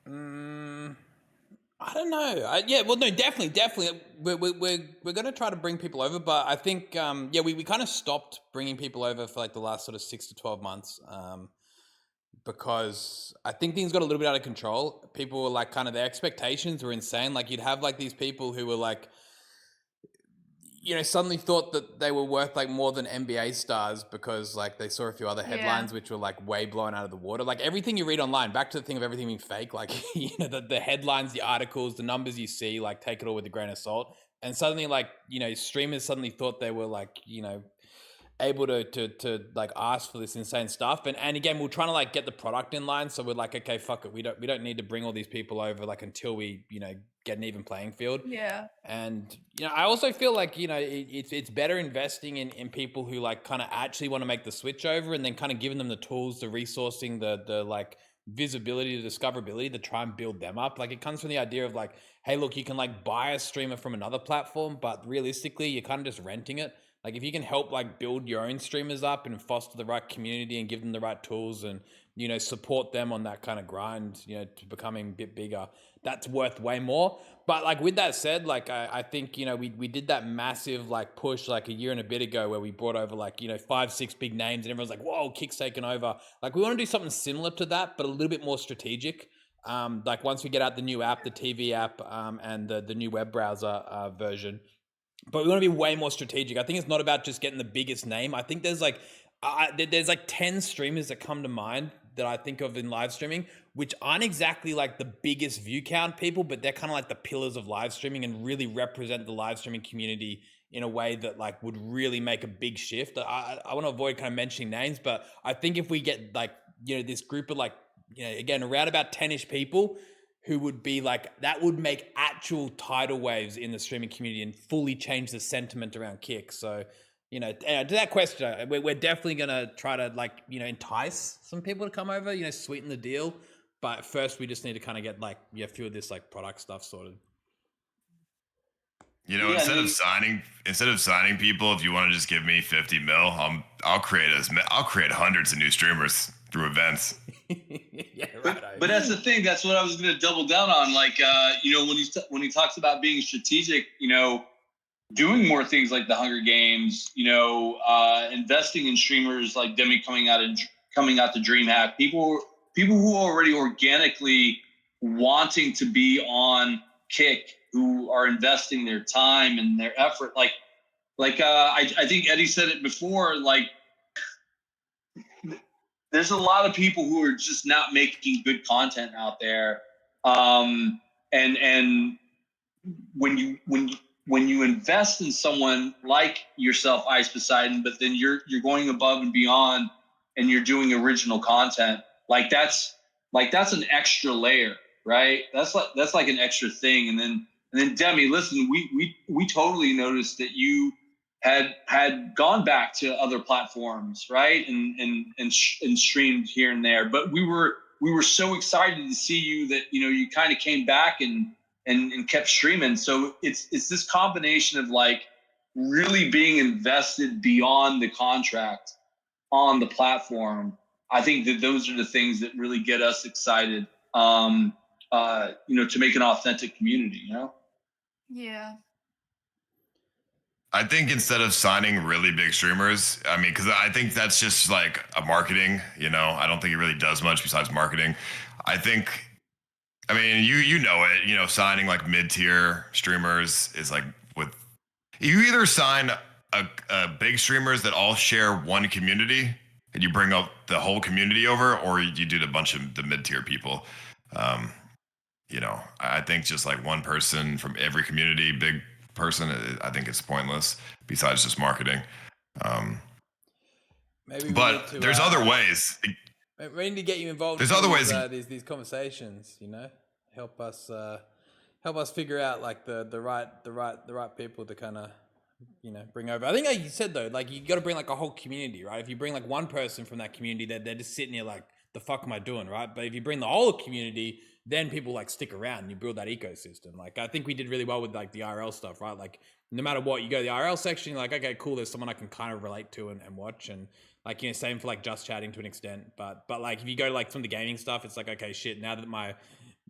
I don't know. Well, no, definitely. We're going to try to bring people over, but I think, we kind of stopped bringing people over for like the last sort of 6 to 12 months. Because I think things got a little bit out of control. People were like, kind of their expectations were insane. Like you'd have like these people who were like, suddenly thought that they were worth like more than NBA stars because like they saw a few other headlines which were like way blown out of the water. Like everything you read online, back to the thing of everything being fake, like, the headlines, the articles, the numbers you see, like take it all with a grain of salt. And suddenly like, streamers suddenly thought they were like, able to like ask for this insane stuff. And again, we're trying to like get the product in line. So we're like, okay, fuck it. We don't need to bring all these people over like until we, get an even playing field. Yeah. And, I also feel like, it's better investing in people who like kind of actually want to make the switch over and then kind of giving them the tools, the resourcing, the like visibility, the discoverability to try and build them up. Like it comes from the idea of like, hey, look, you can like buy a streamer from another platform, but realistically, you're kind of just renting it. Like if you can help like build your own streamers up and foster the right community and give them the right tools and, support them on that kind of grind, to becoming a bit bigger, that's worth way more. But like with that said, like I think, we did that massive like push like a year and a bit ago where we brought over like, 5-6 big names and everyone's like, whoa, Kick's taken over. Like we want to do something similar to that, but a little bit more strategic. Like once we get out the new app, the TV app, and the new web browser version. But we want to be way more strategic. I think it's not about just getting the biggest name. I think there's like 10 streamers that come to mind I think of in live streaming, which aren't exactly like the biggest view count people, but they're kind of like the pillars of live streaming and really represent the live streaming community in a way that like would really make a big shift. I want to avoid kind of mentioning names, but I think if we get like, this group of like, again, around about 10-ish people who would be like, that would make actual tidal waves in the streaming community and fully change the sentiment around Kick. So, to that question, we're definitely going to try to like, entice some people to come over, sweeten the deal. But first we just need to kind of get like, a few of this like product stuff sorted. Instead of signing people, if you want to just give me 50 mil, I'll create hundreds of new streamers through events. Yeah, right. But that's the thing. That's what I was going to double down on. Like, when he talks about being strategic, doing more things like the Hunger Games, investing in streamers like Demi coming out to DreamHack, people who are already organically wanting to be on Kick, who are investing their time and their effort. I think Eddie said it before, like, there's a lot of people who are just not making good content out there. And when you invest in someone like yourself, Ice Poseidon, but then you're going above and beyond and you're doing original content, like that's an extra layer, right? That's like an extra thing. And then Demi, listen, we totally noticed that you had gone back to other platforms, right? And streamed here and there. But we were so excited to see you that, you kind of came back and kept streaming. So it's this combination of like really being invested beyond the contract on the platform. I think that those are the things that really get us excited, to make an authentic community, Yeah. I think instead of signing really big streamers, because I think that's just like a marketing, I don't think it really does much besides marketing. I think, you know it, signing like mid-tier streamers is like you either sign a big streamers that all share one community and you bring up the whole community over, or you do a bunch of the mid-tier people. I think just like one person from every community, big person, I think it's pointless besides just marketing. Maybe but there's other ways. We need to get you involved. There's other ways. These conversations, help us figure out like the right people to kind of bring over. I think like you said though, like you got to bring like a whole community, right? If you bring like one person from that community, they're just sitting here like, the fuck am I doing, right? But if you bring the whole community, then people like stick around and you build that ecosystem. Like I think we did really well with like the IRL stuff, right? Like no matter what, you go to the IRL section, you're like, okay, cool, there's someone I can kind of relate to and watch. And like, same for like just chatting to an extent. But like if you go to like some of the gaming stuff, it's like, okay, shit, now that my,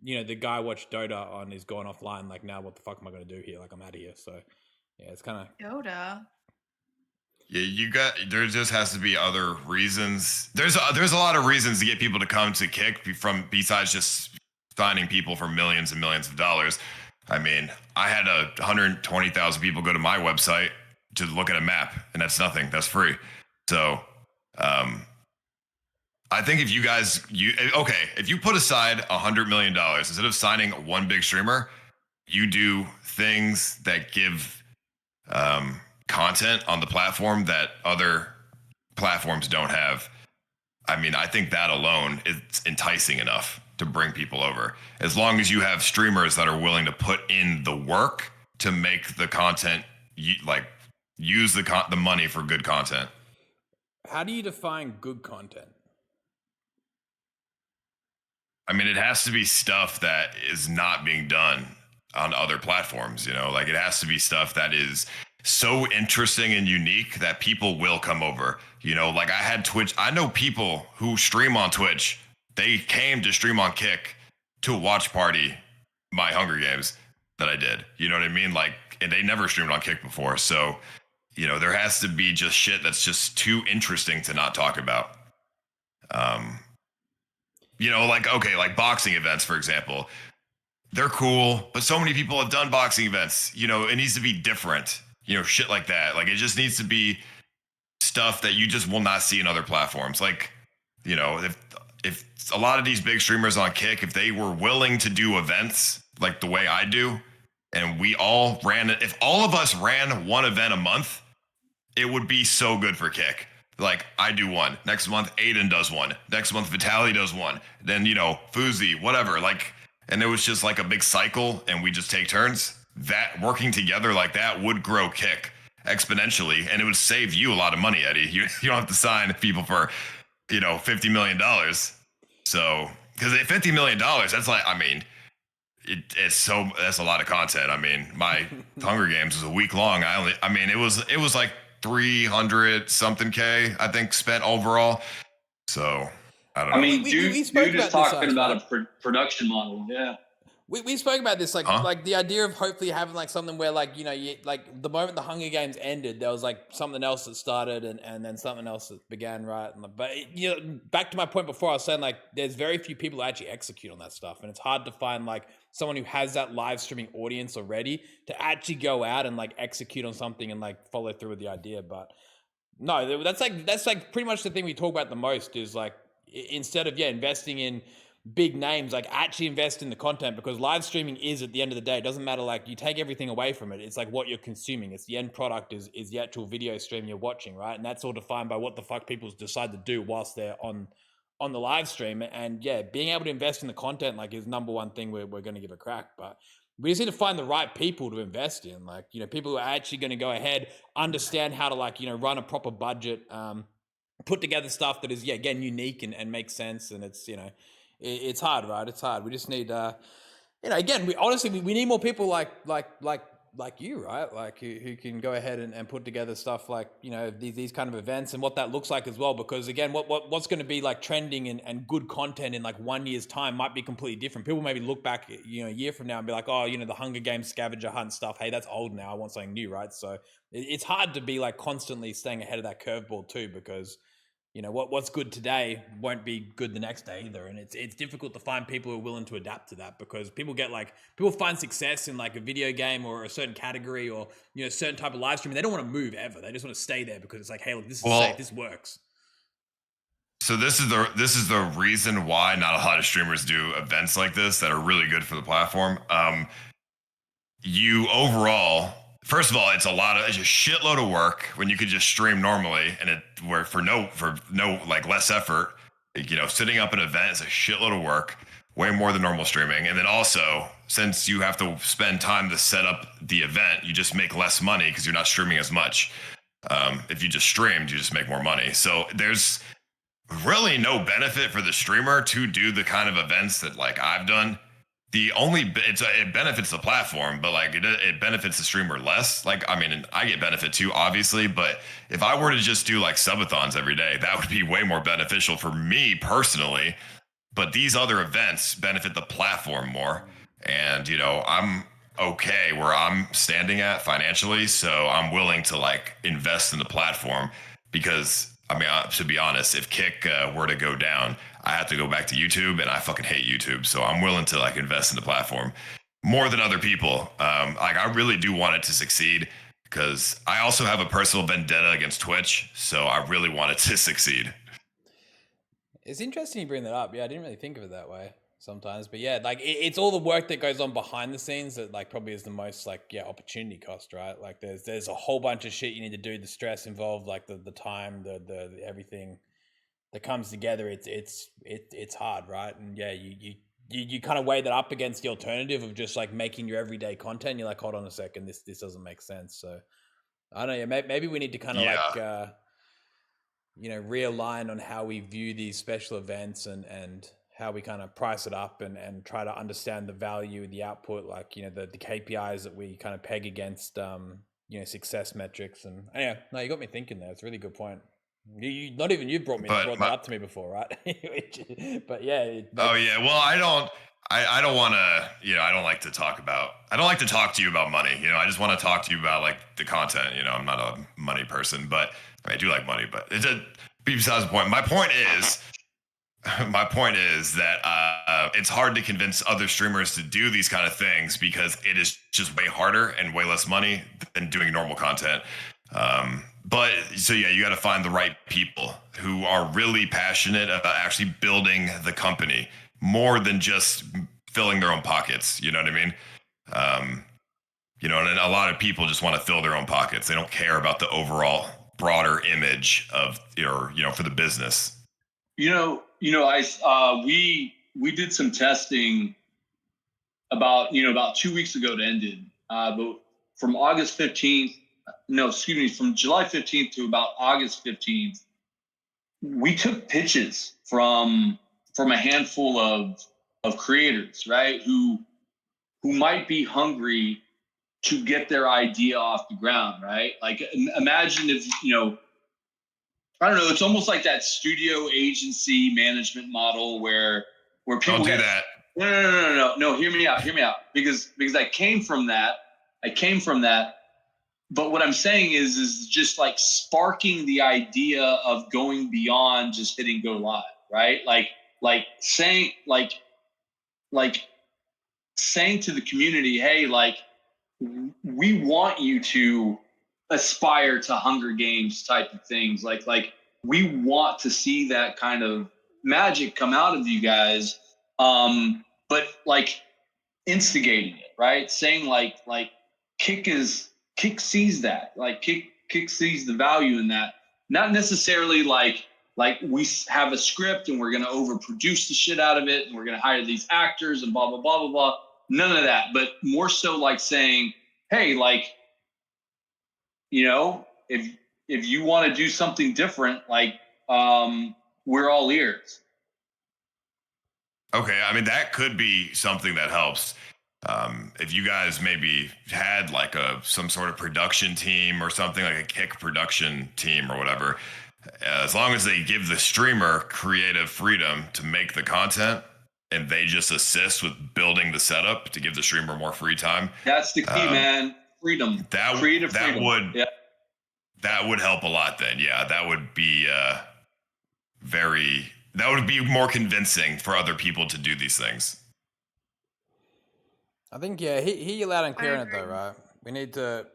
the guy I watched Dota on is going offline, like now what the fuck am I going to do here? Like I'm out of here. So yeah, it's kind of Dota. Yeah, there just has to be other reasons. There's a lot of reasons to get people to come to Kick besides just signing people for millions and millions of dollars. I had 120,000 people go to my website to look at a map, and that's nothing. That's free. So, I think if if you put aside $100 million instead of signing one big streamer, you do things that give content on the platform that other platforms don't have. I think that alone is enticing enough to bring people over. As long as you have streamers that are willing to put in the work to make the content, use the money for good content. How do you define good content? It has to be stuff that is not being done on other platforms, like it has to be stuff that is so interesting and unique that people will come over. Like I had Twitch. I know people who stream on Twitch. They came to stream on Kick to watch party my Hunger Games that I did. You know what I mean? Like, and they never streamed on Kick before. So, there has to be just shit that's just too interesting to not talk about. Like boxing events, for example. They're cool, but so many people have done boxing events. It needs to be different. Shit like that. Like it just needs to be stuff that you just will not see in other platforms. Like, if if a lot of these big streamers on Kick, if they were willing to do events like the way I do, and we all ran it, if all of us ran one event a month, it would be so good for Kick. Like, I do one. Next month, Aiden does one. Next month, Vitaly does one. Then, you know, Fuzi, whatever. Like, and it was just like a big cycle, and we just take turns. That working together like that would grow Kick exponentially, and it would save you a lot of money, Eddie. You don't have to sign people for, you know, $50 million. So, because at $50 million, that's like, I mean, that's a lot of content. I mean, my Hunger Games was a week long. It was like 300 something K, I think, spent overall. So I don't know. I mean, dude is talking about right? a production model. Yeah. We spoke about this, like Huh? like the idea of hopefully having like something where, like, you know, like the moment the Hunger Games ended, there was like something else that started and then something else that began, right? But you know, back to my point before, I was saying, like, there's very few people who actually execute on that stuff, and it's hard to find like someone who has that live streaming audience already to actually go out and like execute on something and like follow through with the idea. But no, that's like pretty much the thing we talk about the most is like, instead of investing in big names, like actually invest in the content, because live streaming is, at the end of the day, it doesn't matter, like, you take everything away from it, it's like what you're consuming, it's the end product is the actual video stream you're watching, right? And that's all defined by what the fuck people decide to do whilst they're on the live stream. And yeah, being able to invest in the content, like, is number one thing we're going to give a crack. But we just need to find the right people to invest in, like, you know, people who are actually going to go ahead, understand how to, like, you know, run a proper budget, put together stuff that is, yeah, again, unique and makes sense. And it's, you know, it's hard, right? It's hard. We just need, you know, again, we need more people like you, right? Like who can go ahead and put together stuff like, you know, these kind of events and what that looks like as well. Because again, what's going to be like trending and good content in like 1 year's time might be completely different. People maybe look back, you know, a year from now and be like, oh, you know, the Hunger Games scavenger hunt stuff, hey, that's old now, I want something new, right? So it's hard to be like constantly staying ahead of that curveball too, because, you know, what's good today won't be good the next day either. And it's difficult to find people who are willing to adapt to that, because people find success in like a video game or a certain category or, you know, a certain type of live stream. They don't want to move ever. They just want to stay there because it's like, hey, look, this is safe. This works. So this is the reason why not a lot of streamers do events like this that are really good for the platform. You overall, first of all, it's a shitload of work when you could just stream normally, and for no like less effort. You know, setting up an event is a shitload of work, way more than normal streaming. And then also, since you have to spend time to set up the event, you just make less money because you're not streaming as much. If you just streamed, you just make more money. So there's really no benefit for the streamer to do the kind of events that like I've done. It benefits the platform, but like it benefits the streamer less. Like, I mean, I get benefit too, obviously, but if I were to just do like subathons every day, that would be way more beneficial for me personally. But these other events benefit the platform more. And, you know, I'm okay where I'm standing at financially, so I'm willing to like invest in the platform, because I mean, to be honest, if Kick were to go down, I have to go back to YouTube, and I fucking hate YouTube. So I'm willing to like invest in the platform more than other people. Like, I really do want it to succeed, because I also have a personal vendetta against Twitch. So I really want it to succeed. It's interesting you bring that up. Yeah, I didn't really think of it that way sometimes. But yeah, like it's all the work that goes on behind the scenes that like probably is the most like, yeah, opportunity cost, right? Like there's a whole bunch of shit you need to do, the stress involved, like the time, the everything that comes together. It's hard, right? And yeah, you kind of weigh that up against the alternative of just like making your everyday content. You're like, hold on a second, this doesn't make sense. So I don't know, maybe we need to kind of like you know, realign on how we view these special events and how we kind of price it up and try to understand the value, the output, like, you know, the KPIs that we kind of peg against, you know, success metrics. And yeah, no, you got me thinking there. It's a really good point. You not even you brought that up to me before, right? But yeah. Oh yeah. Well, I don't want to, you know, I don't like to talk to you about money. You know, I just want to talk to you about like the content. You know, I'm not a money person, but I do like money, but besides the point. My point is that it's hard to convince other streamers to do these kind of things, because it is just way harder and way less money than doing normal content. But so yeah, you got to find the right people who are really passionate about actually building the company more than just filling their own pockets. You know what I mean? You know, and a lot of people just want to fill their own pockets. They don't care about the overall broader image of your, you know, for the business. We did some testing about 2 weeks ago it ended. But from August 15th, from July 15th to about August 15th, we took pitches from a handful of creators, right? Who might be hungry to get their idea off the ground, right? Like imagine if, I don't know, it's almost like that studio agency management model where people Don't do that. No, hear me out. Because I came from that. But what I'm saying is just like sparking the idea of going beyond just hitting go live, right? Like saying to the community, hey, like we want you to aspire to Hunger Games type of things. Like we want to see that kind of magic come out of you guys. But like instigating it, right? Saying like Kick sees that, like Kick sees the value in that. Not necessarily like we have a script and we're going to overproduce the shit out of it and we're going to hire these actors and blah, blah, blah, blah, blah. None of that, but more so like saying, hey, like, if you want to do something different, like, we're all ears. Okay, I mean that could be something that helps. If you guys maybe had like some sort of production team or something, like a Kick production team or whatever, as long as they give the streamer creative freedom to make the content and they just assist with building the setup to give the streamer more free time. That's the key, man. Freedom. Creative freedom. That would help a lot then. Yeah, that would be that would be more convincing for other people to do these things. I think, yeah, hear you loud and clear on it though, right? We need to,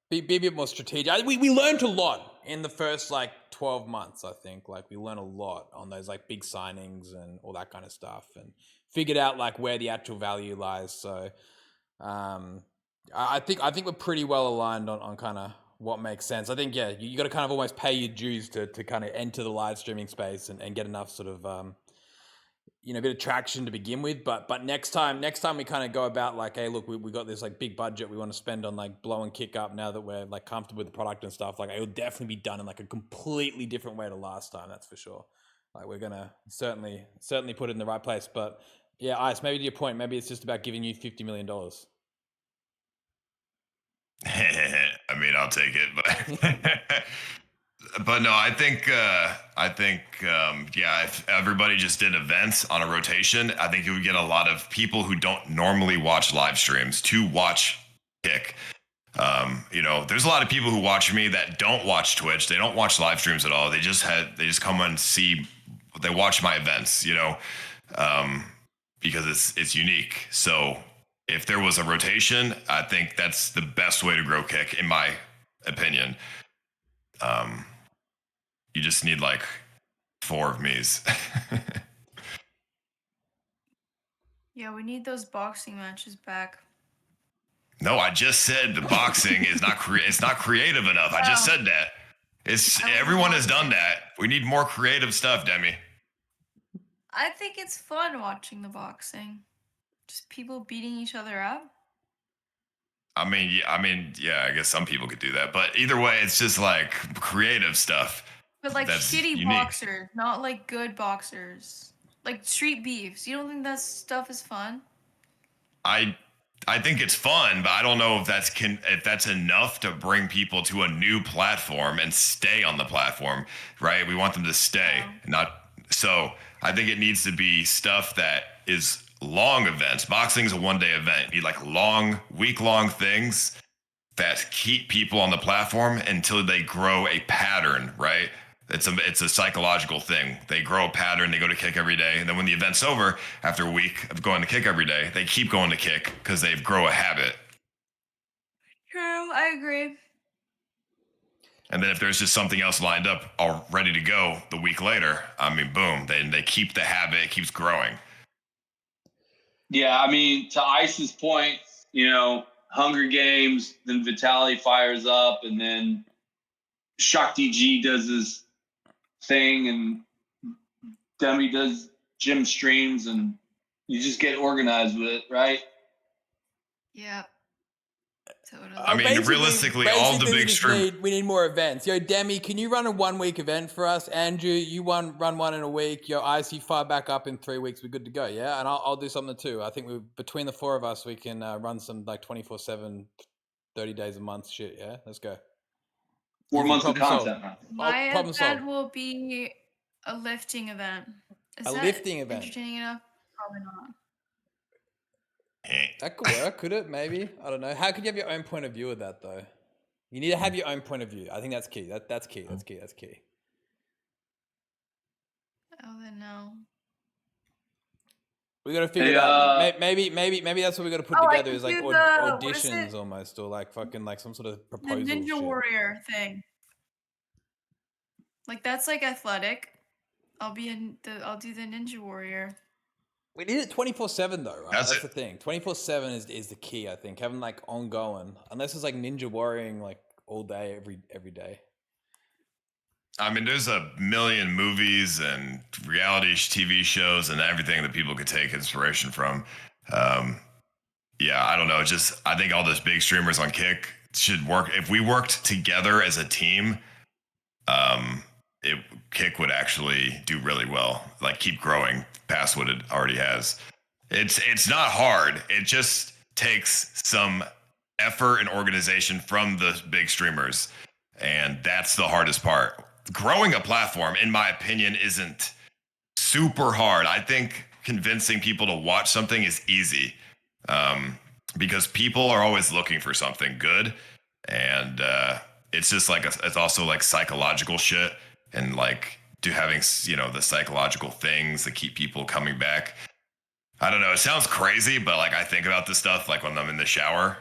be a bit more strategic. We learned a lot in the first like 12 months, I think. Like we learned a lot on those like big signings and all that kind of stuff and figured out like where the actual value lies. So I think we're pretty well aligned on kind of what makes sense. I think, you got to kind of almost pay your dues to kind of enter the live streaming space and get enough sort of, a bit of traction to begin with. But next time we kind of go about like, hey, look, we got this like big budget we want to spend on like blowing Kick up now that we're like comfortable with the product and stuff. Like it'll definitely be done in like a completely different way to last time. That's for sure. Like we're going to certainly put it in the right place. But yeah, Ice, maybe to your point, maybe it's just about giving you $50 million. I mean, I'll take it, but but no, I think if everybody just did events on a rotation, I think you would get a lot of people who don't normally watch live streams to watch Kick. There's a lot of people who watch me that don't watch Twitch. They don't watch live streams at all. They just come and they watch my events, because it's unique. So if there was a rotation, I think that's the best way to grow Kick, in my opinion. You just need like 4 of me's. Yeah, we need those boxing matches back. No, I just said the boxing is not it's not creative enough. I just said that. Everyone has done that. We need more creative stuff, Demi. I think it's fun watching the boxing. Just people beating each other up. I mean, I guess some people could do that, but either way, it's just like creative stuff. But like shitty boxers, not like good boxers. Like street beefs. You don't think that stuff is fun? I think it's fun, but I don't know if that's enough to bring people to a new platform and stay on the platform, right? We want them to stay, so I think it needs to be stuff that is long events. Boxing is a one-day event. You need like long, week-long things that keep people on the platform until they grow a pattern, right? It's a psychological thing. They grow a pattern, they go to Kick every day, and then when the event's over, after a week of going to Kick every day, they keep going to Kick because they grow a habit. True, I agree. And then if there's just something else lined up all ready to go the week later, I mean, boom, they keep the habit, it keeps growing. Yeah, I mean, to Ice's point, you know, Hunger Games, then Vitaly fires up, and then Shakti G does his thing, and Demi does gym streams, and you just get organized with it, right? Yeah. Totally. I mean, realistically, all the big we need more events. Yo, Demi, can you run a 1 week event for us? Andrew, you run one in a week. Yo, Ice, you fire back up in 3 weeks. We're good to go, yeah? And I'll do something too. I think between the four of us, we can run some like 24/7, 30 days a month shit, yeah? Let's go. 4 months of Problem content, man. My problem event solved. will be a lifting event. Is A that lifting event. entertaining enough? Probably not. That could work, could it? Maybe. I don't know. How could you have your own point of view of that, though? You need to have your own point of view. I think that's key. That's key. That's key. That's key. Oh, then no. We got to figure it out. Maybe that's what we got to put I together can is like do what is auditions it? almost, or like fucking like some sort of The proposal. Ninja shit. Warrior thing. Like that's like athletic. I'll do the Ninja Warrior. We need it 24/7 though, right? That's it. the thing. 24/7 is the key, I think. Having like ongoing, unless it's like ninja warrioring like all day, every day. I mean, there's a million movies and reality TV shows and everything that people could take inspiration from. Yeah, I don't know. Just I think all those big streamers on Kick should work. If we worked together as a team, Kick would actually do really well. Like keep growing past what it already has. It's not hard. It just takes some effort and organization from the big streamers, and that's the hardest part. Growing a platform, in my opinion, isn't super hard. I think convincing people to watch something is easy, because people are always looking for something good, and it's just like it's also like psychological shit, and like having the psychological things that keep people coming back. I don't know. It sounds crazy, but like I think about this stuff like when I'm in the shower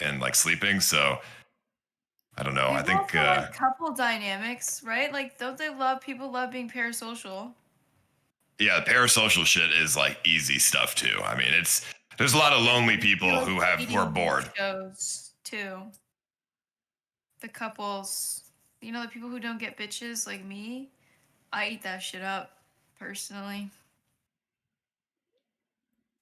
and like sleeping. So I don't know. I think also like couple dynamics, right? Like don't people love being parasocial? Yeah, parasocial shit is like easy stuff too. I mean, there's a lot of lonely people who are bored. Shows too. The couples, the people who don't get bitches like me, I eat that shit up personally.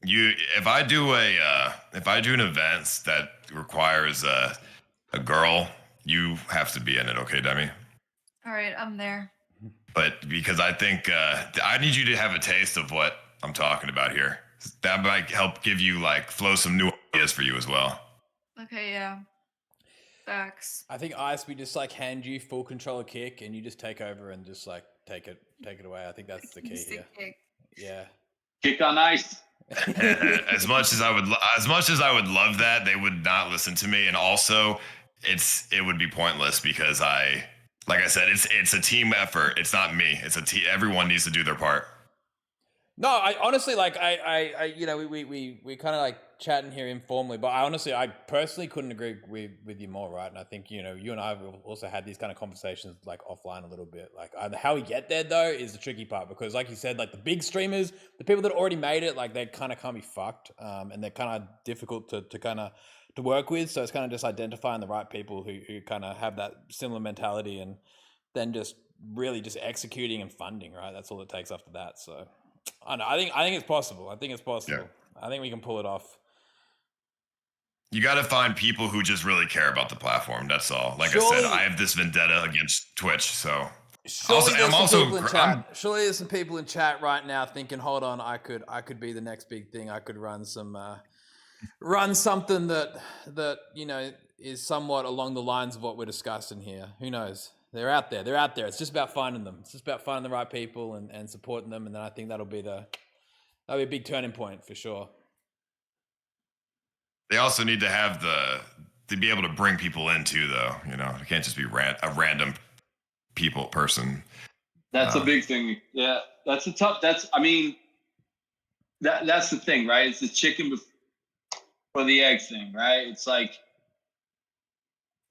If I do an event that requires a girl, you have to be in it, okay, Demi? All right, I'm there. But because I think I need you to have a taste of what I'm talking about here. That might help give you flow some new ideas for you as well. Okay, yeah. Facts. I think Ice, we just hand you full control of Kick, and you just take over and just take it away. I think that's the key here. Kick. Yeah. Kick on Ice. as much as I would love that, they would not listen to me, and also it would be pointless because like I said, it's a team effort. It's not me. It's a team. Everyone needs to do their part. No, I honestly we kind of chatting here informally, but I personally couldn't agree with you more, right? And I think you and I have also had these kind of conversations offline a little bit. How we get there though is the tricky part, because like you said, the big streamers, the people that already made it, they kind of can't be fucked, and they're kind of difficult to work with. So it's kind of just identifying the right people who kind of have that similar mentality, and then just really just executing and funding, right? That's all it takes after that. So I don't know. I think it's possible. Yeah. I think we can pull it off. You got to find people who just really care about the platform. That's all. I said, I have this vendetta against Twitch. So surely there's some people in chat right now thinking, hold on, I could be the next big thing. I could run something that is somewhat along the lines of what we're discussing here. Who knows? They're out there. It's just about finding them. It's just about finding the right people and supporting them. And then I think that'll be a big turning point for sure. They also need to have to be able to bring people in too, though. It can't just be a random person. That's a big thing. Yeah, that's the thing, right? It's the chicken before the egg thing, right? It's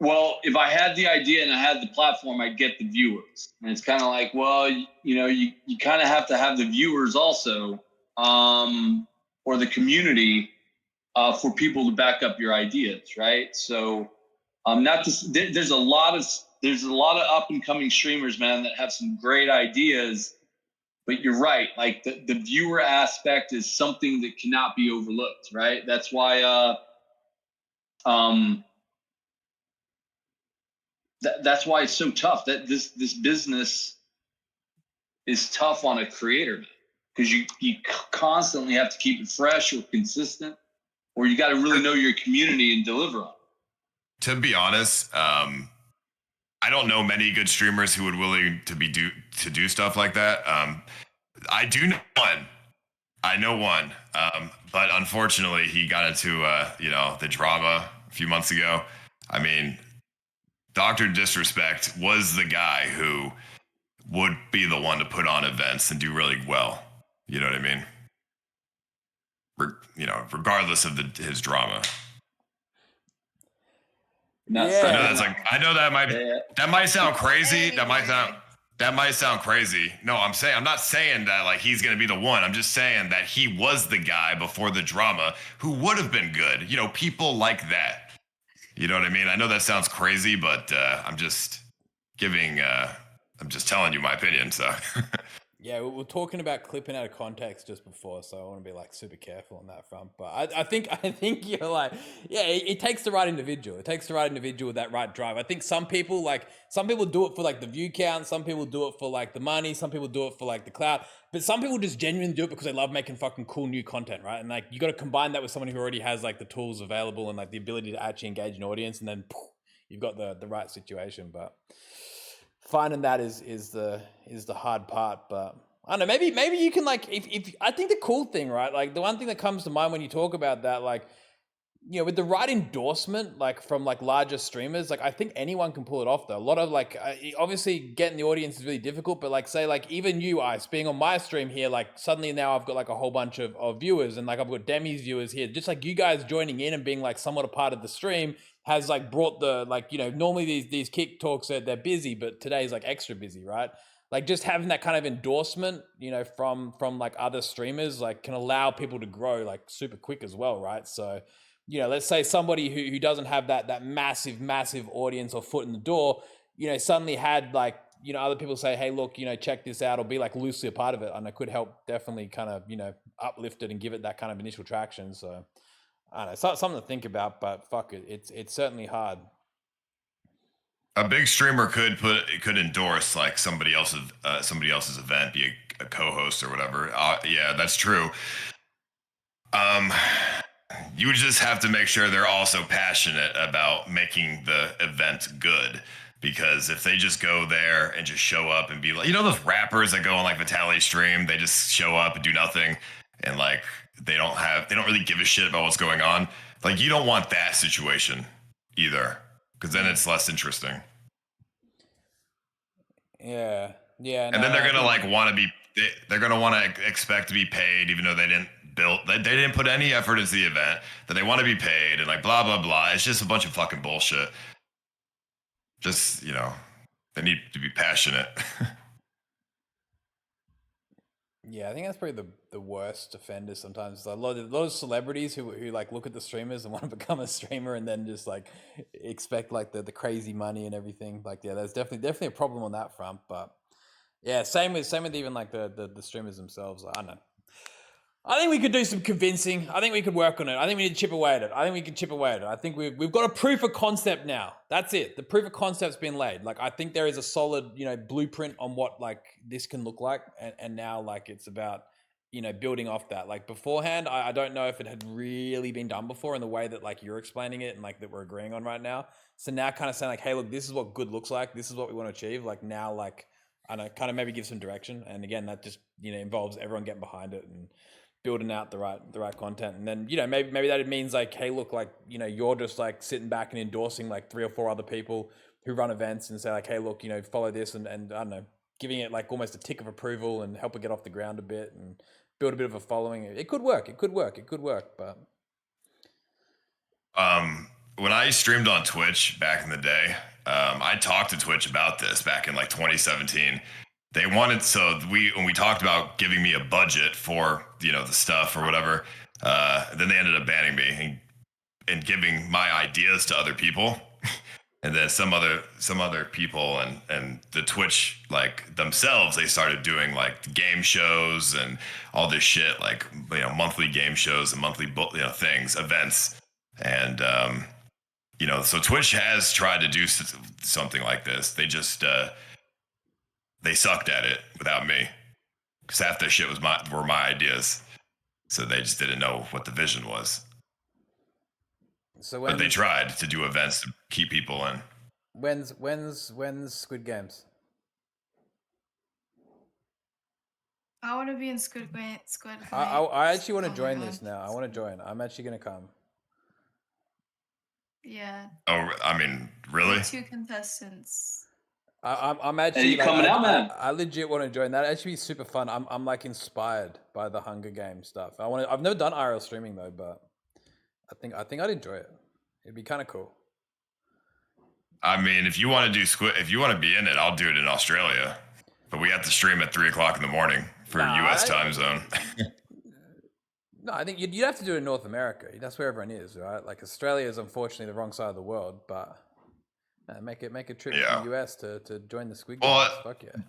well, if I had the idea and I had the platform, I'd get the viewers. And it's kind of like, well, you kind of have to have the viewers also, or the community, for people to back up your ideas, right? So, not just there's a lot of up and coming streamers, man, that have some great ideas. But you're right, like the viewer aspect is something that cannot be overlooked, right? That's why that's why it's so tough. That this business is tough on a creator, because you constantly have to keep it fresh or consistent, or you got to really know your community and deliver on. To be honest, I don't know many good streamers who would willing to do stuff like that. I do know one. I know one, but unfortunately, he got into the drama a few months ago. I mean, Dr. Disrespect was the guy who would be the one to put on events and do really well. You know what I mean? Regardless of his drama. I know that might sound crazy. That might sound crazy. No, I'm not saying that like he's gonna be the one. I'm just saying that he was the guy before the drama who would have been good. People like that. You know what I mean? I know that sounds crazy, but I'm just telling you my opinion. So Yeah, we were talking about clipping out of context just before, so I want to be like super careful on that front. But I think you're like, yeah, it takes the right individual. It takes the right individual with that right drive. I think some people do it for like the view count, some people do it for like the money, some people do it for like the clout, but some people just genuinely do it because they love making fucking cool new content, right? And like you got to combine that with someone who already has like the tools available and like the ability to actually engage an audience, and then you've got the right situation. But finding that is the hard part. But I don't know, maybe you can like, if I think the cool thing, right, like the one thing that comes to mind when you talk about that, like, with the right endorsement, like from like larger streamers, like I think anyone can pull it off though. A lot of like, obviously getting the audience is really difficult, but like say like even you, Ice, being on my stream here, like suddenly now I've got like a whole bunch of viewers, and like I've got Demi's viewers here, just like you guys joining in and being like somewhat a part of the stream has like brought the, like, normally these kick talks they're busy, but today's like extra busy, right? Like just having that kind of endorsement, from like other streamers, like can allow people to grow like super quick as well, right? So, let's say somebody who doesn't have that massive audience or foot in the door, suddenly had like, other people say, hey, look, check this out, or be like loosely a part of it. And it could help definitely kind of, uplift it and give it that kind of initial traction. So I don't know, it's not something to think about, but fuck it. It's certainly hard. a big streamer could endorse like somebody else's event, be a co-host or whatever. Yeah, that's true. You would just have to make sure they're also passionate about making the event good. Because if they just go there and just show up and be like, those rappers that go on like Vitaly's stream, they just show up and do nothing, and like they don't really give a shit about what's going on. Like you don't want that situation either, because then it's less interesting. Yeah. And then they're gonna like want to be. They're gonna want to expect to be paid, even though they didn't put any effort into the event. That they want to be paid and like blah blah blah. It's just a bunch of fucking bullshit. Just they need to be passionate. Yeah, I think that's probably the worst offender sometimes. A lot of celebrities who like look at the streamers and want to become a streamer, and then just like expect like the crazy money and everything. Like, yeah, there's definitely a problem on that front. But yeah, same with even like the streamers themselves. I don't know. I think we could do some convincing. I think we could work on it. I think we need to chip away at it. I think we can chip away at it. I think we've got a proof of concept now. That's it. The proof of concept's been laid. Like, I think there is a solid, blueprint on what like this can look like. And now like it's about, building off that. Like beforehand, I don't know if it had really been done before in the way that like you're explaining it and like that we're agreeing on right now. So now kind of saying like, hey, look, this is what good looks like. This is what we want to achieve. Like now, like, I don't know, kind of maybe give some direction. And again, that just, involves everyone getting behind it and building out the right content. And then, maybe that means like, hey, look, like, you're just like sitting back and endorsing like 3 or 4 other people who run events and say like, hey, look, follow this and I don't know, giving it like almost a tick of approval and help it get off the ground a bit and build a bit of a following. It could work. But when I streamed on Twitch back in the day, I talked to Twitch about this back in like 2017. They wanted, so when we talked about giving me a budget for, you know, the stuff or whatever, then they ended up banning me and giving my ideas to other people. And then some other people and the Twitch like themselves, they started doing like game shows and all this shit, like, you know, monthly game shows and monthly things, events. And you know, so Twitch has tried to do something like this. They just they sucked at it without me, because half their shit were my ideas. So they just didn't know what the vision was. So but they tried to do events to keep people in. When's Squid Games? I want to be in Squid Game. I actually want to join God. this now. I want to join. I'm actually gonna come. Yeah. Oh, I mean, really? 2 contestants. I'm actually you coming out, man? I legit want to join. That actually be super fun. I'm like inspired by the Hunger Games stuff. I've never done IRL streaming though, but I think I'd enjoy it. It'd be kind of cool. I mean, if you want to be in it, I'll do it in Australia. But we have to stream at 3:00 in the morning for US time zone. No, I think you'd have to do it in North America. That's where everyone is, right? Like Australia is unfortunately the wrong side of the world, but make a trip to the US to join the Squid Games. Well, fuck yeah.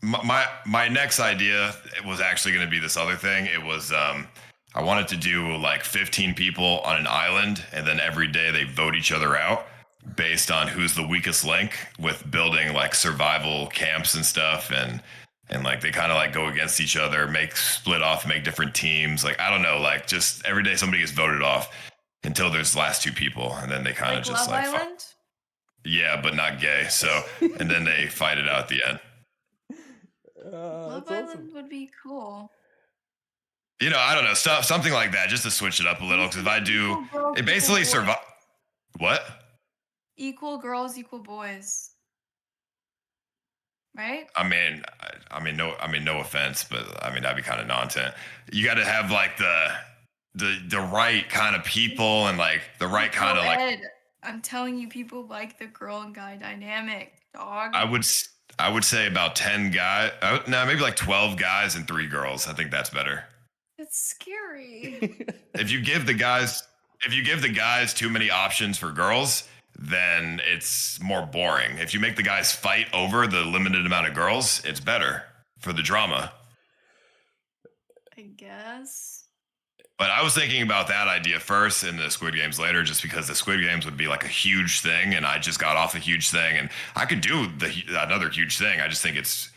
My next idea was actually going to be this other thing. It was I wanted to do like 15 people on an island, and then every day they vote each other out based on who's the weakest link, with building like survival camps and stuff, and like they kind of like go against each other, split off, make different teams. Like, I don't know, like just every day somebody gets voted off until there's the last 2 people, and then they kind of just Love like Island? yeah, but not gay. So and then they fight it out at the end. Love Island would be cool. You know, I don't know, something like that, just to switch it up a little. Because if I do, it basically survive. What? Equal girls, equal boys. Right? I mean, no offense, but I mean that'd be kind of nonsense. You got to have like the right kind of people and like the right kind of like. I'm telling you, people like the girl and guy dynamic, dog. I would say about 10 guys. No, maybe like 12 guys and 3 girls. I think that's better. It's scary. If you give the guys too many options for girls, then it's more boring. If you make the guys fight over the limited amount of girls, it's better for the drama. I guess. But I was thinking about that idea first and the Squid Games later, just because the Squid Games would be like a huge thing, and I just got off a huge thing, and I could do another huge thing. I just think it's,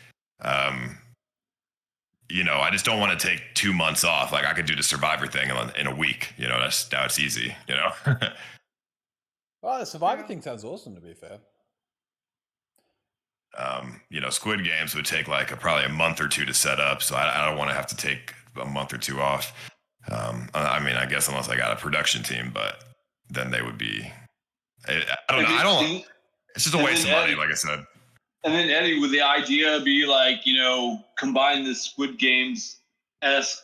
you know, I just don't want to take 2 months off. Like I could do the Survivor thing in a week. You know, that's easy. You know. Oh, the Survivor thing sounds awesome, to be fair. You know, Squid Games would take like probably a month or 2 to set up, so I don't want to have to take a month or 2 off. I mean, I guess unless I got a production team, but then they would be. I don't know. It's just a waste of money, like I said. And then Eddie, would the idea be like, you know, combine the Squid Games-esque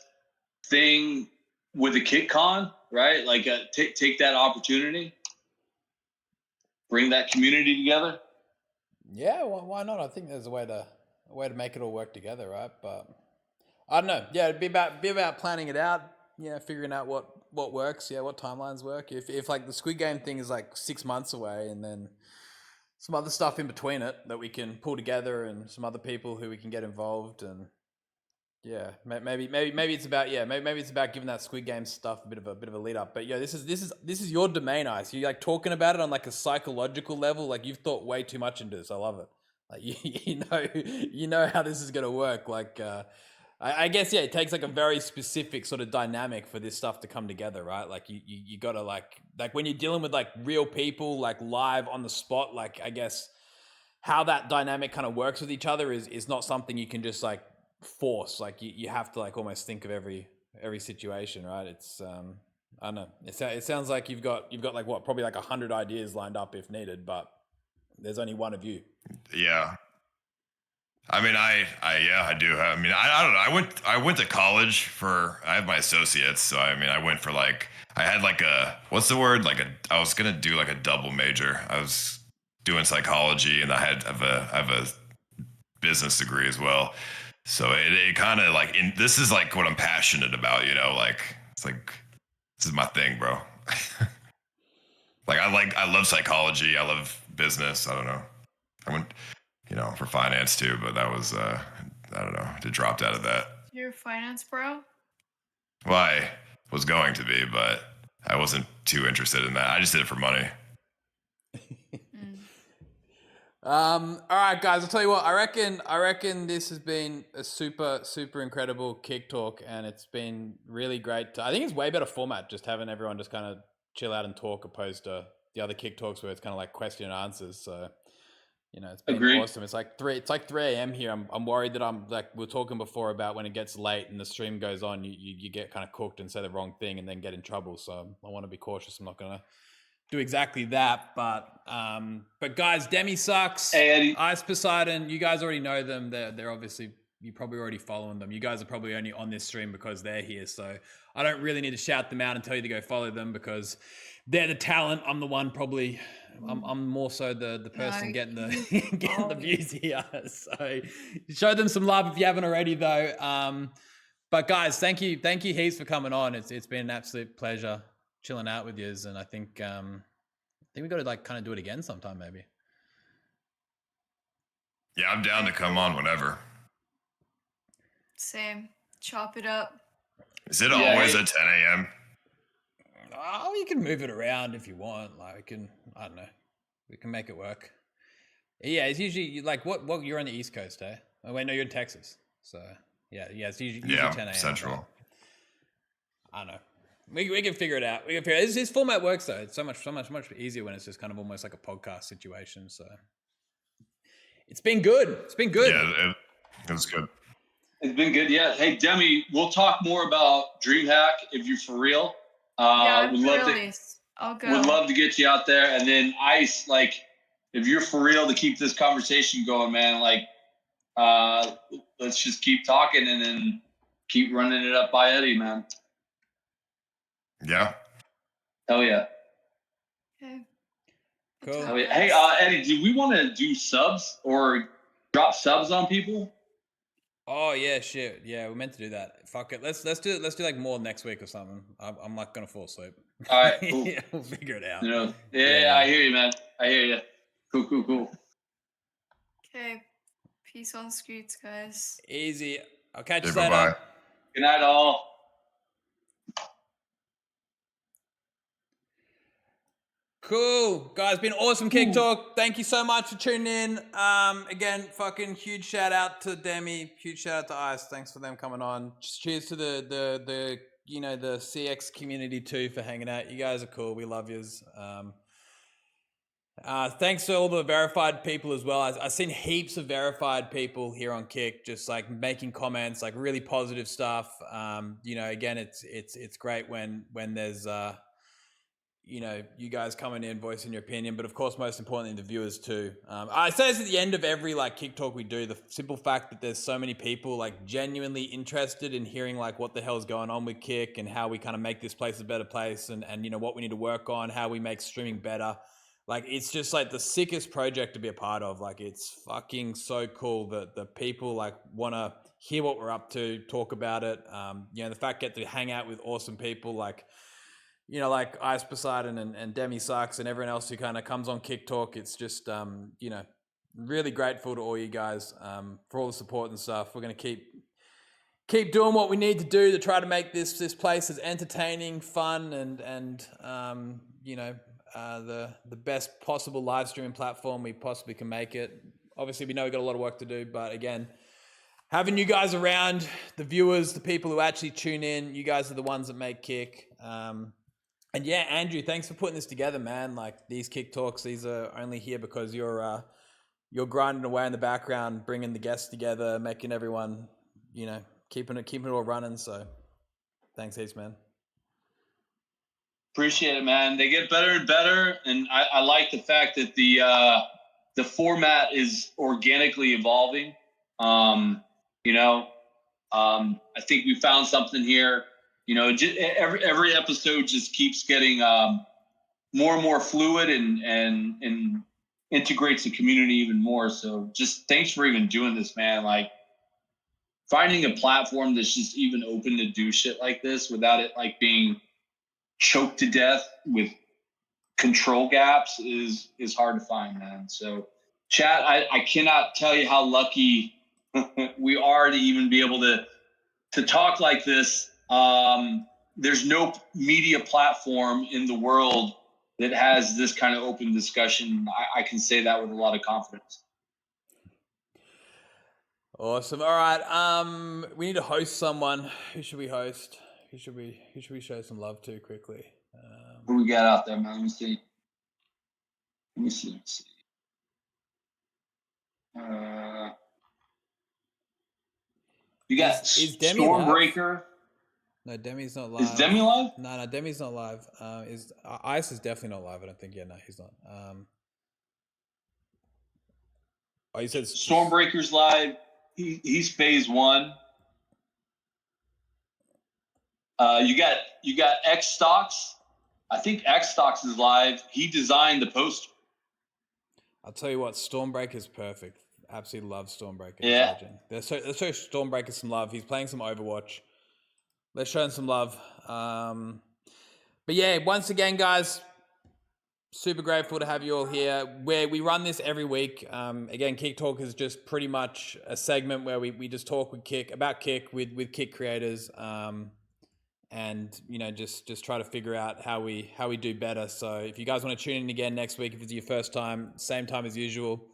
thing with the KickCon, right? Like take that opportunity. Bring that community together. Yeah, why not? I think there's a way to make it all work together, right? But I don't know. Yeah, it'd be about planning it out. Yeah, figuring out what works. Yeah, what timelines work. If like the Squid Game thing is like 6 months away, and then some other stuff in between it that we can pull together, and some other people who we can get involved, and yeah, maybe it's about maybe it's about giving that Squid Game stuff a bit of a lead up. But yeah, this is your domain, Ice. You're like talking about it on like a psychological level. Like you've thought way too much into this. I love it. Like you know how this is gonna work. Like I guess yeah, it takes like a very specific sort of dynamic for this stuff to come together, right? Like you gotta like when you're dealing with like real people, like live on the spot. Like I guess how that dynamic kind of works with each other is not something you can just like force. Like you have to like almost think of every situation, right? It's I don't know. It sounds like you've got like what, probably like 100 ideas lined up if needed, but there's only one of you. Yeah. I mean, I do. I mean, I don't know. I went to college I have my associates, so I mean, I went for like, I had like what's the word? I was gonna do like a double major. I was doing psychology, and I have a business degree as well. So it kind of like, this is like what I'm passionate about, you know, like, it's like, this is my thing, bro. I love psychology. I love business. I don't know. I went, you know, for finance too, but that was, I don't know, it dropped out of that. You're a finance bro? Well, I was going to be, but I wasn't too interested in that. I just did it for money. All right, guys. I'll tell you what. I reckon this has been a super incredible Kick Talk, and it's been really great. I think it's way better format, just having everyone just kind of chill out and talk, opposed to the other Kick Talks where it's kind of like question and answers. So, you know, it's been awesome. It's like 3 a.m. here. I'm worried that I'm like, we were talking before about when it gets late and the stream goes on, you get kind of cooked and say the wrong thing and then get in trouble. So I want to be cautious. I'm not gonna do exactly that, but guys, demisux, Hey, Ice Poseidon, you guys already know them. They're obviously, you probably already following them. You guys are probably only on this stream because they're here, so I don't really need to shout them out and tell you to go follow them because they're the talent. I'm the one probably. I'm more so the person getting the views here. So show them some love if you haven't already, though. But guys, thank you heaps for coming on. It's been an absolute pleasure chilling out with yous, and I think we got to like kind of do it again sometime, maybe. Yeah, I'm down to come on whenever. Same. Chop it up. Is it always at 10 a.m.? Oh, you can move it around if you want. Like, I don't know. We can make it work. Yeah, it's usually like what you're on the East Coast, eh? Oh wait, no, you're in Texas. So yeah, it's usually 10 a.m. Central. Right? I don't know. We can figure it out. We can figure it out. His format works though. It's so much easier when it's just kind of almost like a podcast situation. So it's been good. Yeah, it was good. It's been good. Yeah. Hey, Demi, we'll talk more about DreamHack if you're for real. Yeah, We'd love I'll go. Would love to get you out there. And then Ice, like, if you're for real to keep this conversation going, man, like, let's just keep talking and then keep running it up by Eddie, man. Yeah. Hell yeah. Okay. Cool. Hell yeah. Hey, Eddie, do we want to do subs or drop subs on people? Oh yeah, shit. Yeah, we're meant to do that. Fuck it. Let's do like more next week or something. I'm not gonna fall asleep. All right, cool. Yeah, we'll figure it out. You know, yeah, I hear you, man. I hear you. Cool. Okay. Peace on streets, guys. Easy. I'll catch you Bye-bye. later. Good night, all. Cool. Guys, been awesome Kick Talk. Thank you so much for tuning in. Again, fucking huge shout out to Demi. Huge shout out to Ice. Thanks for them coming on. Just cheers to the you know, the CX community too for hanging out. You guys are cool. We love yous. Thanks to all the verified people as well. I've seen heaps of verified people here on Kick, just like making comments, like really positive stuff. You know, again, it's great when there's you know, you guys coming in, voicing your opinion, but of course, most importantly, the viewers too. I say this at the end of every like Kick Talk we do, the simple fact that there's so many people like genuinely interested in hearing like what the hell's going on with Kick and how we kind of make this place a better place and you know, what we need to work on, how we make streaming better. Like, it's just like the sickest project to be a part of. Like, it's fucking so cool that the people like want to hear what we're up to, talk about it. You know, the fact get to hang out with awesome people like, you know, like Ice Poseidon and demisux and everyone else who kind of comes on Kick Talk. It's just, you know, really grateful to all you guys for all the support and stuff. We're going to keep doing what we need to do to try to make this place as entertaining, fun, and you know, the best possible live streaming platform we possibly can make it. Obviously, we know we've got a lot of work to do, but again, having you guys around, the viewers, the people who actually tune in, you guys are the ones that make Kick. And yeah, Andrew, thanks for putting this together, man. Like, these Kick Talks, these are only here because you're grinding away in the background, bringing the guests together, making everyone, you know, keeping it all running. So thanks heaps, man. Appreciate it, man. They get better and better, and I like the fact that the format is organically evolving. You know, I think we found something here. You know, every episode just keeps getting more and more fluid and integrates the community even more. So just thanks for even doing this, man. Like finding a platform that's just even open to do shit like this without it like being choked to death with control gaps is hard to find, man. So chat, I cannot tell you how lucky we are to even be able to talk like this. There's no media platform in the world that has this kind of open discussion. I can say that with a lot of confidence. Awesome. All right. We need to host someone. Who should we host? Who should we show some love to quickly? Who we got out there, man? Let me see. You got is Demi Stormbreaker. No, Demi's not live. Is Demi live? No, Demi's not live. Is Ice is definitely not live. I don't think. Yeah, no, he's not. Oh, you said Stormbreaker's live. He's phase 1. You got X Stocks. I think X Stocks is live. He designed the poster. I'll tell you what, Stormbreaker is perfect. Absolutely love Stormbreaker. Yeah. Let's show Stormbreaker some love. He's playing some Overwatch. Let's show him some love. But yeah, once again, guys, super grateful to have you all here. Where we run this every week. Again, Kick Talk is just pretty much a segment where we just talk with Kick about Kick with Kick creators. And you know, just try to figure out how we do better. So if you guys want to tune in again next week, if it's your first time, same time as usual,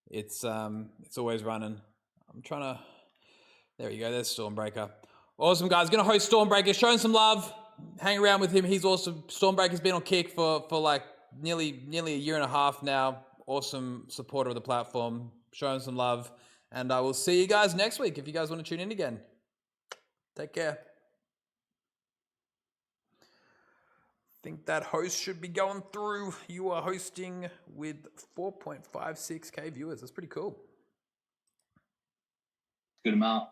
it's always running. I'm trying to. There you go. There's Stormbreaker. Awesome, guys. Gonna host Stormbreaker. Showing some love. Hang around with him. He's awesome. Stormbreaker's been on Kick for like nearly a year and a half now. Awesome supporter of the platform. Showing some love. And I will see you guys next week if you guys want to tune in again. Take care. I think that host should be going through. You are hosting with 4.56K viewers. That's pretty cool. Good amount.